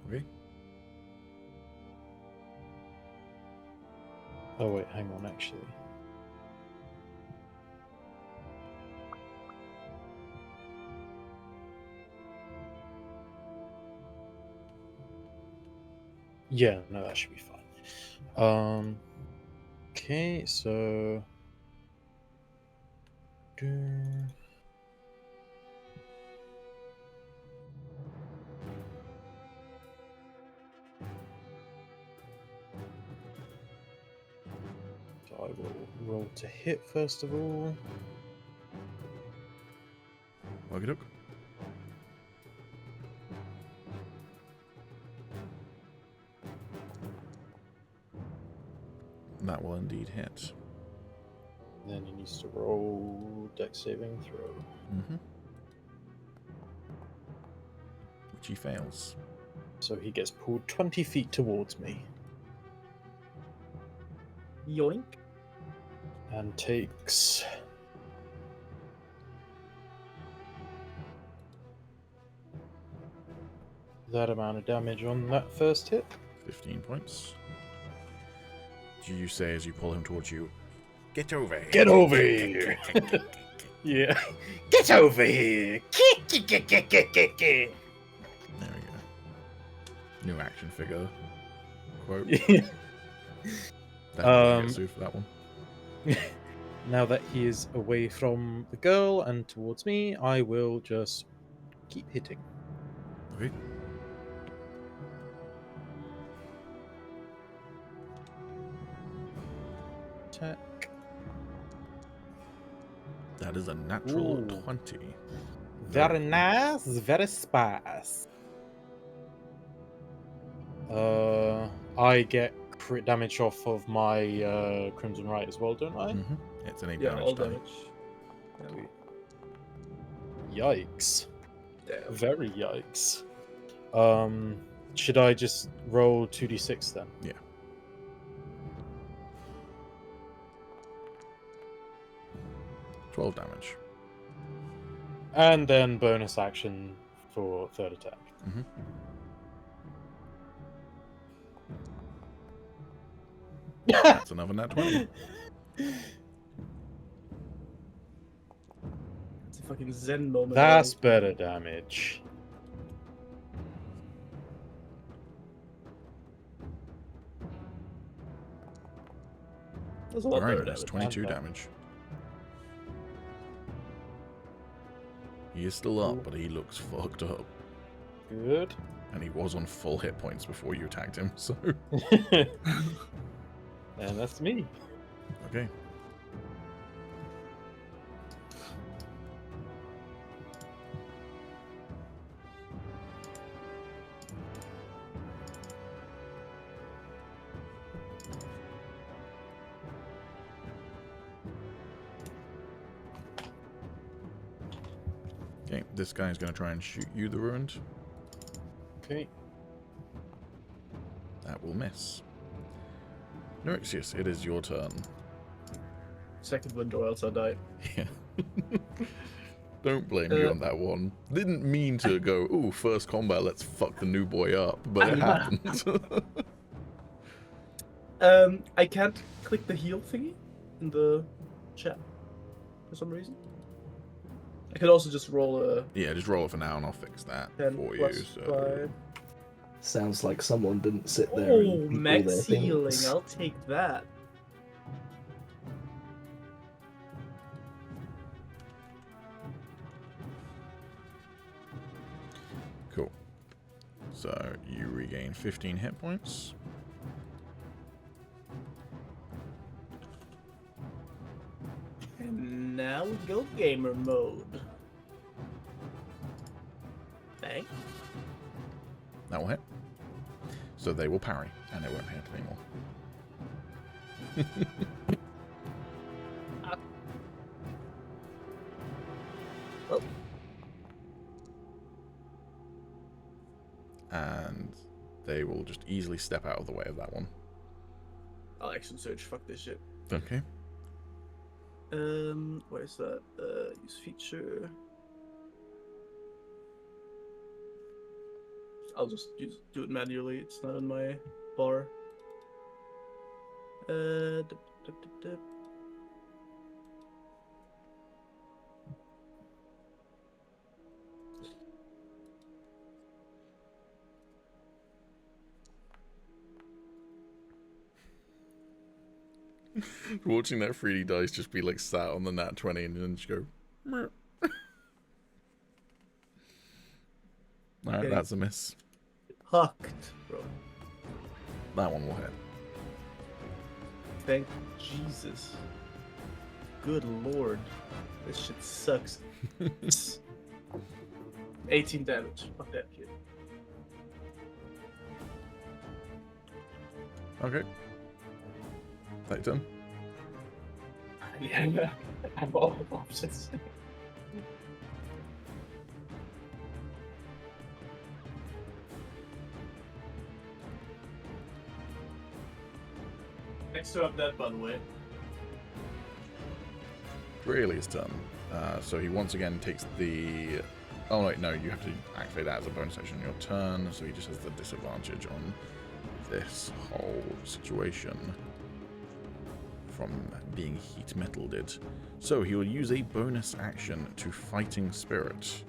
Okay. Oh wait, hang on, actually. Yeah, no, that should be fine. Okay, so I will roll to hit first of all. Okie doke. That will indeed hit. Then he needs to roll dex saving throw. Mm-hmm. Which he fails. So he gets pulled 20 feet towards me Yoink. and takes that amount of damage on that first hit. 15 points. Do you say as you pull him towards you, "Get over here"? Get over here! Yeah. Get over here! There we go. New action figure quote. Yeah. Definitely get sued for that one. Now that he is away from the girl and towards me, I will just keep hitting. Okay. Attack. That is a natural Ooh. 20. Very nice, very spice. I get crit damage off of my Crimson Right as well, don't I? Mm-hmm. It's an 8 Yeah, all damage die. damage. Yeah. Yikes. Damn. Very yikes. Should I just roll 2d6 then? Yeah. $12 damage. And then bonus action for third attack. Mm-hmm. That's another nat 20. It's a fucking Zen moment. That's better damage. That's a lot Alright, better that's damage. 22 damage. He is still up, but he looks fucked up. Good. And he was on full hit points before you attacked him, so... And that's me. Okay. Okay, this guy's going to try and shoot you, the Ruined. Okay. That will miss. Nerexius, it is your turn. Second window, else I die. Yeah. Don't blame me on that one. Didn't mean to go, ooh, first combat, let's fuck the new boy up, but it happened. I can't click the heal thingy in the chat for some reason. I could also just roll a Yeah, just roll it for now and I'll fix that 10 for plus you. So 5. Sounds like someone didn't sit there Oh, and equal max their healing. things. I'll take that. Cool. So you regain 15 hit points. And now we go gamer mode. Bang. That will hit. So they will parry, and it won't hit anymore. Oh. And they will just easily step out of the way of that one. I'll action search. Fuck this shit. Okay. What is that? Use feature. I'll just do it manually. It's not in my bar. Dip, dip, dip, dip. Watching that 3D dice just be like sat on the nat 20 and then just go. Meh. Alright, Okay. that's a miss. Hucked, bro. That one will hit. Thank Jesus. Good lord. This shit sucks. 18 damage. Fuck that kid. Okay. That done. Yeah, I'm all options. Next to up that, by the way. Really his turn. So he once again takes the... Oh, wait, no, you have to activate that as a bonus action on your turn, so he just has the disadvantage on this whole situation from being heat metalled. So he will use a bonus action to Fighting Spirit.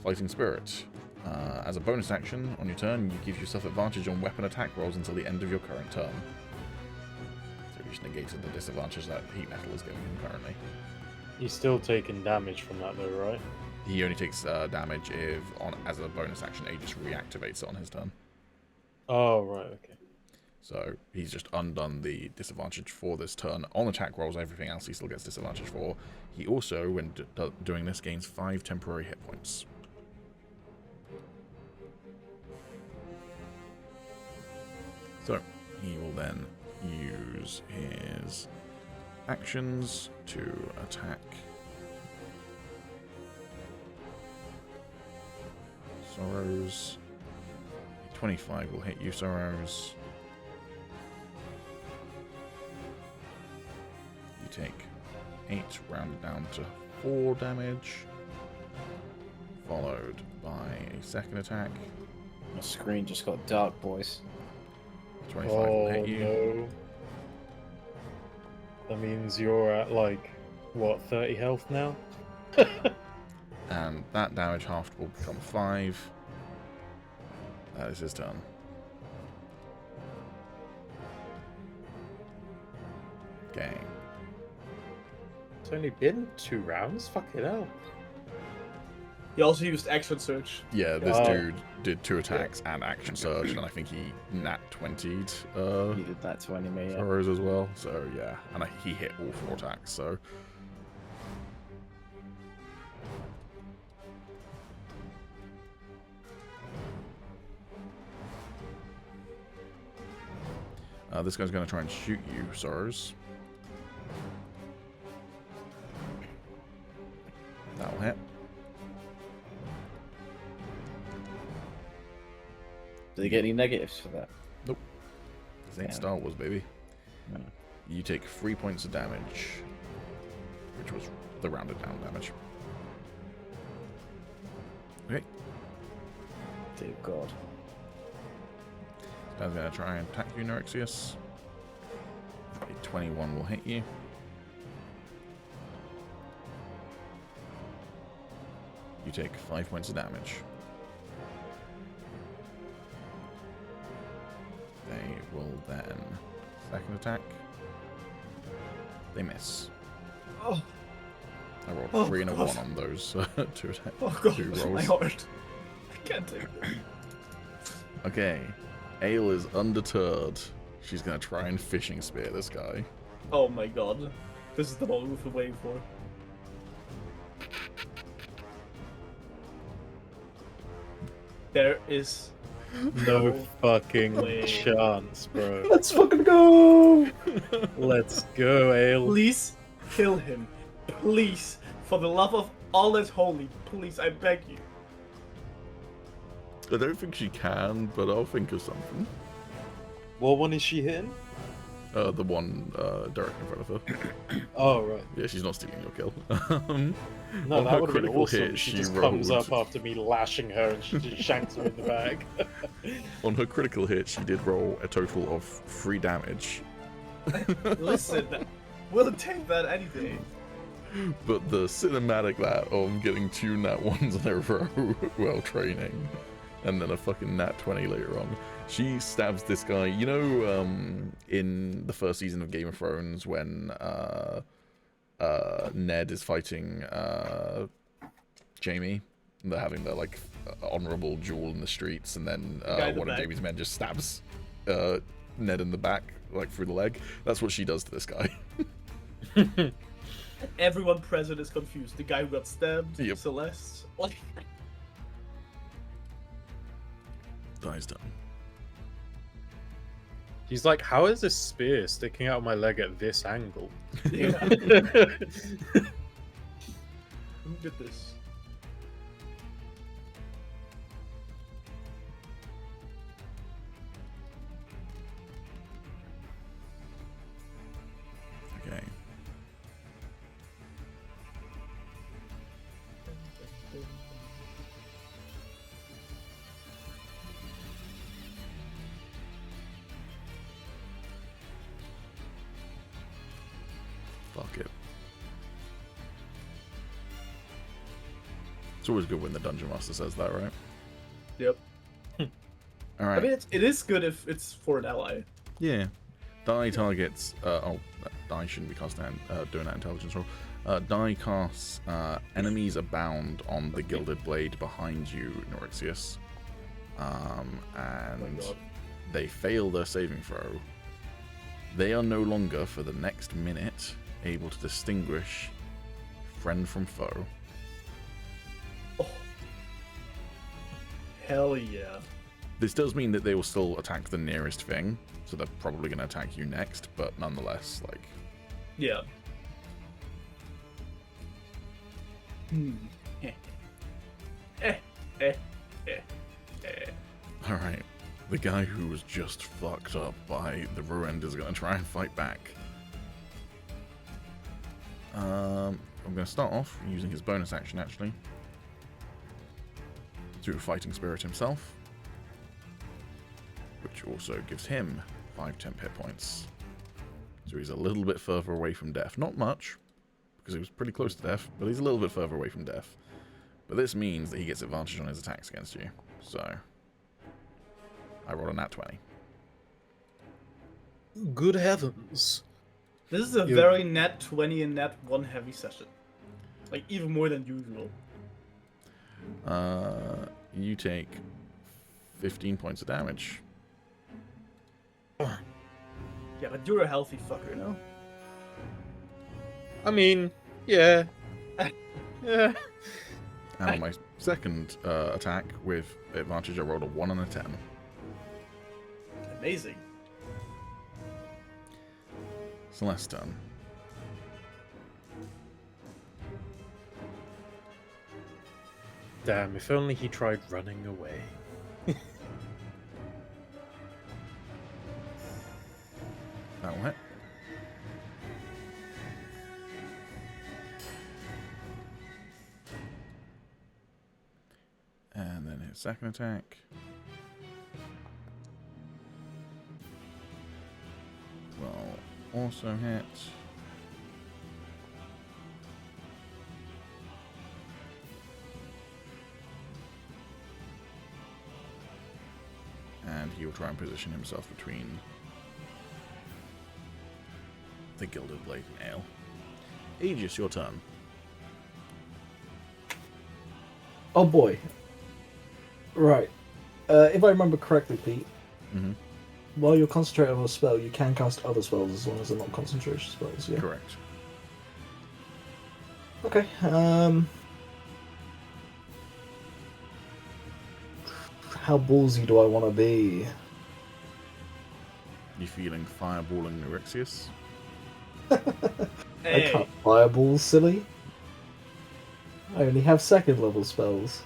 Fighting Spirit. As a bonus action on your turn, you give yourself advantage on weapon attack rolls until the end of your current turn. So he just negated the disadvantage that heat metal is giving him currently. He's still taking damage from that though, right? He only takes damage if, as a bonus action, Agis reactivates it on his turn. Oh, right, okay. So he's just undone the disadvantage for this turn. On attack rolls, everything else he still gets disadvantage for. He also, when doing this, gains 5 temporary hit points. So he will then use his actions to attack Sorrows. 25 will hit you, Sorrows. You take 8, rounded down to 4 damage, followed by a second attack. My screen just got dark, boys. 25 will hit you. No. That means you're at, like, what, 30 health now? And that damage halved will become 5. That is his turn. Okay. It's only been 2 rounds? Fuck it out. He also used action surge. Yeah, this Oh. dude did 2 attacks and action surge, and I think he nat 20'd He did that to enemy. Yeah. Sorrows as well. So yeah, and he hit all 4 attacks. So this guy's going to try and shoot you, Sorrows. That'll hit. Do they get any negatives for that? This ain't Yeah. Star Wars, baby. No. You take 3 points of damage, which was the rounded down damage. Okay, Dear God. this guy's going to try and attack you, Nerexius. A 21 will hit you. You take 5 points of damage. They will then second attack. They miss. Oh, I rolled Oh, 3 and a God. 1 on those 2 attack. oh god, 2 my rolls. heart. I can't take this. Okay, Ale is undeterred. She's gonna try and fishing spear this guy. Oh my god. This is the moment we've been waiting for. There is No fucking way. chance, bro. Let's fucking go! Let's go, Ale. Please kill him. Please. For the love of all that's holy, please, I beg you. I don't think she can, but I'll think of something. What one is she hitting? The one directly in front of her. Oh, right. Yeah, she's not stealing your kill. No, On that her would have been critical awesome. hit, She she just comes rolled- up after me lashing her and she just shanks her in the back. On her critical hit, she did roll a total of 3 damage. Listen, we'll take that any day. But the cinematic that of getting 2 nat 1s in a row while training, and then a fucking nat 20 later on. She stabs this guy. You know, in the first season of Game of Thrones when Ned is fighting Jaime, and they're having their like honorable duel in the streets, and then guy in the one of back. Jaime's men just stabs Ned in the back, like through the leg. That's what she does to this guy. Everyone present is confused. The guy who got stabbed, Yep. Celeste. Like, Dies done. He's like, how is this spear sticking out of my leg at this angle? yeah. Who did this? Okay. Fuck it. It's always good when the dungeon master says that, right? Yep. All right. I mean, it is good if it's for an ally. Yeah. Die targets. Die shouldn't be casting doing that intelligence roll. Die casts enemies abound on the gilded blade behind you, Norixius. Oh my And god. They fail their saving throw. They are no longer, for the next minute, able to distinguish friend from foe. Oh. Hell yeah. This does mean that they will still attack the nearest thing, so they're probably going to attack you next, but nonetheless, like... Yeah. Alright, the guy who was just fucked up by the ruined is going to try and fight back. I'm going to start off using his bonus action, actually, to Fighting Spirit himself, which also gives him 5 temp hit points. So he's a little bit further away from death. Not much, because he was pretty close to death, but he's a little bit further away from death. But this means that he gets advantage on his attacks against you. So I rolled a nat 20. Good heavens. This is a very nat 20 and nat 1 heavy session. Like, even more than usual. You take 15 points of damage. Yeah, but you're a healthy fucker, no? I mean, yeah. Yeah. And on my second attack with advantage, I rolled a 1 and a 10. Amazing. Celeste's turn. Damn, if only he tried running away. That'll hit. And then his second attack. Will also hit. And he will try and position himself between the Gilded Blade and Ale. Agis, your turn. Oh boy. Right. If I remember correctly, Pete, while you're concentrating on a spell, you can cast other spells as long as they're not concentration spells, yeah? Correct. Okay, how ballsy do I want to be? You feeling fireballing Neurixius? I can't fireball, silly. I only have second level spells.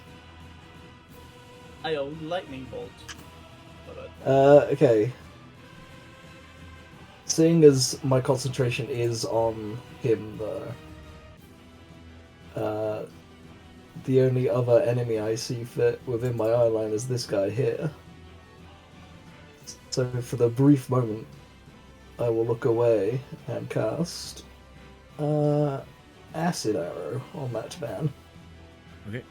I own lightning bolt. Okay. Seeing as my concentration is on him, the only other enemy I see fit within my eye line is this guy here. So for the brief moment, I will look away and cast Acid Arrow on that man. Okay.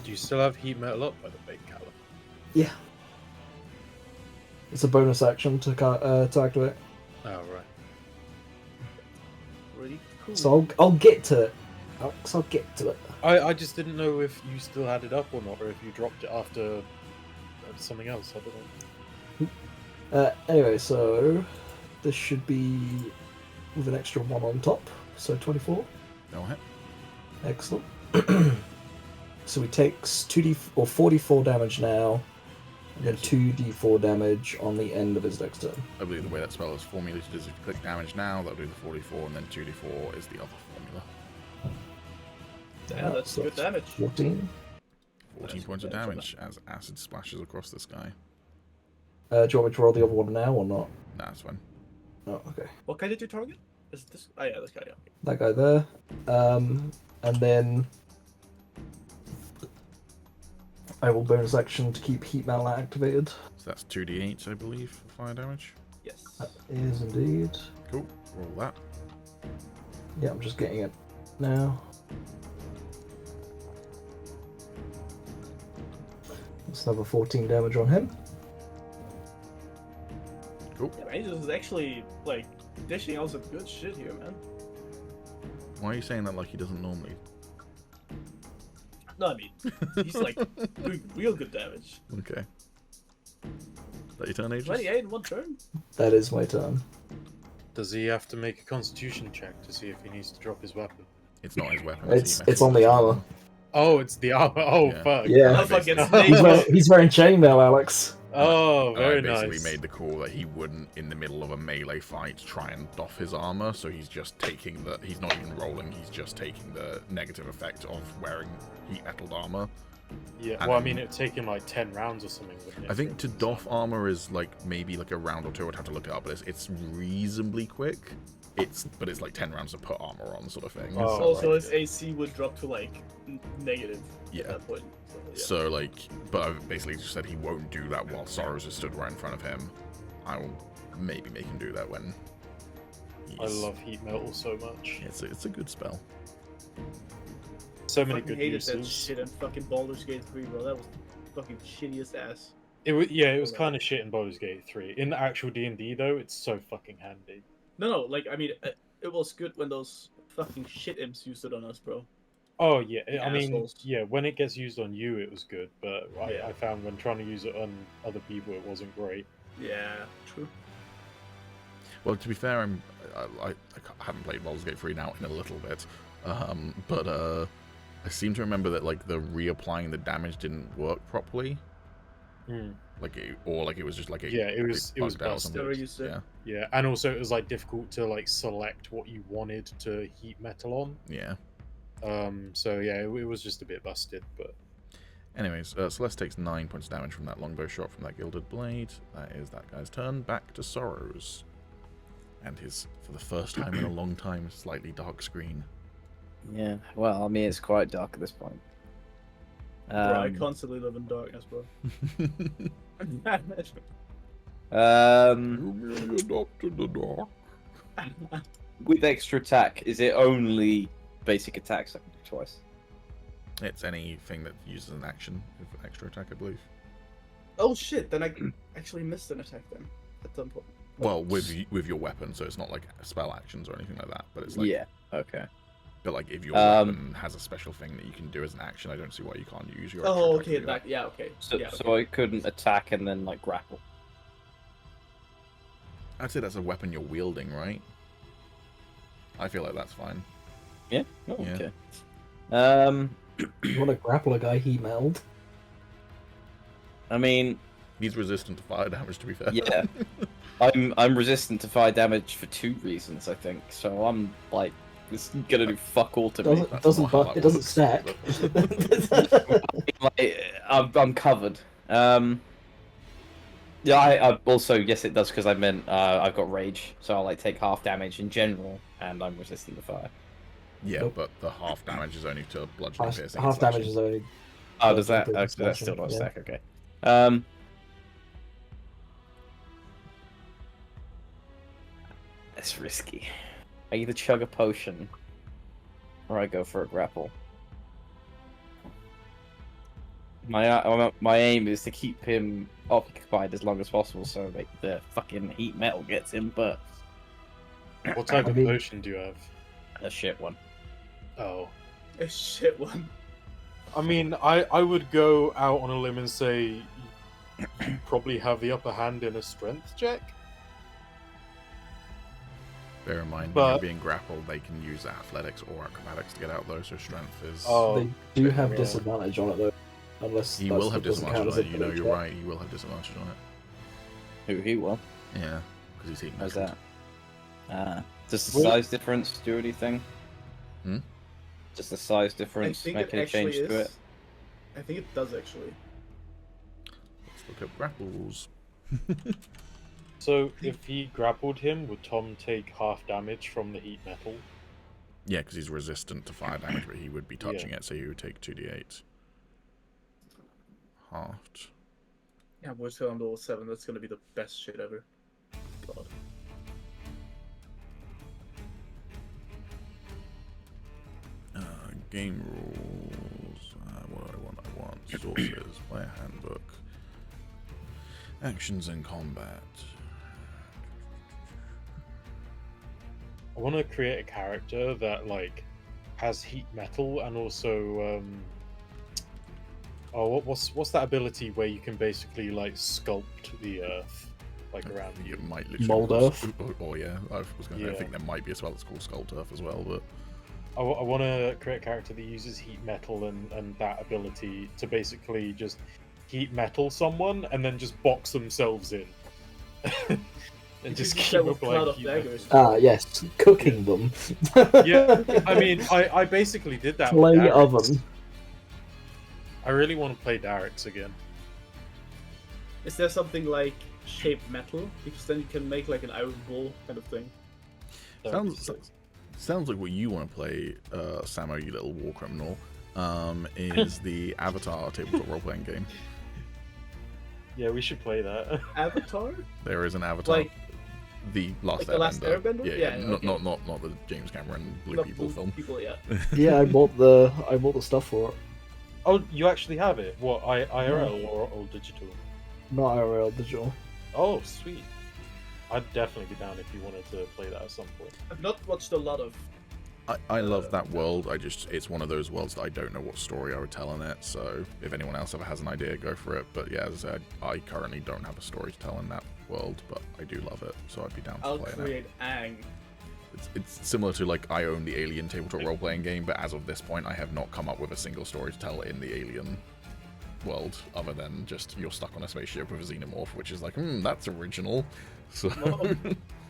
Do you still have heat metal up by the way, Calum? Yeah. It's a bonus action to activate. Oh, right. Really cool. So I'll get to it. I'll get to it. I just didn't know if you still had it up or not, or if you dropped it after something else. I don't know. Anyway, so this should be with an extra 1 on top, so 24. That'll hit. Excellent. So he takes 44 damage now, and then 2d4 damage on the end of his next turn. I believe the way that spell is formulated is if you click damage now, that'll do the 44, and then 2d4 is the other formula. Yeah, that's good damage. 14. 14 points of damage as acid splashes across this guy. Do you want me to roll the other one now or not? Nah, that's fine. Oh, okay. What guy did you target? Is this? Oh yeah, this guy. Yeah. That guy there. And then I will bonus action to keep heat metal activated. So that's 2d8, I believe, for fire damage. Yes. That is indeed. Cool. Roll that. Yeah, I'm just getting it now. That's another 14 damage on him. Cool. Yeah, Agis is actually like dishing out some good shit here, man. Why are you saying that like he doesn't normally? No, I mean, he's like doing real good damage. Okay. Is that your turn, Agis? 28 in one turn? That is my turn. Does he have to make a constitution check to see if he needs to drop his weapon? It's not his weapon. It's on the armor. Oh, it's the armor. Oh, Yeah. fuck. Yeah. Oh, fuck, it's He's naked. he's wearing chainmail, Alex. Oh, I very basically nice. made the call that he wouldn't, in the middle of a melee fight, try and doff his armor, so he's just taking the... He's not even rolling, he's just taking the negative effect of wearing heat-metalled armor. Yeah, And well, I then- mean, it'd take him like 10 rounds or something, wouldn't it? I think for to instance? doff armor is like maybe like a round or two. I'd have to look it up, but it's reasonably quick. But it's like 10 rounds to put armor on, sort of thing. Oh, Also, right. his AC would drop to like negative Yeah. at that point. So, yeah. So like, but I've basically just said he won't do that while Sorrows is stood right in front of him. I will maybe make him do that when. I love heat metal so much. It's a good spell. So many fucking good hated that uses. shit in fucking Baldur's Gate 3, bro. That was fucking shittiest ass. It was, yeah, it was Okay. kind of shit in Baldur's Gate 3. In the actual D&D though, it's so fucking handy. No, like, I mean, it was good when those fucking shit imps used it on us, bro. Oh yeah, I mean, Assholes. yeah, when it gets used on you, it was good, but Yeah. I found when trying to use it on other people, it wasn't great. Yeah, true. Well, to be fair, I haven't played Baldur's Gate 3 now in a little bit, but I seem to remember that like the reapplying the damage didn't work properly. Like it was just like Yeah, it was bugged out or busted. something. Never used it. Yeah, Yeah, and also it was like difficult to like select what you wanted to heat metal on. yeah. So yeah, it was just a bit busted, but Anyways, Celeste takes 9 points of damage from that longbow shot from that gilded blade. That is that guy's turn. Back to Sorrows. And his, for the first time in a long time, slightly dark screen. Yeah, well, I mean, it's quite dark at this point. Bro, I constantly live in darkness, bro. Adopted the dark. With extra attack, is it only basic attacks I can do twice? It's anything that uses an action with extra attack, I believe. Oh shit, then I actually missed an attack then, at some point. Well, with your weapon, so it's not like spell actions or anything like that. But it's like, Yeah, okay. but like if your weapon has a special thing that you can do as an action, I don't see why you can't use your. Extra Oh, attack to okay, do that. yeah, okay. So, yeah, so I couldn't attack and then, like, grapple. I'd say that's a weapon you're wielding, right? I feel like that's fine. Yeah? Oh, Yeah. okay. You want to grapple a guy he meld? I mean, He's resistant to fire damage, to be fair. yeah. I'm resistant to fire damage for 2 reasons, I think. So I'm, like, it's gonna do fuck all to me. It doesn't stack. Like, I'm covered. Yeah, I also, yes, it does, because I meant I've got rage, so I'll like take half damage in general, and I'm resistant to fire. Yeah, Nope. but the half damage is only to bludgeoning, piercing, and Half damage slashing. is only. Oh, does that? Bludgeoning, Okay, that's still slashing, not a yeah. stack. Okay. That's risky. I either chug a potion, or I go for a grapple. My aim is to keep him occupied as long as possible, so like the fucking heat metal gets him, but what type I of mean- potion do you have? a shit one. Oh, A shit one. I mean, I would go out on a limb and say you probably have the upper hand in a strength check. Bear in mind, when But- you're being grappled, they can use athletics or acrobatics to get out though, so strength is... Oh, They do have yeah. disadvantage on it though, unless He that's- will have it doesn't count disadvantage as on a it, you know, ability you're check. right, he will have disadvantage on it. Who he will? Yeah, because he's heat How's metal. that? Does the Well- size difference do anything? Hmm? Does the size I difference think make it any actually change is. to it? I think it does actually. Let's look up grapples. So if he grappled him, would Tom take half damage from the heat metal? Yeah, because he's resistant to fire damage, but he would be touching it, so he would take 2d8. Halved. Yeah, we're still on level 7. That's gonna be the best shit ever. God. Game rules. What do I want? I want sources, player handbook, actions in combat. I want to create a character that like has heat metal and also Oh, what's that ability where you can basically like sculpt the earth, like around You you? might literally Mold Earth? Oh yeah, I was going to Yeah. I think there might be a spell that's called Sculpt Earth as well, but I want to create a character that uses heat metal and that ability to basically just heat metal someone and then just box themselves in. You And could just use keep that with Cloud applying of heat metal. Daggers. Ah, yes, cooking them. Yeah, I mean, I basically did that with Play Darix. oven. I really want to play Darix again. Is there something like shaped metal? Because then you can make like an iron bull kind of thing. That would be sick. sounds like what you want to play, Samo, you little war criminal, is the Avatar tabletop role-playing game. Yeah, we should play that. Avatar? There is an Avatar, Like- the Last The Last Airbender. Airbender? Yeah, Yeah, not, okay. not the James Cameron Blue Not People blue film. People, yeah. Yeah, I bought the stuff for it. Oh, you actually have it? What, IRL or digital? Not IRL digital. Oh, sweet. I'd definitely be down if you wanted to play that at some point. I've not watched a lot of. I love that world. It's one of those worlds that I don't know what story I would tell in it. So if anyone else ever has an idea, go for it. But yeah, as I said, I currently don't have a story to tell in that world, but I do love it, so I'd be down to I'll play it. create Aang. It's similar to like I own the Alien tabletop role-playing game, but as of this point, I have not come up with a single story to tell in the Alien world, other than just you're stuck on a spaceship with a xenomorph, which is like, that's original. So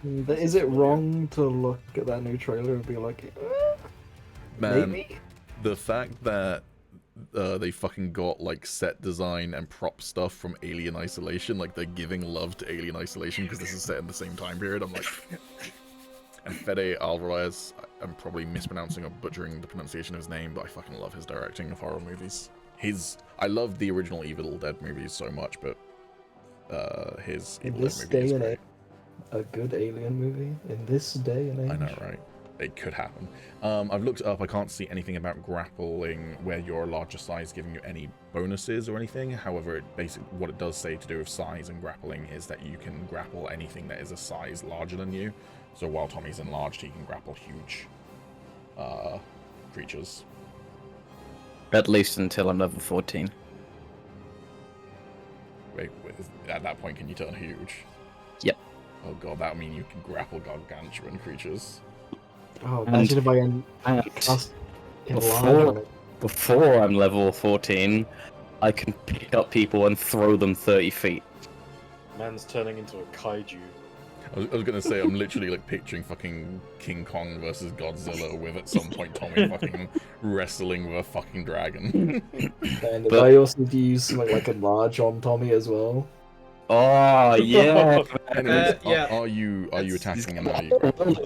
But is it wrong to look at that new trailer and be like, man, maybe? the fact that they fucking got like set design and prop stuff from Alien Isolation, like they're giving love to Alien Isolation because this is set in the same time period. I'm like, and Fede Alvarez, I'm probably mispronouncing or butchering the pronunciation of his name, but I fucking love his directing of horror movies. I love the original Evil Dead movies so much, but his In Evil this Dead movie day is and great. age, a good alien movie in this day and age. I know, right? It could happen. I've looked it up. I can't see anything about grappling where you're a larger size giving you any bonuses or anything. However, what it does say to do with size and grappling is that you can grapple anything that is a size larger than you. So while Tommy's enlarged, he can grapple huge creatures. At least until I'm level 14. Wait, at that point, can you turn huge? Yep. Oh god, that would mean you can grapple gargantuan creatures. Oh, imagine if I can And cast before, before I'm level 14, I can pick up people and throw them 30 feet. Man's turning into a kaiju. I was gonna say, I'm literally like picturing fucking King Kong versus Godzilla with at some point Tommy fucking wrestling with a fucking dragon. And if But- I also use something like enlarge on Tommy as well. Oh, yeah! Anyways, yeah. are you That's- attacking and are you grappling?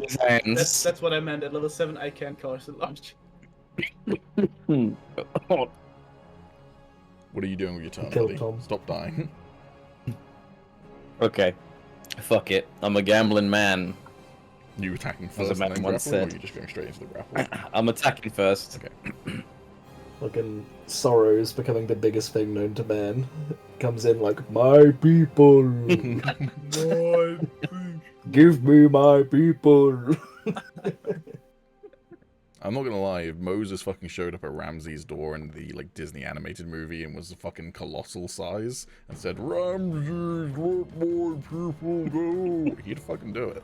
That's what I meant. At level 7, I can't cast enlarge. What are you doing with your turn, Kill buddy? Tom. Stop dying. Okay. Fuck it. I'm a gambling man. You attacking As a first and man then once grappling, or said. are you just going straight into the grapple? I'm attacking first. Okay. Fucking Sorrows becoming the biggest thing known to man. Comes in like, my people! Give me my people! I'm not gonna lie, if Moses fucking showed up at Ramses' door in the like Disney animated movie and was a fucking colossal size and said, Ramses, let my people go, he'd fucking do it.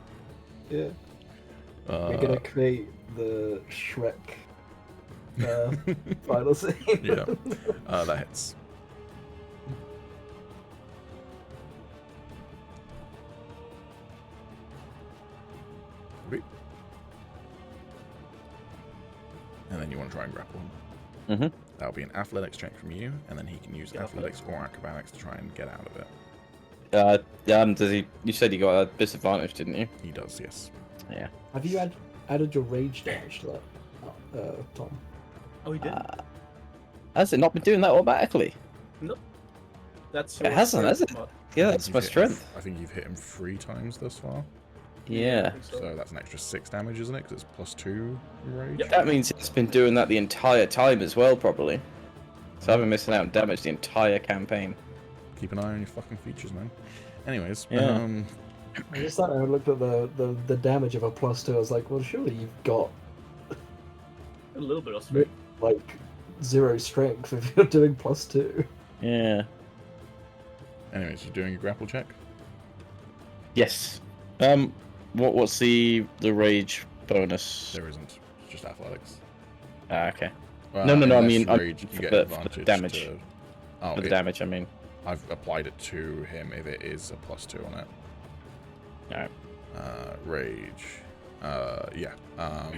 Yeah. We're gonna create the Shrek final scene. Yeah. That hits. Wait. And then you want to try and grapple him. Mhm. That'll be an athletics check from you, and then he can use athletics or acrobatics to try and get out of it. Does he? You said you got a disadvantage, didn't you? He does, yes. Yeah. Have you added your rage damage to that, Tom? Oh, he did? Has it not been doing that automatically? That's It hasn't, has it? I mod. Yeah, think that's you've my hit him strength. I think you've hit him 3 times thus far. Yeah. I think so. So that's an extra 6 damage, isn't it? Because it's +2 rage. Yep. That means it's been doing that the entire time as well, probably. So I've been missing out on damage the entire campaign. Keep an eye on your fucking features, man. Anyways, Yeah. I just sat there and looked at the damage of a +2. I was like, well, surely you've got A little bit of strength. like 0 strength if you're doing +2. Yeah. Anyways, you're doing a grapple check? Yes. What's the rage bonus? There isn't. It's just athletics. Ah, okay. Well, No, I unless mean rage, you for get the advantage damage. to... Oh, For the damage, I mean. I've applied it to him if it is a +2 on it. Alright. Rage. Yeah.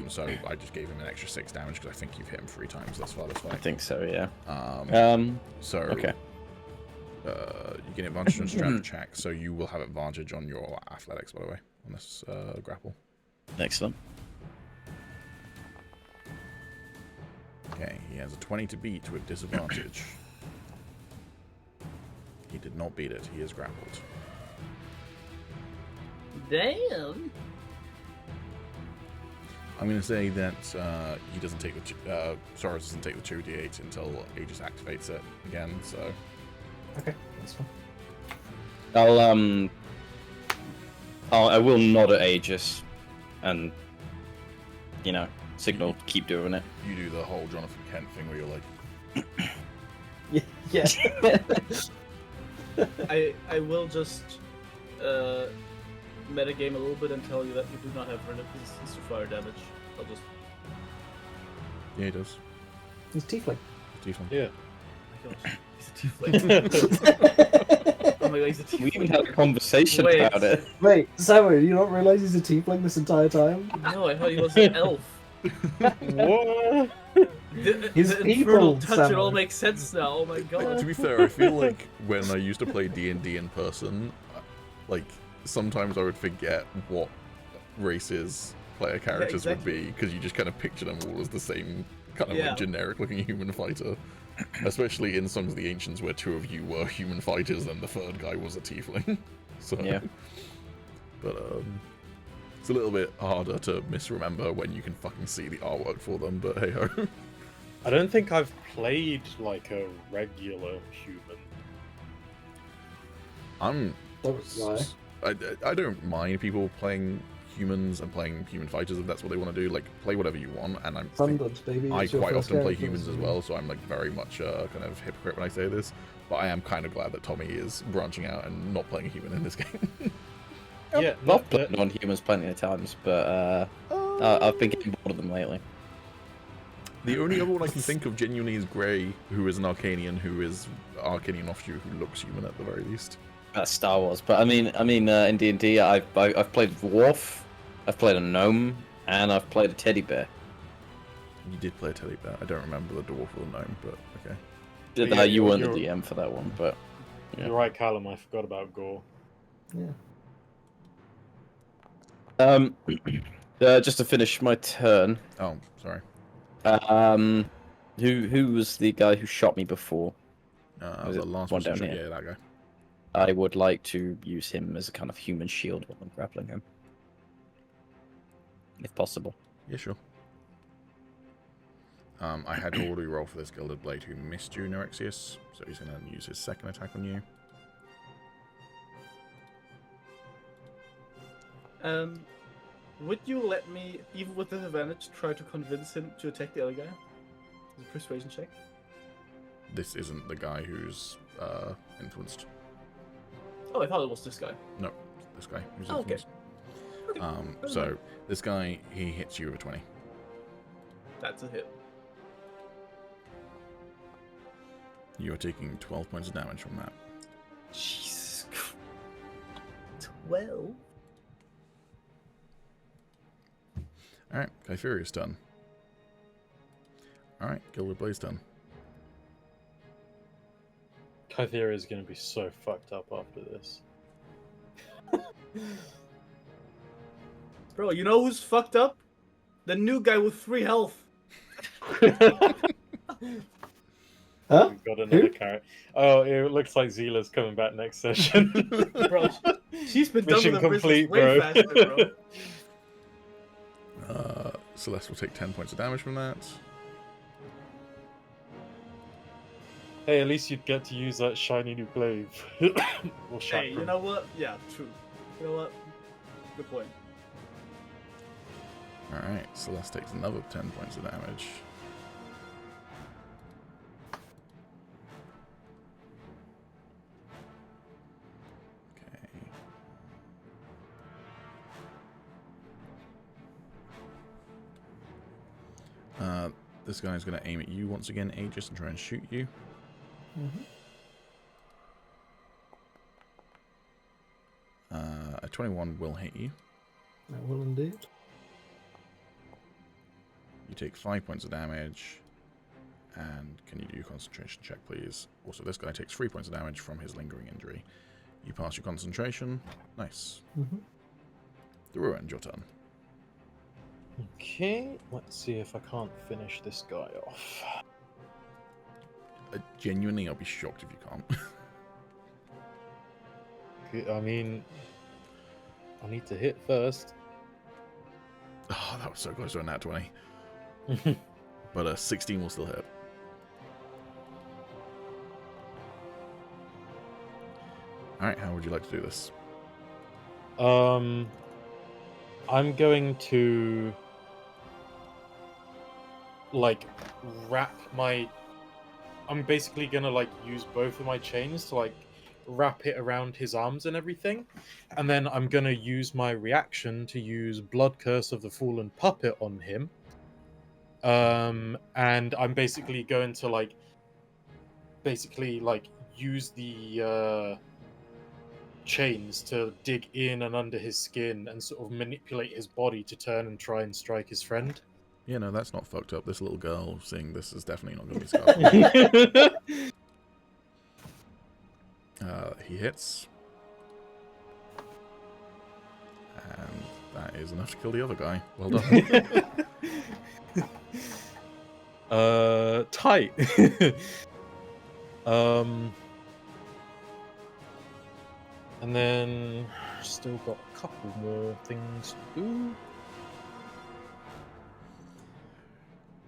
So I just gave him an extra 6 damage because I think you've hit him 3 times thus far this I fight. think so, yeah. So Okay. you get advantage on strength check, so you will have advantage on your athletics, by the way, on this grapple. Excellent. Okay, he has a 20 to beat with disadvantage. He did not beat it. He is grappled. Damn. I'm going to say that he doesn't take the Soros doesn't take the 2d8 until Agis activates it again. So Okay, that's fine. I will nod at Agis and, signal keep doing it. you do the whole Jonathan Kent thing where you're like, Yeah. I will just metagame a little bit and tell you that you do not have resistance to fire damage. I'll just. yeah, he does. He's tiefling. Tiefling. Yeah. Oh my gosh, he's a tiefling. Oh my god, he's a tiefling. We even had a conversation Wait. about it. Wait, Samuel, you don't realize he's a tiefling this entire time? No, I thought he was an elf. What? His The people, infernal touch, it Samuel. all makes sense now. Oh my To god. be fair, I feel like when I used to play D&D in person, like, sometimes I would forget what races player characters would exactly. be, because you just kind of picture them all as the same kind of Yeah. like generic-looking human fighter. Especially in Songs of the Ancients, where 2 of you were human fighters and the 3rd guy was a tiefling. So, Yeah. But, it's a little bit harder to misremember when you can fucking see the artwork for them, but hey-ho. I don't think I've played like a regular human. Don't lie. I don't mind people playing humans and playing human fighters if that's what they want to do. Like, play whatever you want, and Thundered, baby. I it's your quite first often play character, humans as so- well, so I'm like very much kind of hypocrite when I say this. But I am kind of glad that Tommy is branching out and not playing a human in this game. Yeah, no, I've played on humans plenty of times, but I've been getting bored of them lately. The only other one I can think of genuinely is Grey, who is an Arcanian, who is Arcanian offshoot, who looks human at the very least. That's Star Wars, but I mean, in D&D, I've played a dwarf, I've played a gnome, and I've played a teddy bear. You did play a teddy bear. I don't remember the dwarf or the gnome, but okay. Yeah, You weren't the you're- DM for that one, but yeah. You're right, Calum. I forgot about Gore. Yeah. Just to finish my turn, Oh, sorry. who was the guy who shot me before? Was The it last one person down shot, here? yeah, that guy. I would like to use him as a kind of human shield while I'm grappling him, if possible. Yeah, sure. I had already roll for this Gilded Blade who missed you, Nerexius, so he's going to use his second attack on you. Would you let me, even with disadvantage, try to convince him to attack the other guy? As a persuasion check? This isn't the guy who's influenced. Oh, I thought it was this guy. No, this guy who's Oh, okay. influenced. So this guy, he hits you with a 20. That's a hit. You are taking 12 points of damage from that. Jesus Christ. 12? Alright, Kypheria's done. Alright, Gilded Blade's done. Kytheria is going to be so fucked up after this. Bro, you know who's fucked up? The new guy with 3 health. Huh? We've got another character. Oh, it looks like Zila's coming back next session. Bro, she's been done Mission with her complete, business way bro. faster, bro. Celeste will take 10 points of damage from that. Hey, at least you'd get to use that shiny new glaive. Or Hey, chakram. you know what? Yeah, true. You know what? Good point. Alright, Celeste takes another 10 points of damage. This guy's going to aim at you once again, Agis, and try and shoot you. Mm-hmm. A 21 will hit you. That will indeed. You take 5 points of damage. And can you do your concentration check, please? Also, this guy takes 3 points of damage from his lingering injury. You pass your concentration. Nice. Mm-hmm. The Ruined, your turn. Okay, let's see if I can't finish this guy off. Genuinely, I'll be shocked if you can't. I mean, I need to hit first. Oh, that was so close to a nat 20. But a 16 will still hit. Alright, how would you like to do this? I'm going to I'm basically gonna use both of my chains to wrap it around his arms and everything, and then I'm gonna use my reaction to use Blood Curse of the Fallen Puppet on him. And I'm basically going to use the chains to dig in and under his skin and sort of manipulate his body to turn and try and strike his friend. Yeah, no, that's not fucked up. This little girl seeing this is definitely not going to be scarred. He hits. And that is enough to kill the other guy. Well done. Tight. And then still got a couple more things to do.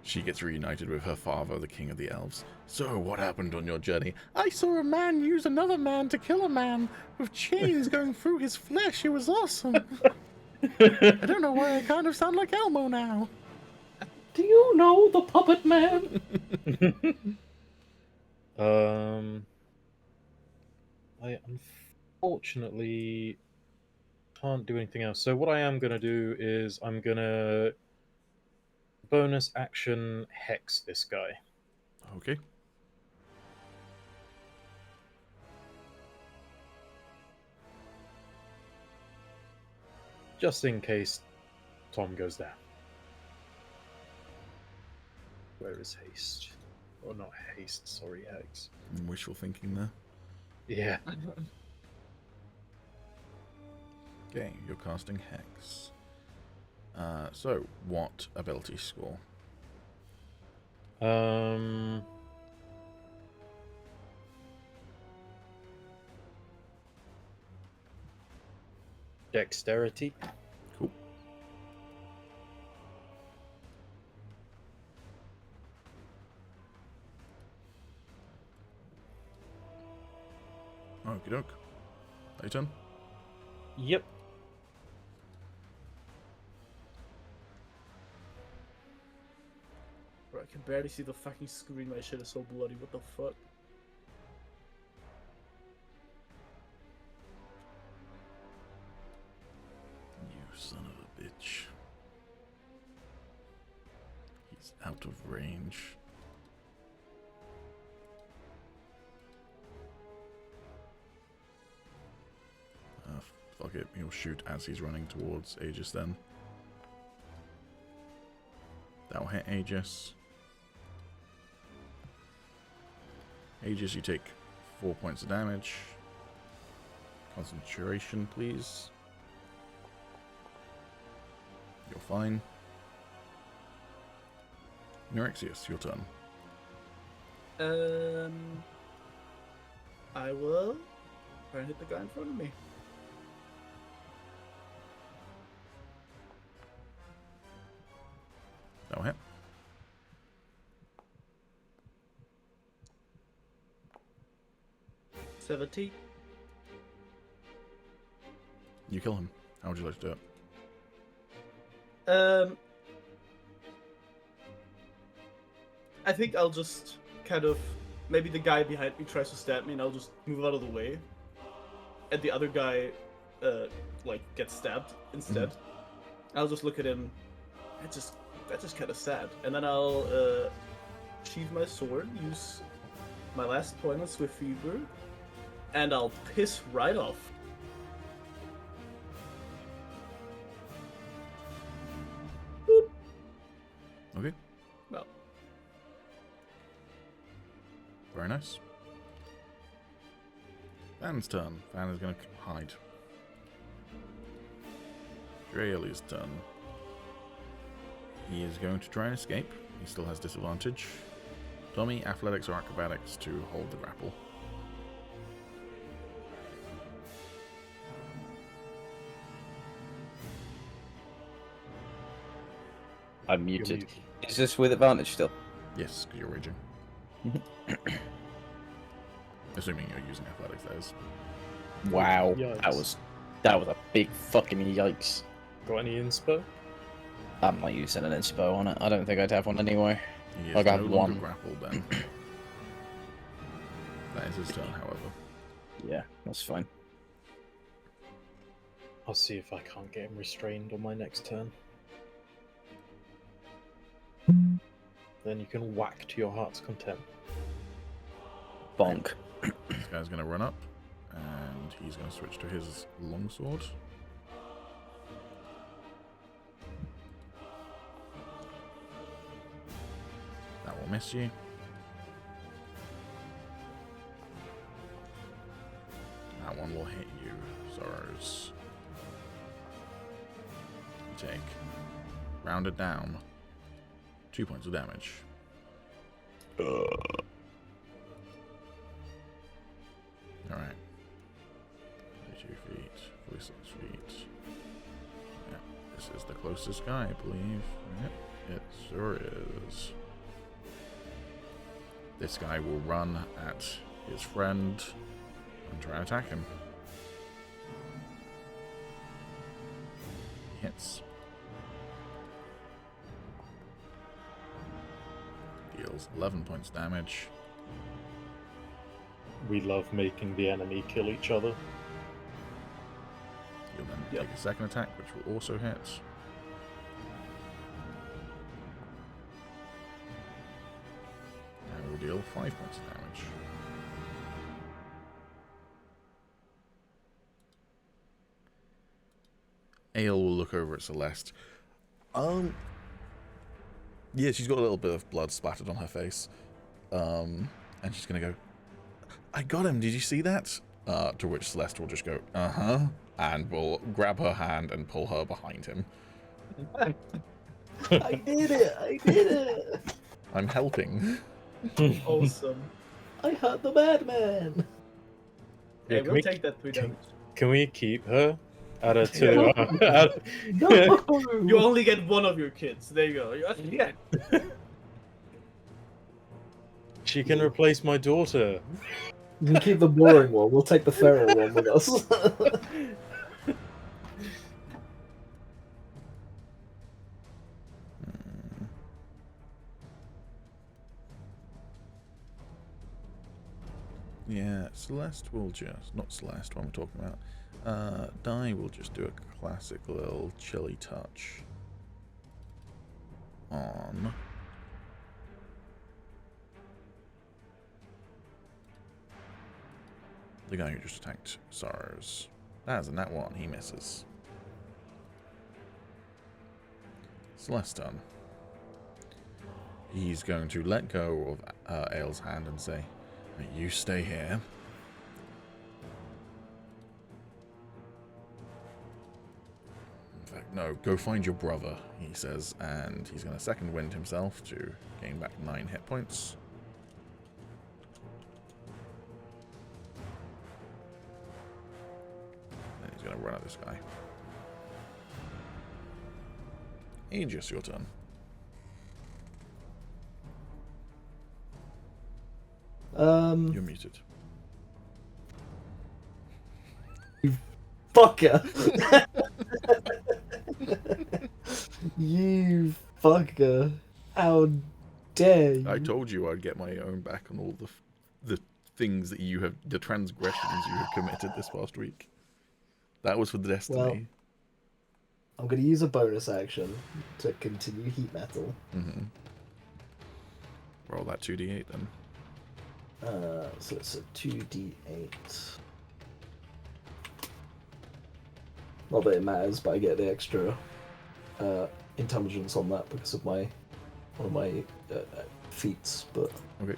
She gets reunited with her father, the king of the elves. So, what happened on your journey? I saw a man use another man to kill a man, with chains going through his flesh. It was awesome. I don't know why I kind of sound like Elmo now. Do you know the puppet man? I unfortunately can't do anything else. So what I am going to do is I'm going to bonus action hex this guy. Okay. Just in case Tom goes down. Where is haste? Or not haste, sorry, hex. Wishful thinking there. Yeah. Okay, you're casting Hex. So, what ability score? Dexterity. Cool. Okie doke. Your turn? Yep. Bro, I can barely see the fucking screen. My shit is so bloody. What the fuck? You son of a bitch. He's out of range. Fuck it, he'll shoot as he's running towards Agis then. That'll hit Agis. Agis, you take 4 points of damage. Concentration, please. You're fine. Nerexius, your turn. I will try and hit the guy in front of me. That'll hit. $70. You kill him. How would you like to do it? I think I'll just kind of... Maybe the guy behind me tries to stab me and I'll just move out of the way. And the other guy, gets stabbed instead. I'll just look at him and just That's just kind of sad. And then I'll sheathe my sword, use my last point on Swift Fever, and I'll piss right off. Boop. Okay. Well, Very nice. Van's turn. Van is going to hide. Drayli's turn. He is going to try and escape. He still has disadvantage. Tommy, athletics or acrobatics to hold the grapple. I'm You're muted. muted. Is this with advantage still? Yes, because you're raging. Assuming you're using athletics, that is. Wow, Yikes. that was a big fucking yikes. Got any inspo? I'm not using an inspo on it. I don't think I'd have one anyway. He is Like I no have longer one. grappled then. That is his turn, however. Yeah, that's fine. I'll see if I can't get him restrained on my next turn. Then you can whack to your heart's content. Bonk. This guy's going to run up, and he's going to switch to his longsword. That will miss you. That one will hit you, Sorrows. You take, rounded down, 2 points of damage. Alright. 32 feet, 46 feet. Yeah, this is the closest guy, I believe. Yep, it sure is. This guy will run at his friend and try and attack him. He hits. Deals 11 points damage. We love making the enemy kill each other. You'll then Yep. take a second attack, which will also hit. And will deal 5 points of damage. Ale will look over at Celeste. Yeah, she's got a little bit of blood splattered on her face. And she's gonna go, I got him, did you see that? To which Celeste will just go, uh-huh, and will grab her hand and pull her behind him. I did it! I did it! I'm helping. awesome. I hurt the madman! Yeah, Hey, can we'll we- take that 3 damage. Can we keep her? Add her Yeah. to. No! You only get one of your kids. There you go. Yeah. She can replace my daughter. You can keep the boring one, we'll take the feral one with us. Yeah, Celeste will just, not Celeste, what am I talking about? Di will just do a classic little chilly touch on the guy who just attacked Sars. That's a nat 1, he misses. Celeste's turn. He's going to let go of Ale's hand and say, you stay here. In fact, no, go find your brother, he says, and he's going to second wind himself to gain back 9 hit points. Then he's going to run at this guy. Agis, your turn. You're muted. Fucker! You fucker! How dare you? I told you I'd get my own back on all the things that you have, the transgressions you have committed this past week. That was for the destiny. I'm going to use a bonus action to continue heat metal. Mm-hmm. Roll that 2d8 then. So it's a 2d8. Not that it matters, but I get the extra intelligence on that because of one of my feats. But Okay.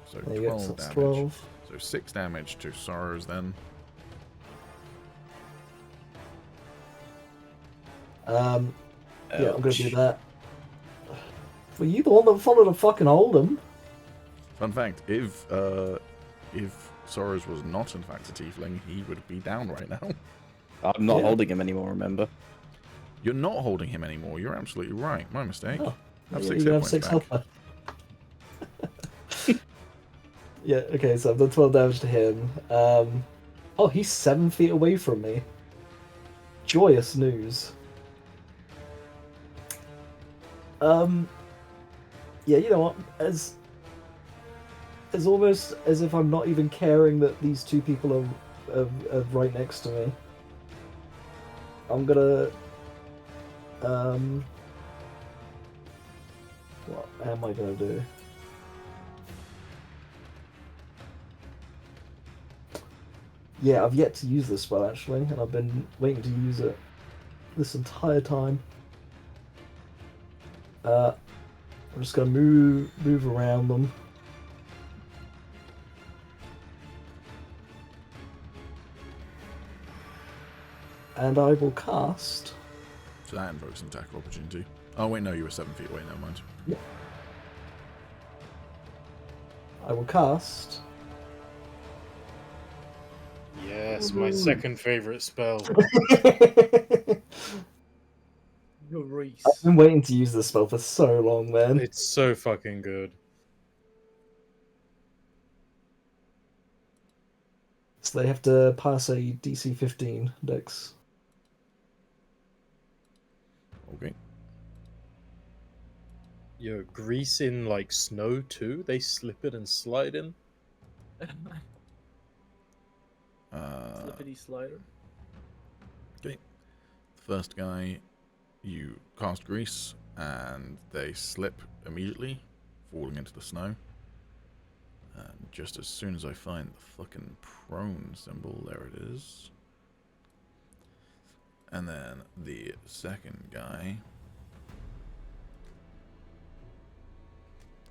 So there you go. 12 So that's damage. 12. So 6 damage to Sorrows then. Yeah, I'm going to do Ouch. that. Were you the one that followed a fucking Oldham? Fun fact, if Sorrows was not in fact a tiefling, he would be down right now. I'm not Yeah. holding him anymore, remember? You're not holding him anymore. You're absolutely right. My mistake. Oh, Have yeah, 6 you hit have points 6 back. health left. Yeah, okay, so I've done 12 damage to him. Oh, he's 7 feet away from me. Joyous news. Yeah, you know what? As almost as if I'm not even caring that these two people are right next to me. I'm gonna what am I gonna do? Yeah, I've yet to use this spell actually, and I've been waiting to use it this entire time. I'm just gonna move around them. And I will cast. So that invokes an attack of opportunity. Oh wait, no, you were 7 feet away. Never mind. I will cast. Yes, my second favorite spell. Grease. I've been waiting to use this spell for so long, man. It's so fucking good. So they have to pass a DC 15 dex. Okay. Yo, grease in like snow too. They slip it and slide in. Slippity slider. Okay. First guy, you cast grease, and they slip immediately, falling into the snow. And just as soon as I find the fucking prone symbol, there it is. And then the second guy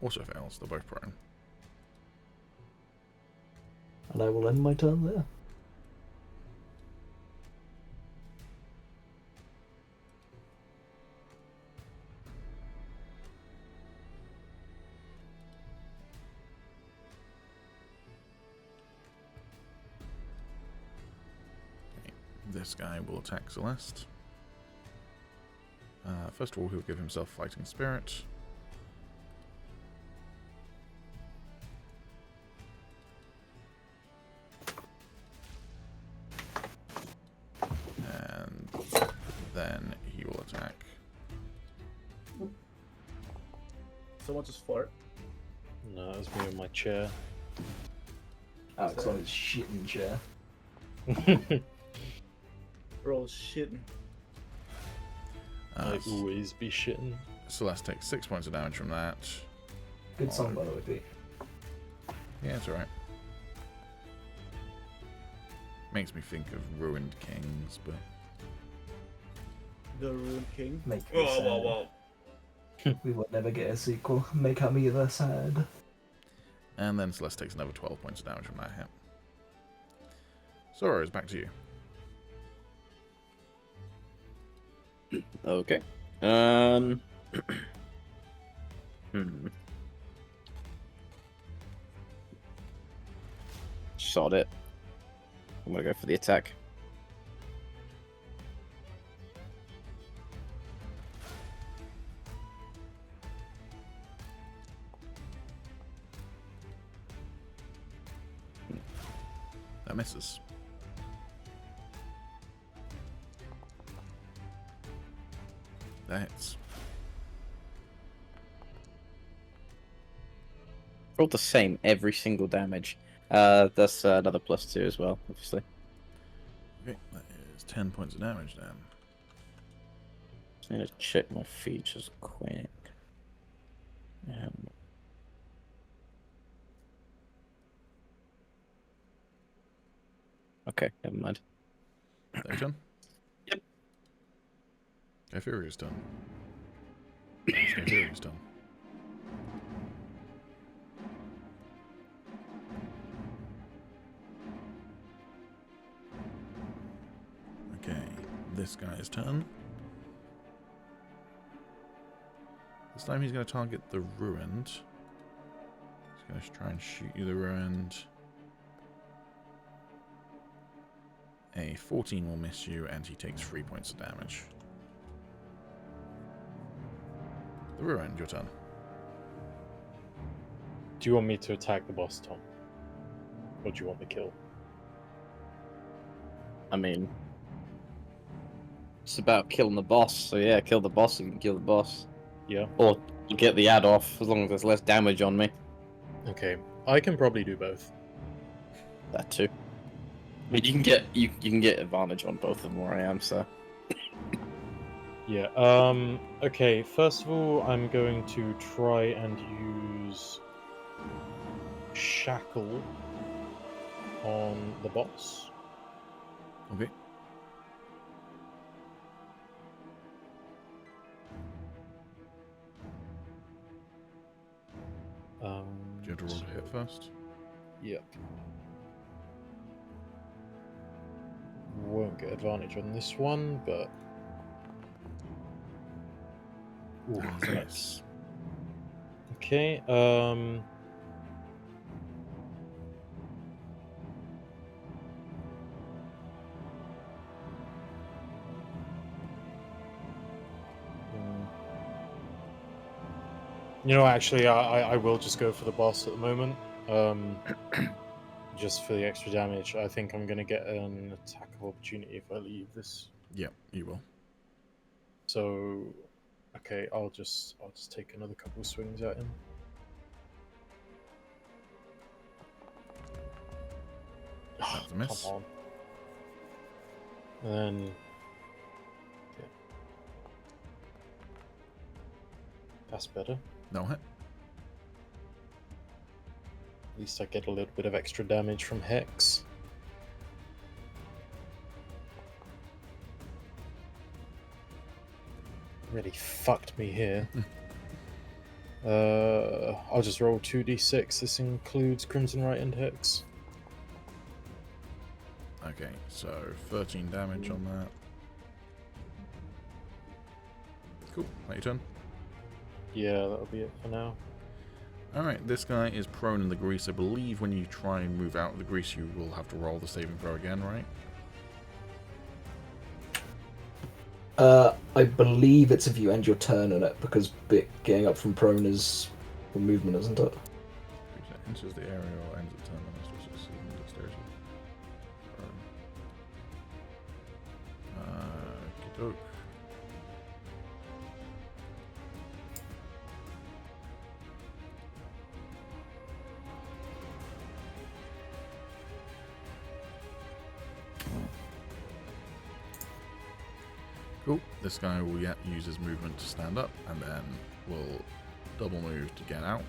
also fails. They're both prone. And I will end my turn there. This guy will attack Celeste. First of all, he'll give himself Fighting Spirit. And then he will attack. Someone just fart. No, it was me in my chair. Alex on his shitting chair. We're all shitting. I'd always be shitting. Celeste takes 6 points of damage from that. Good song, by the way, Pete. Yeah, it's alright. Makes me think of Ruined Kings, but The Ruined King. Make me sad. Whoa. We will never get a sequel. Make Amila sad. and then Celeste takes another 12 points of damage from that hit. Sorrows, back to you. Okay. Shot it. I'm gonna go for the attack. That misses. That hits. Rolled the same every single damage. That's another +2 as well, obviously. Okay, that It's 10 points of damage then. Just need to check my features quick. Okay, never mind. Their turn? Yep. Kypheria's turn. It's Kypheria's turn. Okay, this guy's turn. This time he's going to target the ruined. He's going to try and shoot you the ruined. A 14 will miss you, and he takes 3 points of damage. The ruined, your turn. Do you want me to attack the boss, Tom? Or do you want the kill? I mean, it's about killing the boss. So yeah, kill the boss and you can kill the boss. Yeah. Or get the ad off as long as there's less damage on me. Okay, I can probably do both. That too. But you can get advantage on both of them where I am. So Yeah. Okay. First of all, I'm going to try and use shackle on the boss. Okay. Do you have to roll to hit first? Yep. Won't get advantage on this one, but ooh, Ah, nice. yes. Okay. You know, actually, I will just go for the boss at the moment. Just for the extra damage. I think I'm going to get an attack of opportunity if I leave this. Yep, you will. So, okay, I'll just take another couple of swings at him. That's a miss. Come on. And then, okay. That's better. No hit. At least I get a little bit of extra damage from Hex. Really fucked me here. I'll just roll 2d6. This includes Crimson Right and Hex. Okay, so 13 damage on that. Cool, that your turn? Yeah, that'll be it for now. Alright, this guy is prone in the grease. I believe when you try and move out of the grease, you will have to roll the saving throw again, right? I believe it's if you end your turn on it, because getting up from prone is for movement, isn't it? Creature enters the area or ends its turn on this to succeed in dexterity. Okey-doke. Cool. This guy will yet use his movement to stand up, and then will double move to get out.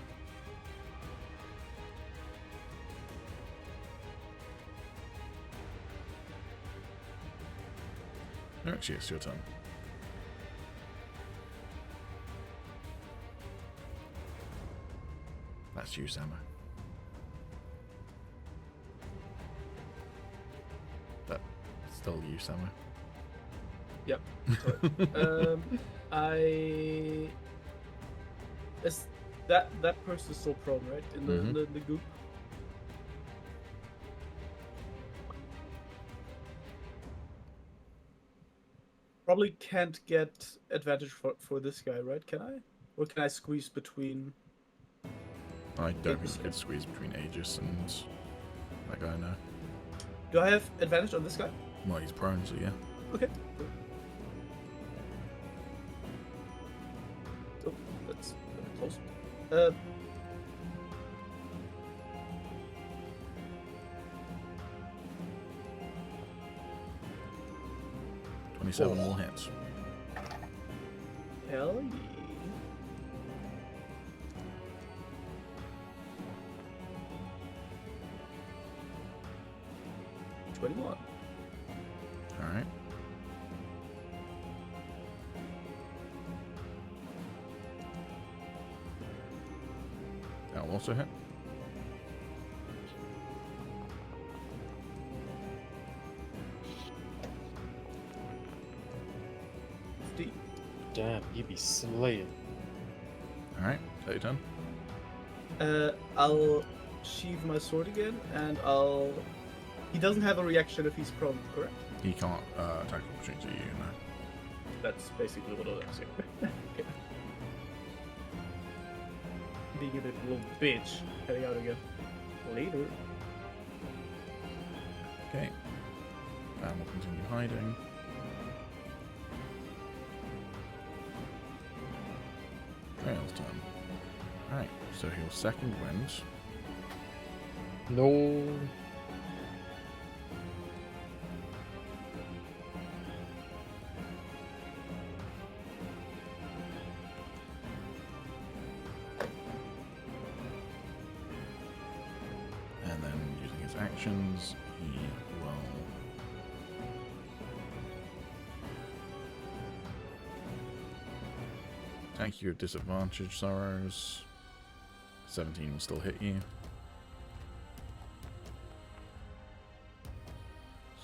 No, actually, it's your turn. That's you, Samo. That's still you, Samo. Yep. I is that person still prone, right? In the Mhm. the goop. Probably can't get advantage for this guy, right? Can I? Or can I squeeze between? I don't think you could squeeze between Agis and that guy now. Do I have advantage on this guy? Well, he's prone, so yeah. Okay. Oh, that's close. 27 will hit. Hell yeah. $21. Alright. That will also hit. Damn, you be slaying. Alright, take your turn. I'll sheathe my sword again, and I'll... He doesn't have a reaction if he's prone, correct? He can't attack opportunity you, no. That's basically what I was saying. Okay. Being a bit little bitch. Heading out again. Later. Okay. And we'll continue hiding. Trail's turn. Alright, so he'll second wind. No. And then using his actions, he will attack you at disadvantage, Sorrows. 17 will still hit you.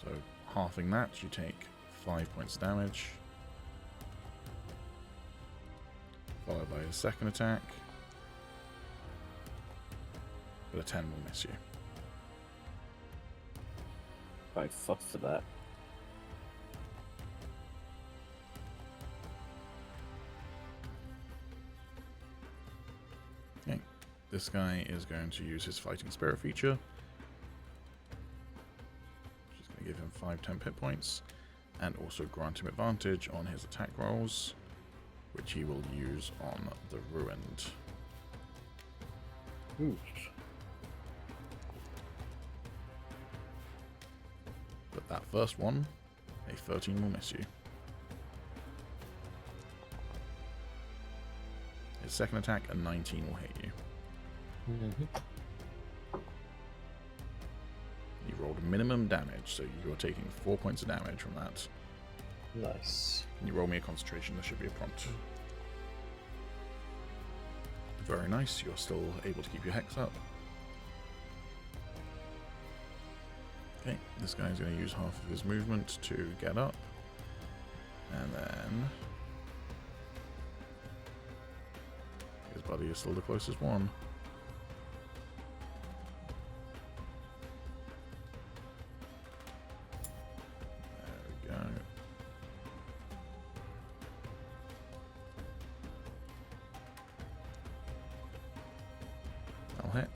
So halving that, you take 5 points damage. Followed by his second attack. But a 10 will miss you. I fucked for that. Okay. This guy is going to use his fighting spirit feature. Which is going to give him 5 temp hit points. And also grant him advantage on his attack rolls. Which he will use on the ruined. Ooh. But that first one, a 13 will miss you. His second attack, a 19 will hit you. You rolled minimum damage, so you are taking 4 points of damage from that. Nice. Can you roll me a concentration? There should be a prompt. Very nice, you're still able to keep your hex up. Okay, this guy's going to use half of his movement to get up. And then... his buddy is still the closest one. There we go. I'll hit.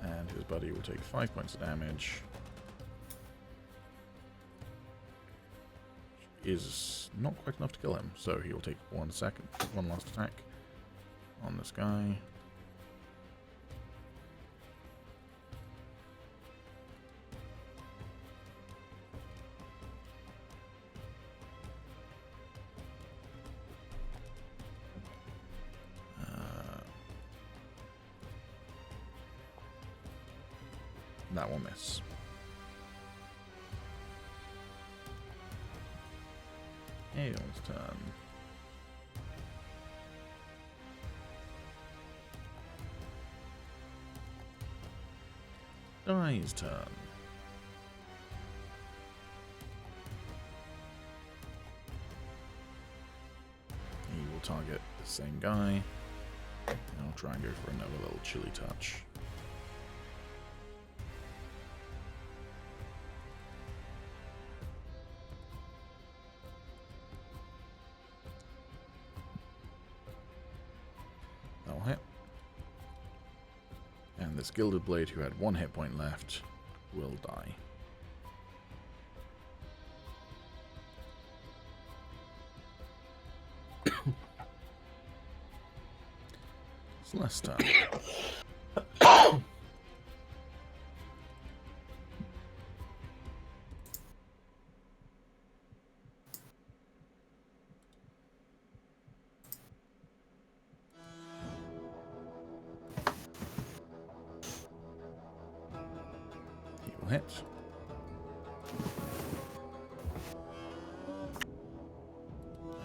And his buddy will take 5 points of damage. Is not quite enough to kill him, so he will take one last attack on this guy. That will miss. Ael's turn. Dai's turn. He will target the same guy. And I'll try and go for another little chilly touch. That'll hit. And this Gilded Blade, who had 1 hit point left, will die. Celeste turn. That'll hit.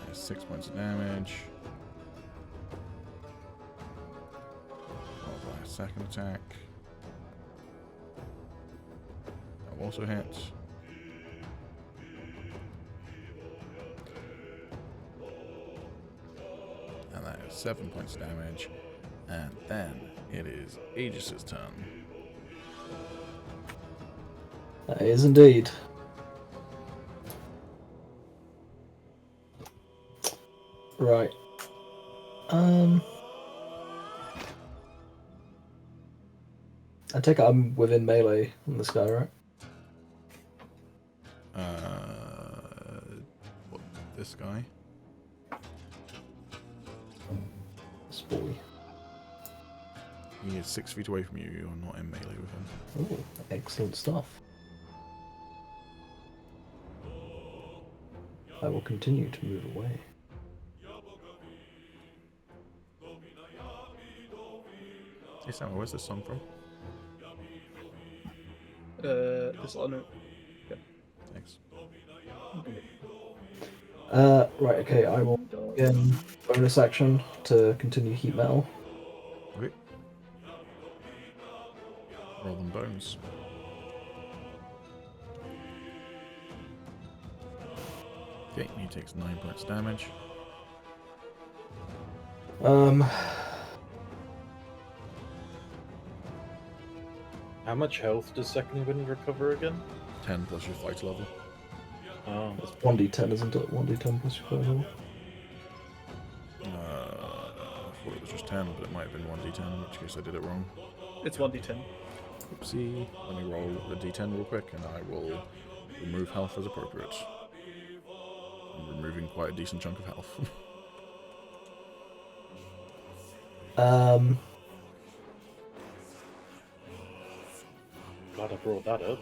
There's 6 points of damage. Followed by a second attack. That'll also hit. And that is 7 points of damage. And then it is Agis' turn. That is indeed. Right. I take it I'm within melee on this guy, right? What, this guy? This boy. He is 6 feet away from you. You're not in melee with him. Oh, excellent stuff. I will continue to move away. Hey Sam, where's this song from? This honor. Thanks. Right, okay, I will again bonus action to continue heat metal. Okay. Roll them bones. Okay, he takes 9 points damage. How much health does second wind recover again? 10 plus your fight level. Oh, It's 1d10, isn't it? 1d10 plus your fight level. I thought it was just 10, but it might have been 1d10, in which case I did it wrong. It's 1d10. Oopsie. Let me roll the d10 real quick, and I will remove health as appropriate. I'm removing quite a decent chunk of health. glad I brought that up.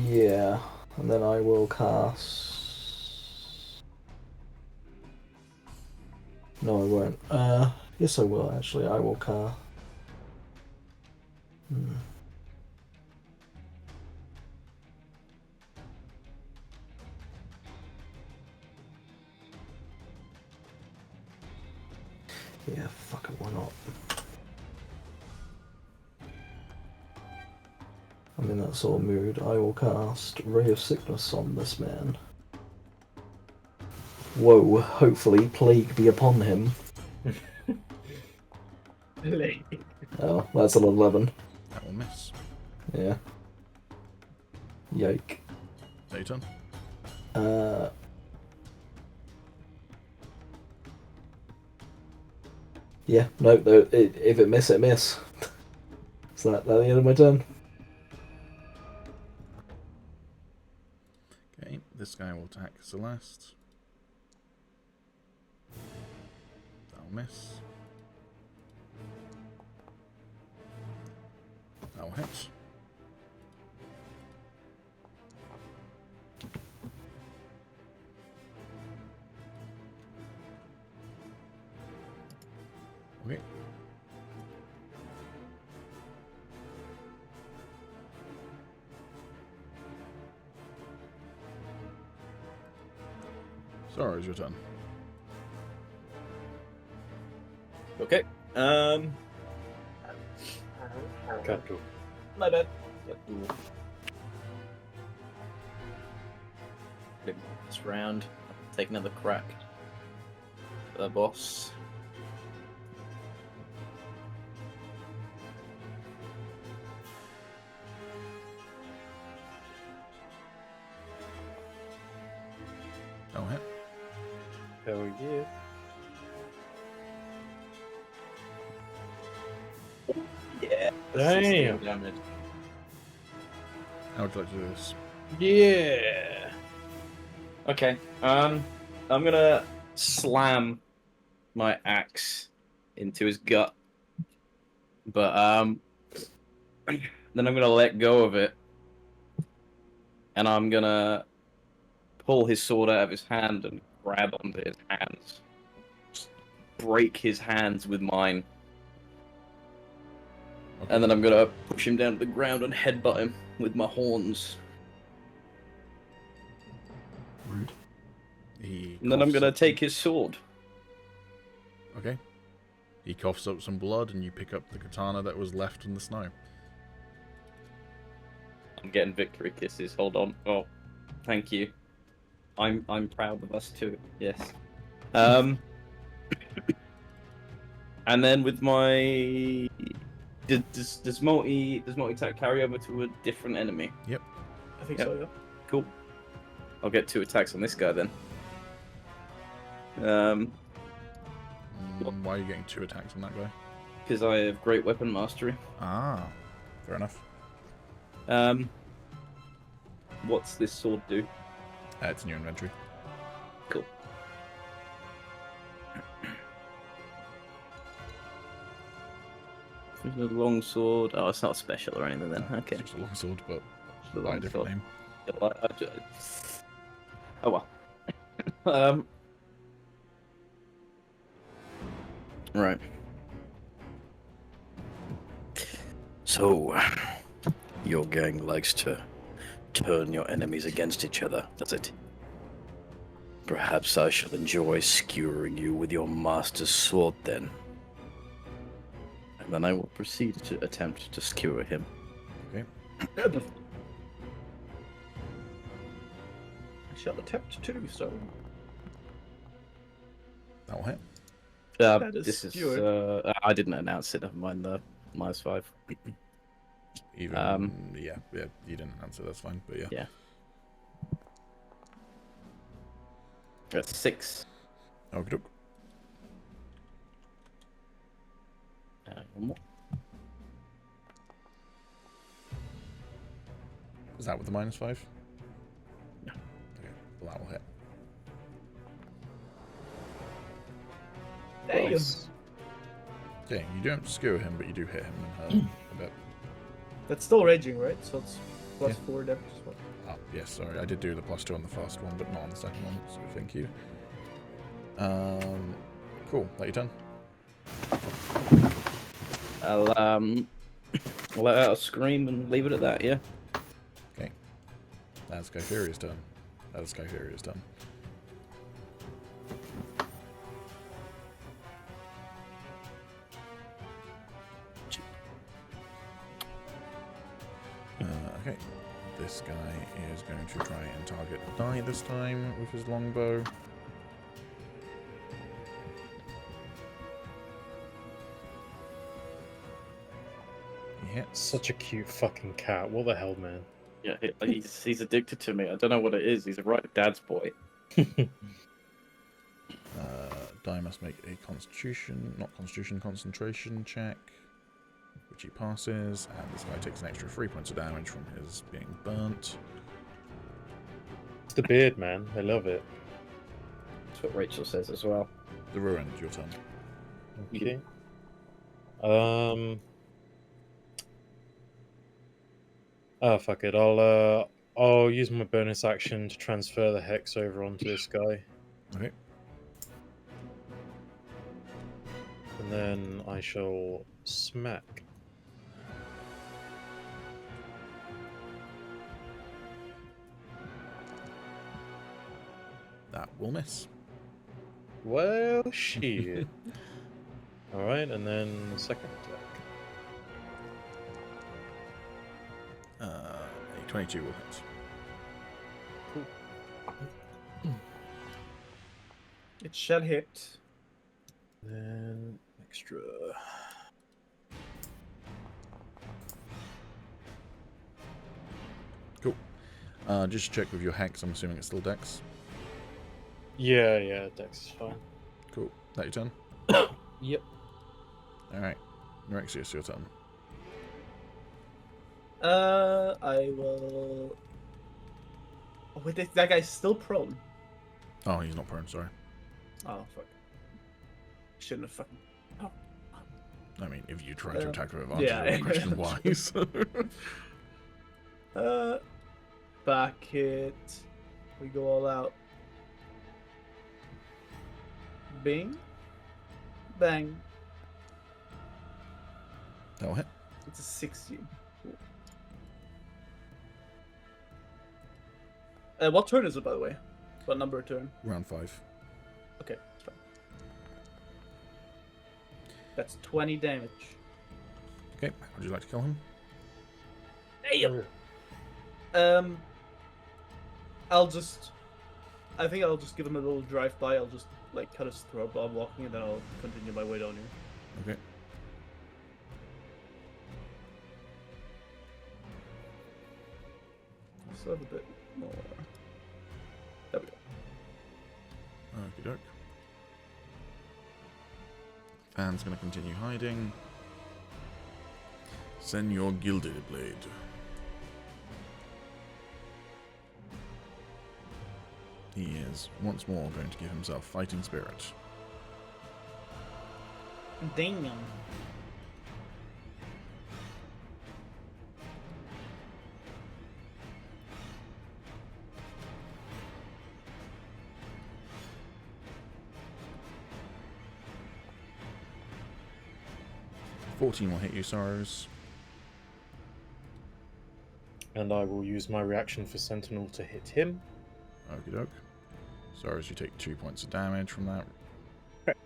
Yeah, and then I will cast... No, I won't. Yes I will, actually. I will cast... Yeah, fuck it, why not? I'm in that sort of mood. I will cast Ray of Sickness on this man. Whoa, hopefully plague be upon him. Oh, that's an 11. That will miss. Yeah. Yike. Your turn. Yeah, no, if it miss, it miss. Is that the end of my turn? Okay, this guy will attack Celeste. That'll miss. That'll hit. Okay. Sorry, it's your turn. Okay. Can't do. My bad. This round, take another crack at the boss. That'll hit. Hell yeah. Yeah. Damn. Damage. How would you like to do this? Yeah. Okay. I'm gonna slam my axe into his gut, but then I'm gonna let go of it, and I'm gonna pull his sword out of his hand and grab onto his hands, just break his hands with mine, Okay. and then I'm gonna push him down to the ground and headbutt him with my horns. Rude. And then I'm coughs gonna up take his sword. Okay. He coughs up some blood, and you pick up the katana that was left in the snow. I'm getting victory kisses. Hold on. Oh, thank you. I'm proud of us too. Yes. And then with my does multi attack carry over to a different enemy? I think Yep. so, yeah. Cool. I'll get 2 attacks on this guy then. Why are you getting 2 attacks on that guy? Because I have great weapon mastery. Ah, fair enough. What's this sword do? It's in your inventory. Cool. There's a long sword. Oh, it's not special or anything then. Okay. It's just a long sword, but The by a long different sword. name. Oh well. Right. So, your gang likes to turn your enemies against each other, does it? Perhaps I shall enjoy skewering you with your master's sword then. And then I will proceed to attempt to skewer him. Okay. I shall attempt to do so. That'll hit. That is This is. skewered. I didn't announce it. Never mind the -5. Even, yeah, you didn't answer, that's fine, but yeah. Yeah. That's 6. Okay, doke. One more. Is that with the -5? No. Okay, well, that will hit. Damn. Nice. Okay, you don't skewer him, but you do hit him and hurt him a bit. That's still raging, right? So it's Yeah. +4 damage as well. Oh, yes, sorry, I did do the +2 on the first one, but not on the second one, so thank you. Cool, that your turn? I'll let out a scream and leave it at that. Yeah. Okay. That's Skyfuria's turn. That is Skyfuria's turn. Okay. This guy is going to try and target Die this time with his longbow. He hits. Such a cute fucking cat. What the hell, man? Yeah. He's addicted to me. I don't know what it is. He's a right dad's boy. Die must make a concentration check, which he passes, and this guy takes an extra 3 points of damage from his being burnt. It's the beard, man. I love it. That's what Rachel says as well. The ruin, your turn. Okay. Oh, fuck it. I'll use my bonus action to transfer the hex over onto this guy. Okay. And then I shall smack. That will miss. Well, shit. Alright, and then the second attack. A 22 will hit. It shall hit. Then extra. Cool. Just check with your hex, I'm assuming it's still Dex. Yeah, Dex is fine. Cool. That your turn? Yep. Alright. Nerexius, your turn. I will. Oh, wait, that guy's still prone. Oh, he's not prone, sorry. Oh, fuck. Shouldn't have fucking. Oh. I mean, if you try to attack with advantage, yeah. I would question why. Back hit. We go all out. Bing. Bang. That'll hit. It's a 16. Cool. What turn is it, by the way? What number of turn? Round 5. Okay, that's fine. That's 20 damage. Okay, would you like to kill him? Damn! I think I'll just give him a little drive-by. I'll just, like, cut his throat while I'm walking, and then I'll continue my way down here. Okay. Still have a bit more. There we go. Okie doke. Fan's gonna continue hiding. Send your gilded blade. He is once more going to give himself fighting spirit. Damn. $14 will hit you, Sorrows. And I will use my reaction for Sentinel to hit him. Okie doke. Sorrows, you take 2 points of damage from that. Okay.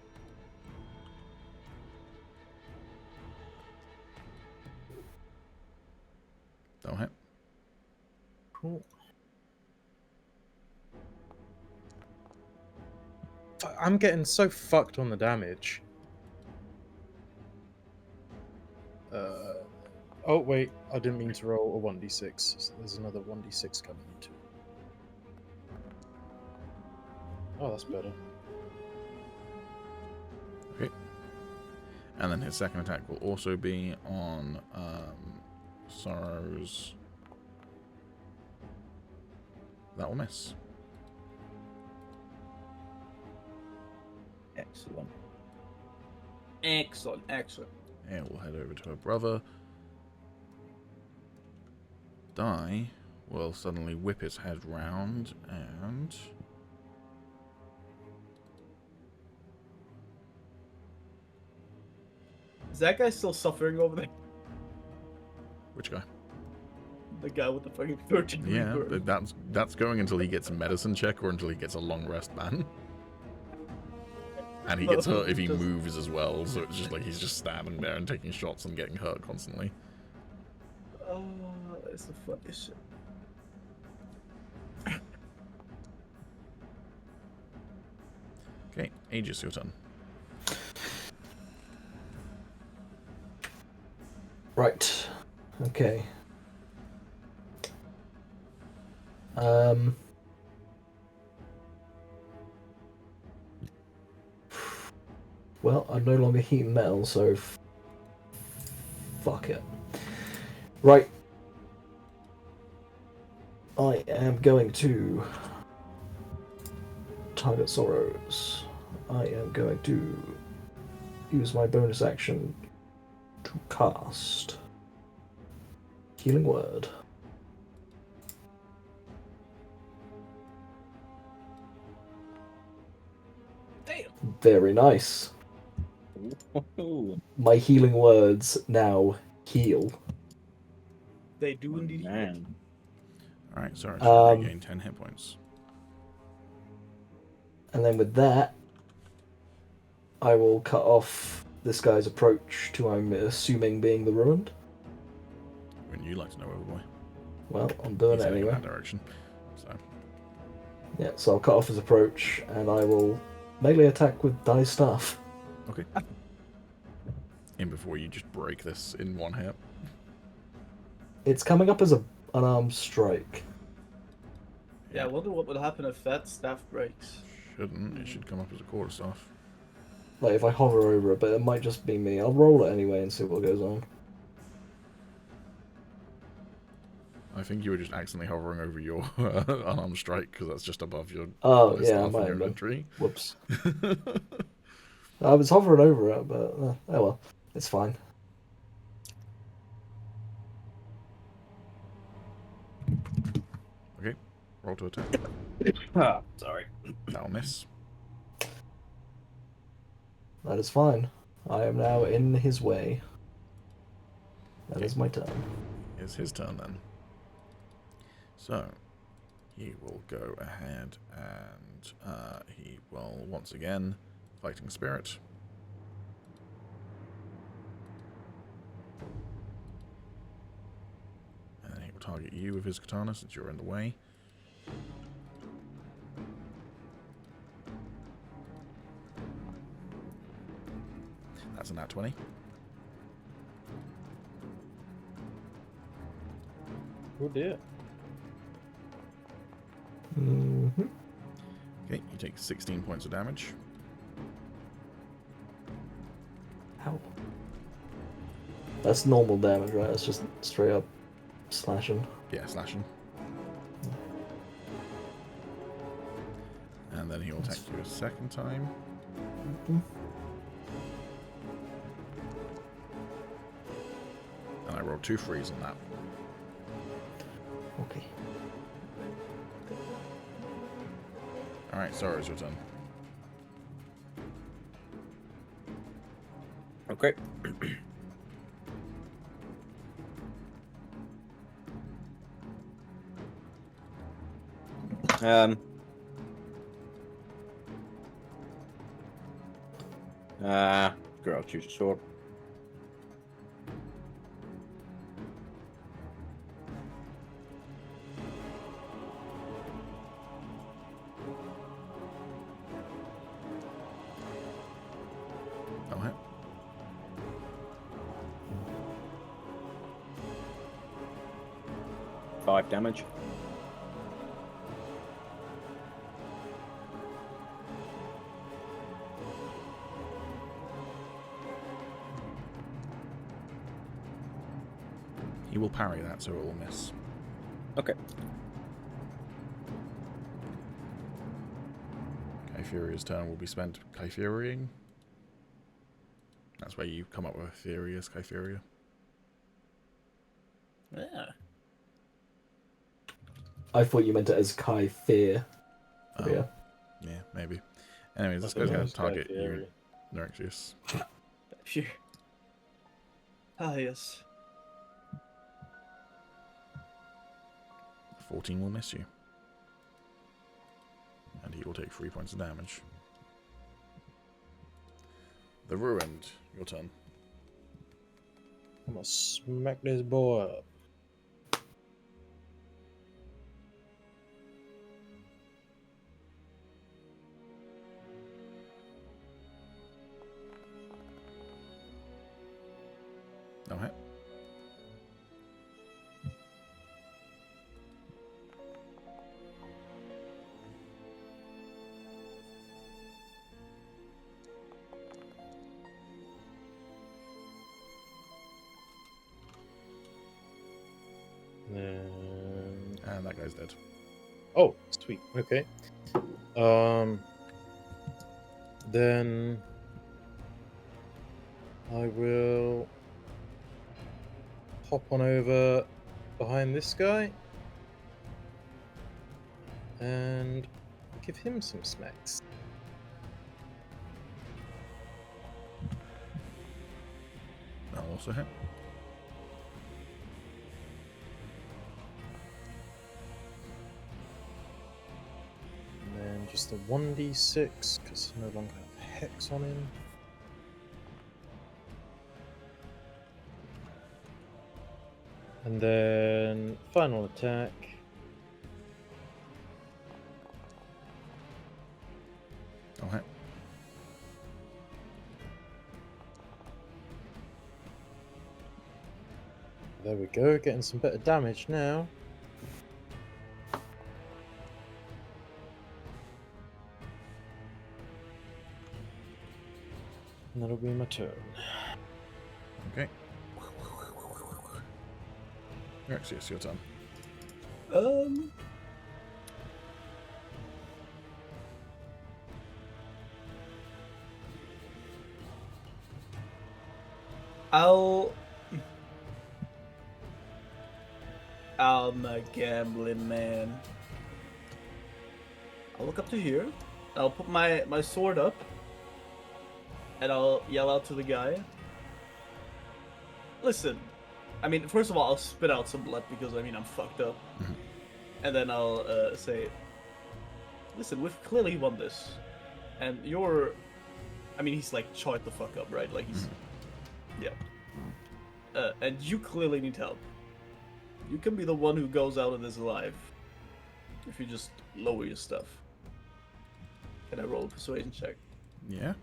That'll hit. Cool. I'm getting so fucked on the damage. Oh wait, I didn't mean to roll a 1d6. So there's another 1d6 coming too. Oh, that's better. Okay. And then his second attack will also be on Sorrows. That will miss. Excellent. Excellent, excellent. And we'll head over to her brother. Die will suddenly whip its head round and... Is that guy still suffering over there? Which guy? The guy with the fucking 13 Yeah, burn. but that's going until he gets a medicine check or until he gets a long rest ban. And he gets hurt if he moves as well, so it's just like he's just standing there and taking shots and getting hurt constantly. Oh, that's the funniest shit. Okay, Agis, your turn. Right. Okay. Well, I'm no longer heating metal, so fuck it. Right. I am going to target Sorrows. I am going to use my bonus action to cast Healing Word. Damn. Very nice. My healing words now heal. They do indeed. Man. Alright, sorry, so regain 10 hit points. And then with that, I will cut off this guy's approach to, I'm assuming, being the ruined. Wouldn't you like to know, Overboy? Well, I'm doing He's it heading in anyway. that direction. So, Yeah, so I'll cut off his approach, and I will melee attack with die staff. okay. In before you just break this in one hit. It's coming up as an unarmed strike. Yeah, I wonder what would happen if that staff breaks. Shouldn't. It should come up as a quarterstaff. Like, if I hover over it, but it might just be me. I'll roll it anyway and see what goes on. I think you were just accidentally hovering over your unarmed strike because that's just above your Oh, staff yeah, I in might your have been. inventory. Whoops. I was hovering over it, but oh well. It's fine. Okay, roll to attack. Sorry. That'll miss. That is fine. I am now in his way. That is my turn. It's his turn then. So, he will go ahead and he will once again fighting spirit. And then he will target you with his katana since you're in the way. That's a nat 20. Oh dear. Mm-hmm. Okay, you take 16 points of damage. Ow. That's normal damage, right? That's just straight up slashing. Yeah, slashing. And then he will attack you a second time. Mhm. And I rolled 2 threes on that. Okay. Alright, Sora, it's your turn. Okay. Girl, choose a sword. That'll hit. Five damage. He will parry that, so it will miss. Okay. Kyfuria's turn will be spent Kyfuriaing. That's where you come up with Furious Kyfuria. Yeah. I thought you meant it as Kai Fear. Oh, Yeah. yeah, maybe. Anyways, this I guy's thought it going was to target Sky you, Fury. Nerexius. Phew. Ah, yes. 14 will miss you. And he will take 3 points of damage. The Ruined, your turn. I'm gonna smack this boy up. No hit. And that guy's dead. Oh, sweet. Okay. Then I will hop on over behind this guy and give him some smacks. That'll also hit. And then just a 1d6 because I no longer have Hex on him. And then final attack. No hit. There we go, getting some better damage now. And that'll be my turn. Okay. Nerexius, your turn. I'm a gambling man. I'll look up to here. I'll put my sword up. And I'll yell out to the guy. Listen. I mean, first of all, I'll spit out some blood because, I mean, I'm fucked up. And then I'll say, listen, we've clearly won this. And you're... I mean, he's like charred the fuck up, right? Like, he's... Yeah. And you clearly need help. You can be the one who goes out of this alive. If you just lower your stuff. Can I roll a persuasion check? Yeah.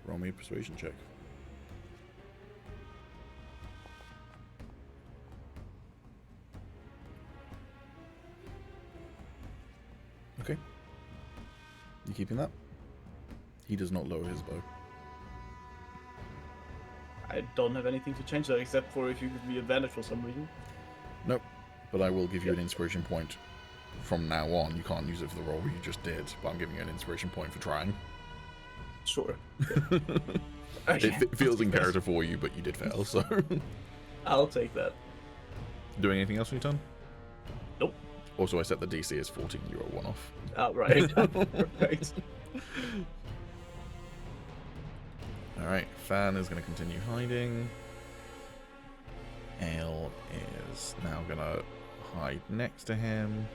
Roll me a persuasion check. Okay. You keeping that? He does not lower his bow. I don't have anything to change that except for if you give me advantage for some reason. Nope. But I will give you an inspiration point from now on. You can't use it for the roll you just did, but I'm giving you an inspiration point for trying. Sure. It feels in character for you, but you did fail, so... I'll take that. Doing anything else on your turn? Nope. Also, I set the DC as 14, you roll one off. Oh, right. Right. Alright, Fan is going to continue hiding. Ale is now going to hide next to him.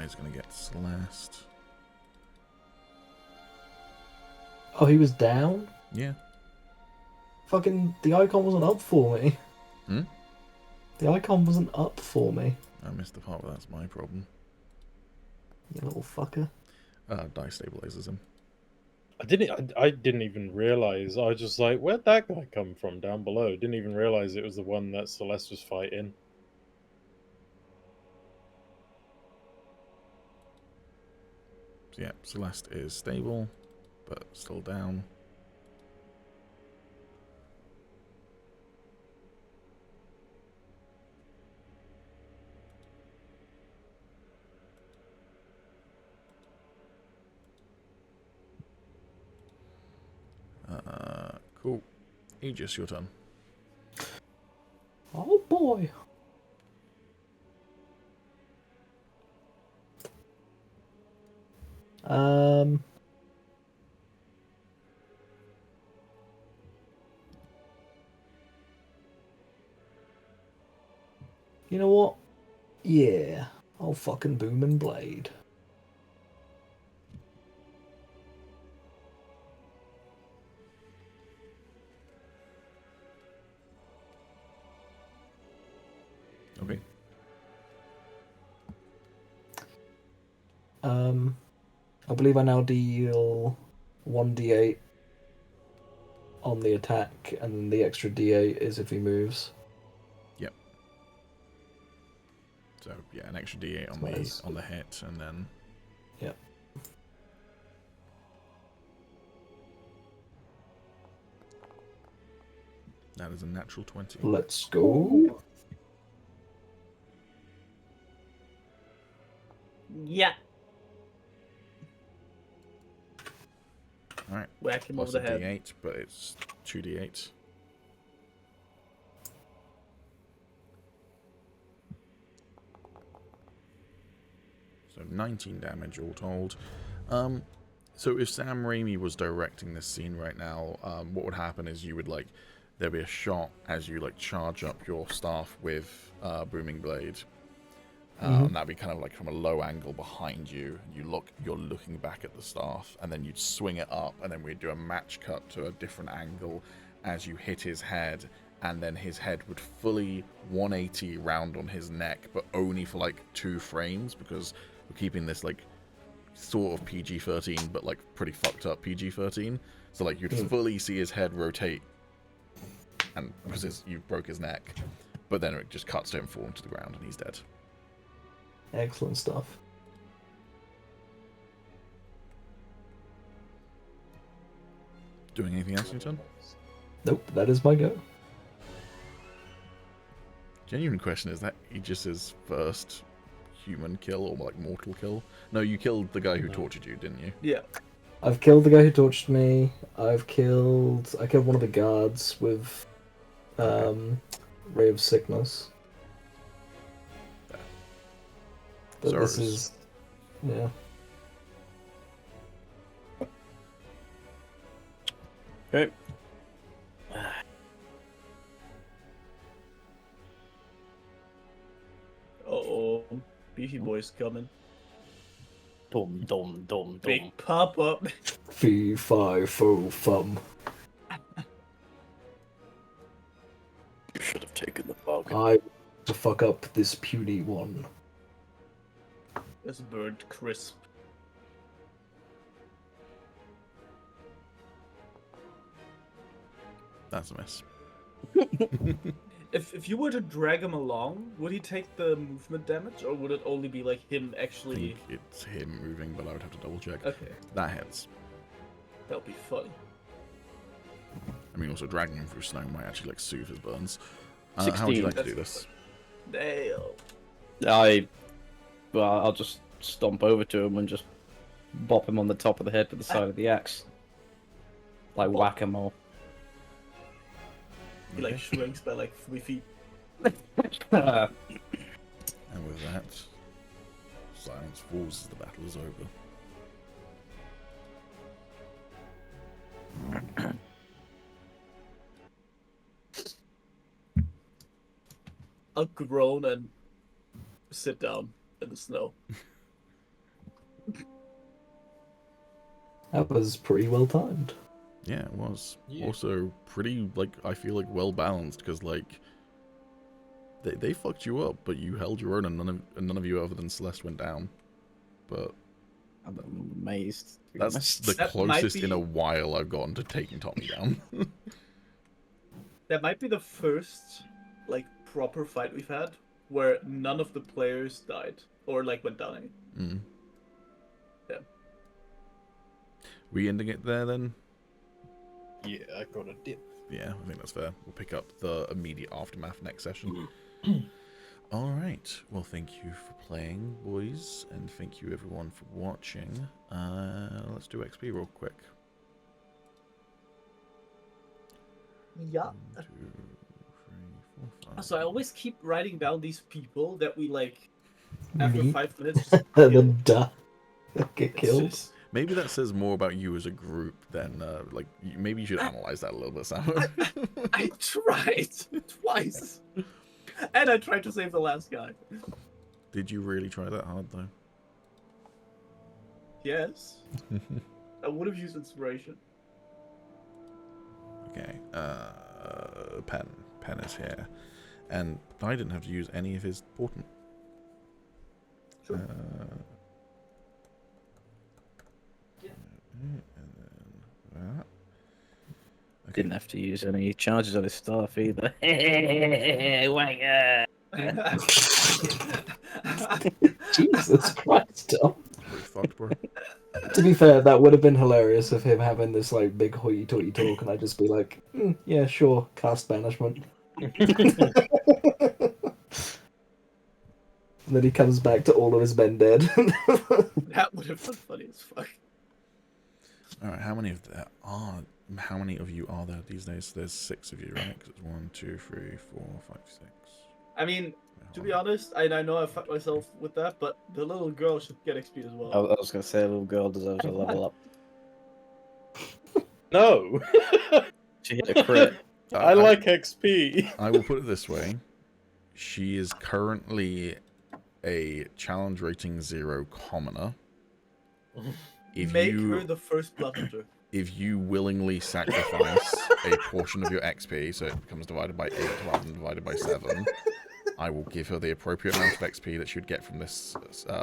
He's going to get Celeste. Oh, he was down? Yeah. Fucking, the icon wasn't up for me. Hmm? The icon wasn't up for me. I missed the part where that's my problem. You little fucker. Dice stabilizes him. I didn't even realize. I was just like, where'd that guy come from down below? Didn't even realize it was the one that Celeste was fighting. So yeah, Celeste is stable, but still down. Cool. Agis, your turn. Oh boy. You know what? Yeah, I'll fucking boom and blade. Okay. I believe I now deal 1d8 on the attack, and the extra d8 is if he moves. Yep. So yeah, an extra d8 on the hit, and then. Yep. That is a natural 20. Let's go. Yeah. Alright. Whack him Plus over a the head. d8, but it's 2d8. So 19 damage all told. So if Sam Raimi was directing this scene right now, what would happen is you would there'd be a shot as you charge up your staff with Booming Blade. And that'd be kind of like from a low angle behind you. You're looking back at the staff, and then you'd swing it up, and then we'd do a match cut to a different angle as you hit his head, and then his head would fully 180 round on his neck, but only for 2 frames, because we're keeping this sort of PG-13, but pretty fucked up PG-13. So you'd fully see his head rotate, and because you broke his neck, but then it just cuts to him falling to the ground, and he's dead. Excellent stuff. Doing anything else in your turn? Nope, that is my go. Genuine question, is that Aegis's first human kill or like mortal kill. No, you killed the guy who tortured you, didn't you? Yeah. I've killed the guy who tortured me. I killed one of the guards with Ray of Sickness. Yeah. But this Sorrows. is yeah. Okay. Uh-oh. Beefy boy's coming. Dum dum dum dum. Big pop-up. Fee fi fo fum. You should have taken the bug. I to fuck up this puny one. It's burnt crisp. That's a miss. If you were to drag him along, would he take the movement damage, or would it only be like him I actually? think it's him moving, but I would have to double check. Okay, That hits. that would be funny. I mean, also dragging him through snow might actually like soothe his burns. How would you 16. like to do That's- this? Damn. I'll just stomp over to him and just bop him on the top of the head with the side of the axe, like whack-a-mole. He like shrinks by like 3 feet. And with that, silence falls as the battle is over. I'll groan and sit down in the snow. That was pretty well timed. Yeah, it was. Yeah. Also pretty, like, I feel like well balanced, because like they fucked you up, but you held your own, and none of you other than Celeste went down. But I'm amazed. that's the That might closest in be- a while I've gotten to taking Tommy down. That might be the first like proper fight we've had where none of the players died or like went down any. Mm. Yeah. We ending it there then? Yeah, I got a dip. Yeah, I think that's fair. We'll pick up the immediate aftermath next session. All right. Well, thank you for playing, boys, and thank you everyone for watching. Let's do XP real quick. Yeah. 1, 2, 3, 4, 5. So I always keep writing down these people that we like after Me? 5 minutes. Just And kill. then duh. Get It's killed. just- Maybe that says more about you as a group than like maybe you should analyze that a little bit, Sam. I tried twice, and I tried to save the last guy. Did you really try that hard though? Yes, I would have used inspiration. Okay. Pen is here, and I didn't have to use any of his portent. Sure. And then that. Okay. Didn't have to use any charges on his staff either. Jesus Christ, Tom. Pretty fucked, bro. To be fair, that would have been hilarious of him having this like big hoity-toity talk, and I'd just be like, "Yeah, sure, cast banishment." And then he comes back to all of his men dead. That would have been funny as fuck. All right. How many of there are? How many of you are there these days? There's 6 of you, right? 'Cause it's 1, 2, 3, 4, 5, 6. I mean, to be honest, I know I fucked myself with that, but the little girl should get XP as I well. was gonna say a little girl deserves a level up. No, She hit a crit. I like XP. I will put it this way: she is currently a challenge rating 0 commoner. Make her the first blood hunter. If you willingly sacrifice a portion of your XP, so it becomes divided by 8 rather than divided by 7, I will give her the appropriate amount of XP that she would get from this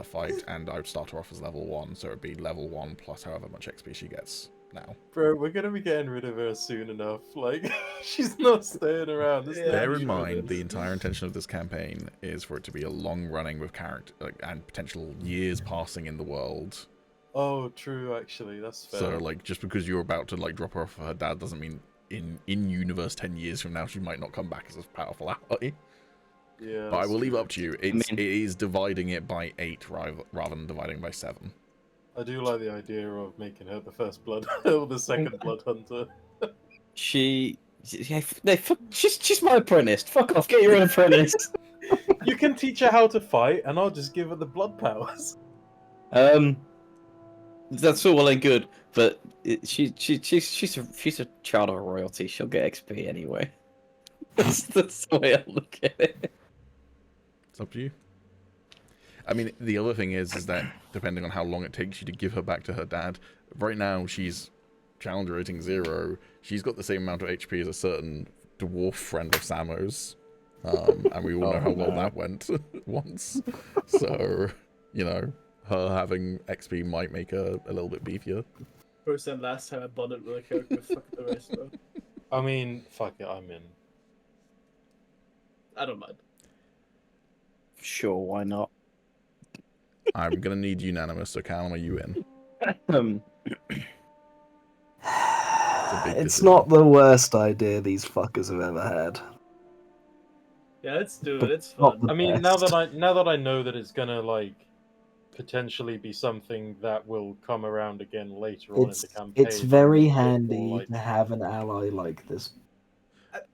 fight, and I would start her off as level 1, so it would be level 1 plus however much XP she gets now. Bro, we're gonna be getting rid of her soon enough. Like, she's not staying around. There's no Bear need in for mind, the this. entire intention of this campaign is for it to be a long running with character and potential years passing in the world. Oh, true. Actually, that's fair. So, like, just because you're about to like drop her off for her dad doesn't mean in universe 10 years from now she might not come back as a powerful ally. Yeah. But I will leave it true. up to you. It is dividing it by 8 rather than dividing by 7. I do like the idea of making her the first blood or the second blood hunter. She's my apprentice. Fuck off, get your own apprentice. You can teach her how to fight, and I'll just give her the blood powers. That's all well and good, but she's a child of royalty. She'll get XP anyway. That's the way I look at it. It's up to you. I mean, the other thing is that depending on how long it takes you to give her back to her dad, right now she's challenger rating 0. She's got the same amount of HP as a certain dwarf friend of Samo's. And we all know how well that went once. So, you know, her having XP might make her a little bit beefier. First and last time I bonded with a character, fuck the rest, bro. I mean, fuck it, I'm in. I don't mind. Sure, why not? I'm gonna need unanimous, so Calum, are you in? It's not the worst idea these fuckers have ever had. Yeah, let's do it. But It's not fun. the I mean, best. now that I know that it's gonna like potentially be something that will come around again later on in the campaign. It's very I'm a bit handy more, like, to have an ally like this.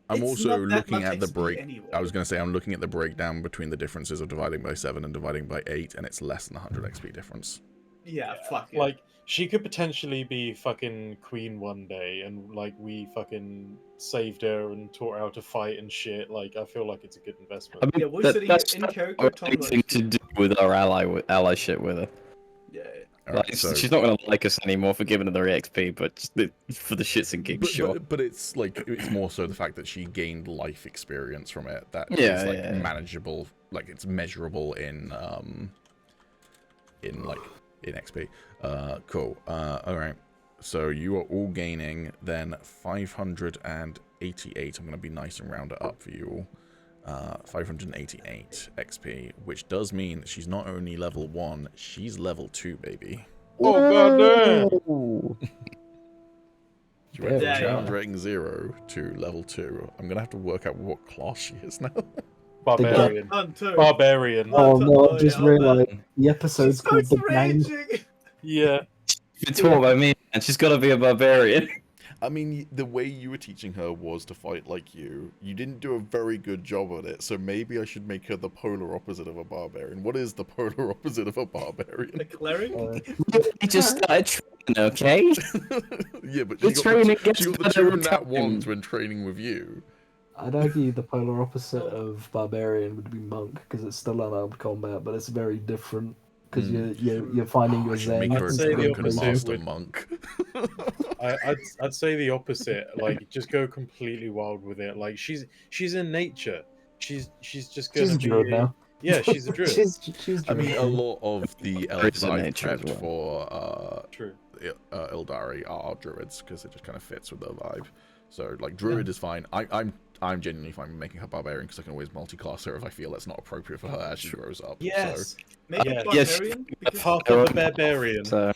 I'm It's also not that looking much at the XP break. anyway. I was going to say I'm looking at the breakdown between the differences of dividing by 7 and dividing by 8, and it's less than 100 XP difference. Yeah, fuck it. Like, she could potentially be fucking queen one day, and like we fucking saved her and taught her how to fight and shit. Like, I feel like it's a good investment. I mean, Yeah, we're sitting that's in not character talking anything about to do with our ally shit with her. yeah. Alright, Like, so, she's not gonna like us anymore for giving her the XP, but just for the shits and gigs, sure. but it's like it's more so the fact that she gained life experience from it that Yeah, is like yeah. manageable, like it's measurable in XP. Cool. All right. So you are all gaining then 588. I'm gonna be nice and round it up for you all. 588 XP, which does mean that she's not only level 1, she's level 2, baby. Oh goddamn! She went from Yeah, challenge yeah. rating 0 to level 2. I'm gonna have to work out what class she is now. Barbarian. Hunter. Barbarian. Oh Hunter, no, oh, I just yeah, I'll realized bet. the She episode's called starts The Gang. raging. Yeah. If it's taught by me, and she's gotta be a barbarian. I mean, the way you were teaching her was to fight like you. You didn't do a very good job at it, so maybe I should make her the polar opposite of a barbarian. What is the polar opposite of a barbarian? A cleric? He just started training, okay? Yeah, but The she got training gets the better 2 with nat time. 1s when training with you. I'd argue the polar opposite of barbarian would be monk because it's still unarmed combat, but it's very different because you're finding your I should zen. make her a I'd say the drunken opposite master would- monk. I'd say the opposite. Like, just go completely wild with it. Like, she's in nature. She's just gonna She's a be. druid now. Yeah, she's a druid. She's I mean, druid. a lot of the elves in I've nature as prepped well. for True. Ildari are druids because it just kind of fits with their vibe. So like druid is fine. I'm genuinely fine with making her barbarian because I can always multi-class her if I feel that's not appropriate for her as she grows up. Yes. Make Yeah. it Yes. barbarian. Because Half of a barbarian. So,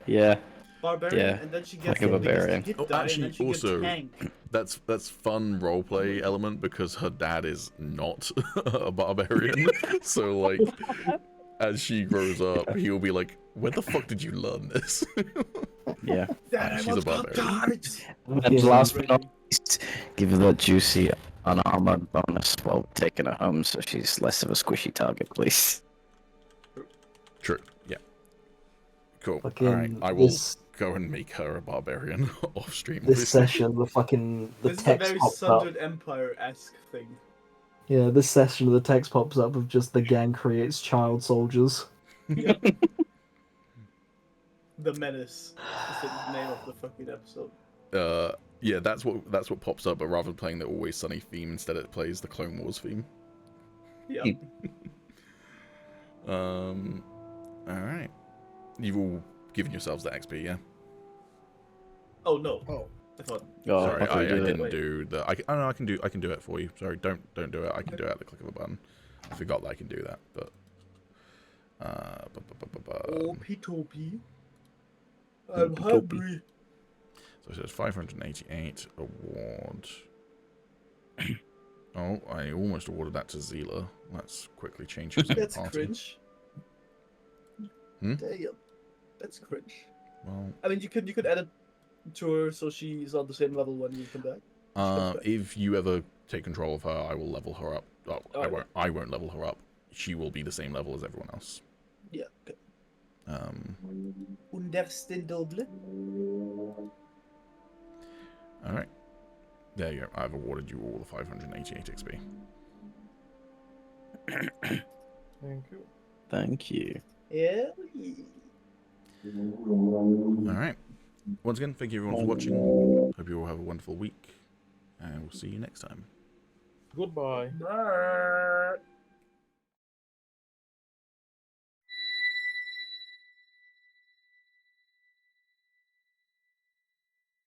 yeah. barbarian, yeah, and then she gets like a hit because barbarian. hit Oh, die, actually, and then she also- gets tank. That's fun roleplay element because her dad is not a barbarian. So like as she grows up, he'll be like, "Where the fuck did you learn this?" Yeah. Dad, I she's a want barbarian. Pop-Tarts! And Yeah. last but not least, give her that juicy unarmored bonus while taking her home so she's less of a squishy target, please. True. Yeah. Cool. Fucking All right. I will this go and make her a barbarian off stream. this obviously. session, the This is a text very pops up. Sundered Empire-esque thing. Yeah, this session the text pops up of just the gang creates child soldiers. The Menace is the name of the fucking episode. Yeah, that's what pops up, but rather than playing the Always Sunny theme, instead it plays the Clone Wars theme. Yeah. All right. You've all given yourselves the XP, yeah? Oh no. Oh. I thought. Oh, Sorry, okay, I do it. didn't do the. I can do it for you. Sorry, don't do it. I can do it at the click of a button. I forgot that I can do that, but. Oh, P2P. Oh, I'm hungry. So it says 588 award. Oh Oh, I almost awarded that to Zila. Let's quickly change who's in the That's party. cringe. Hmm? Damn. That's cringe. Well, I mean, you could add it to her so she's on the same level when you come back. if you ever take control of her, I will level her up. Oh, Alright. I won't level her up. She will be the same level as everyone else. Yeah. Okay. Understandable. All right. There you go. I've awarded you all the 588 XP. Thank you. Thank you. Yeah. All right. Once again, thank you everyone for watching. Hope you all have a wonderful week, and we'll see you next time. Goodbye. Bye.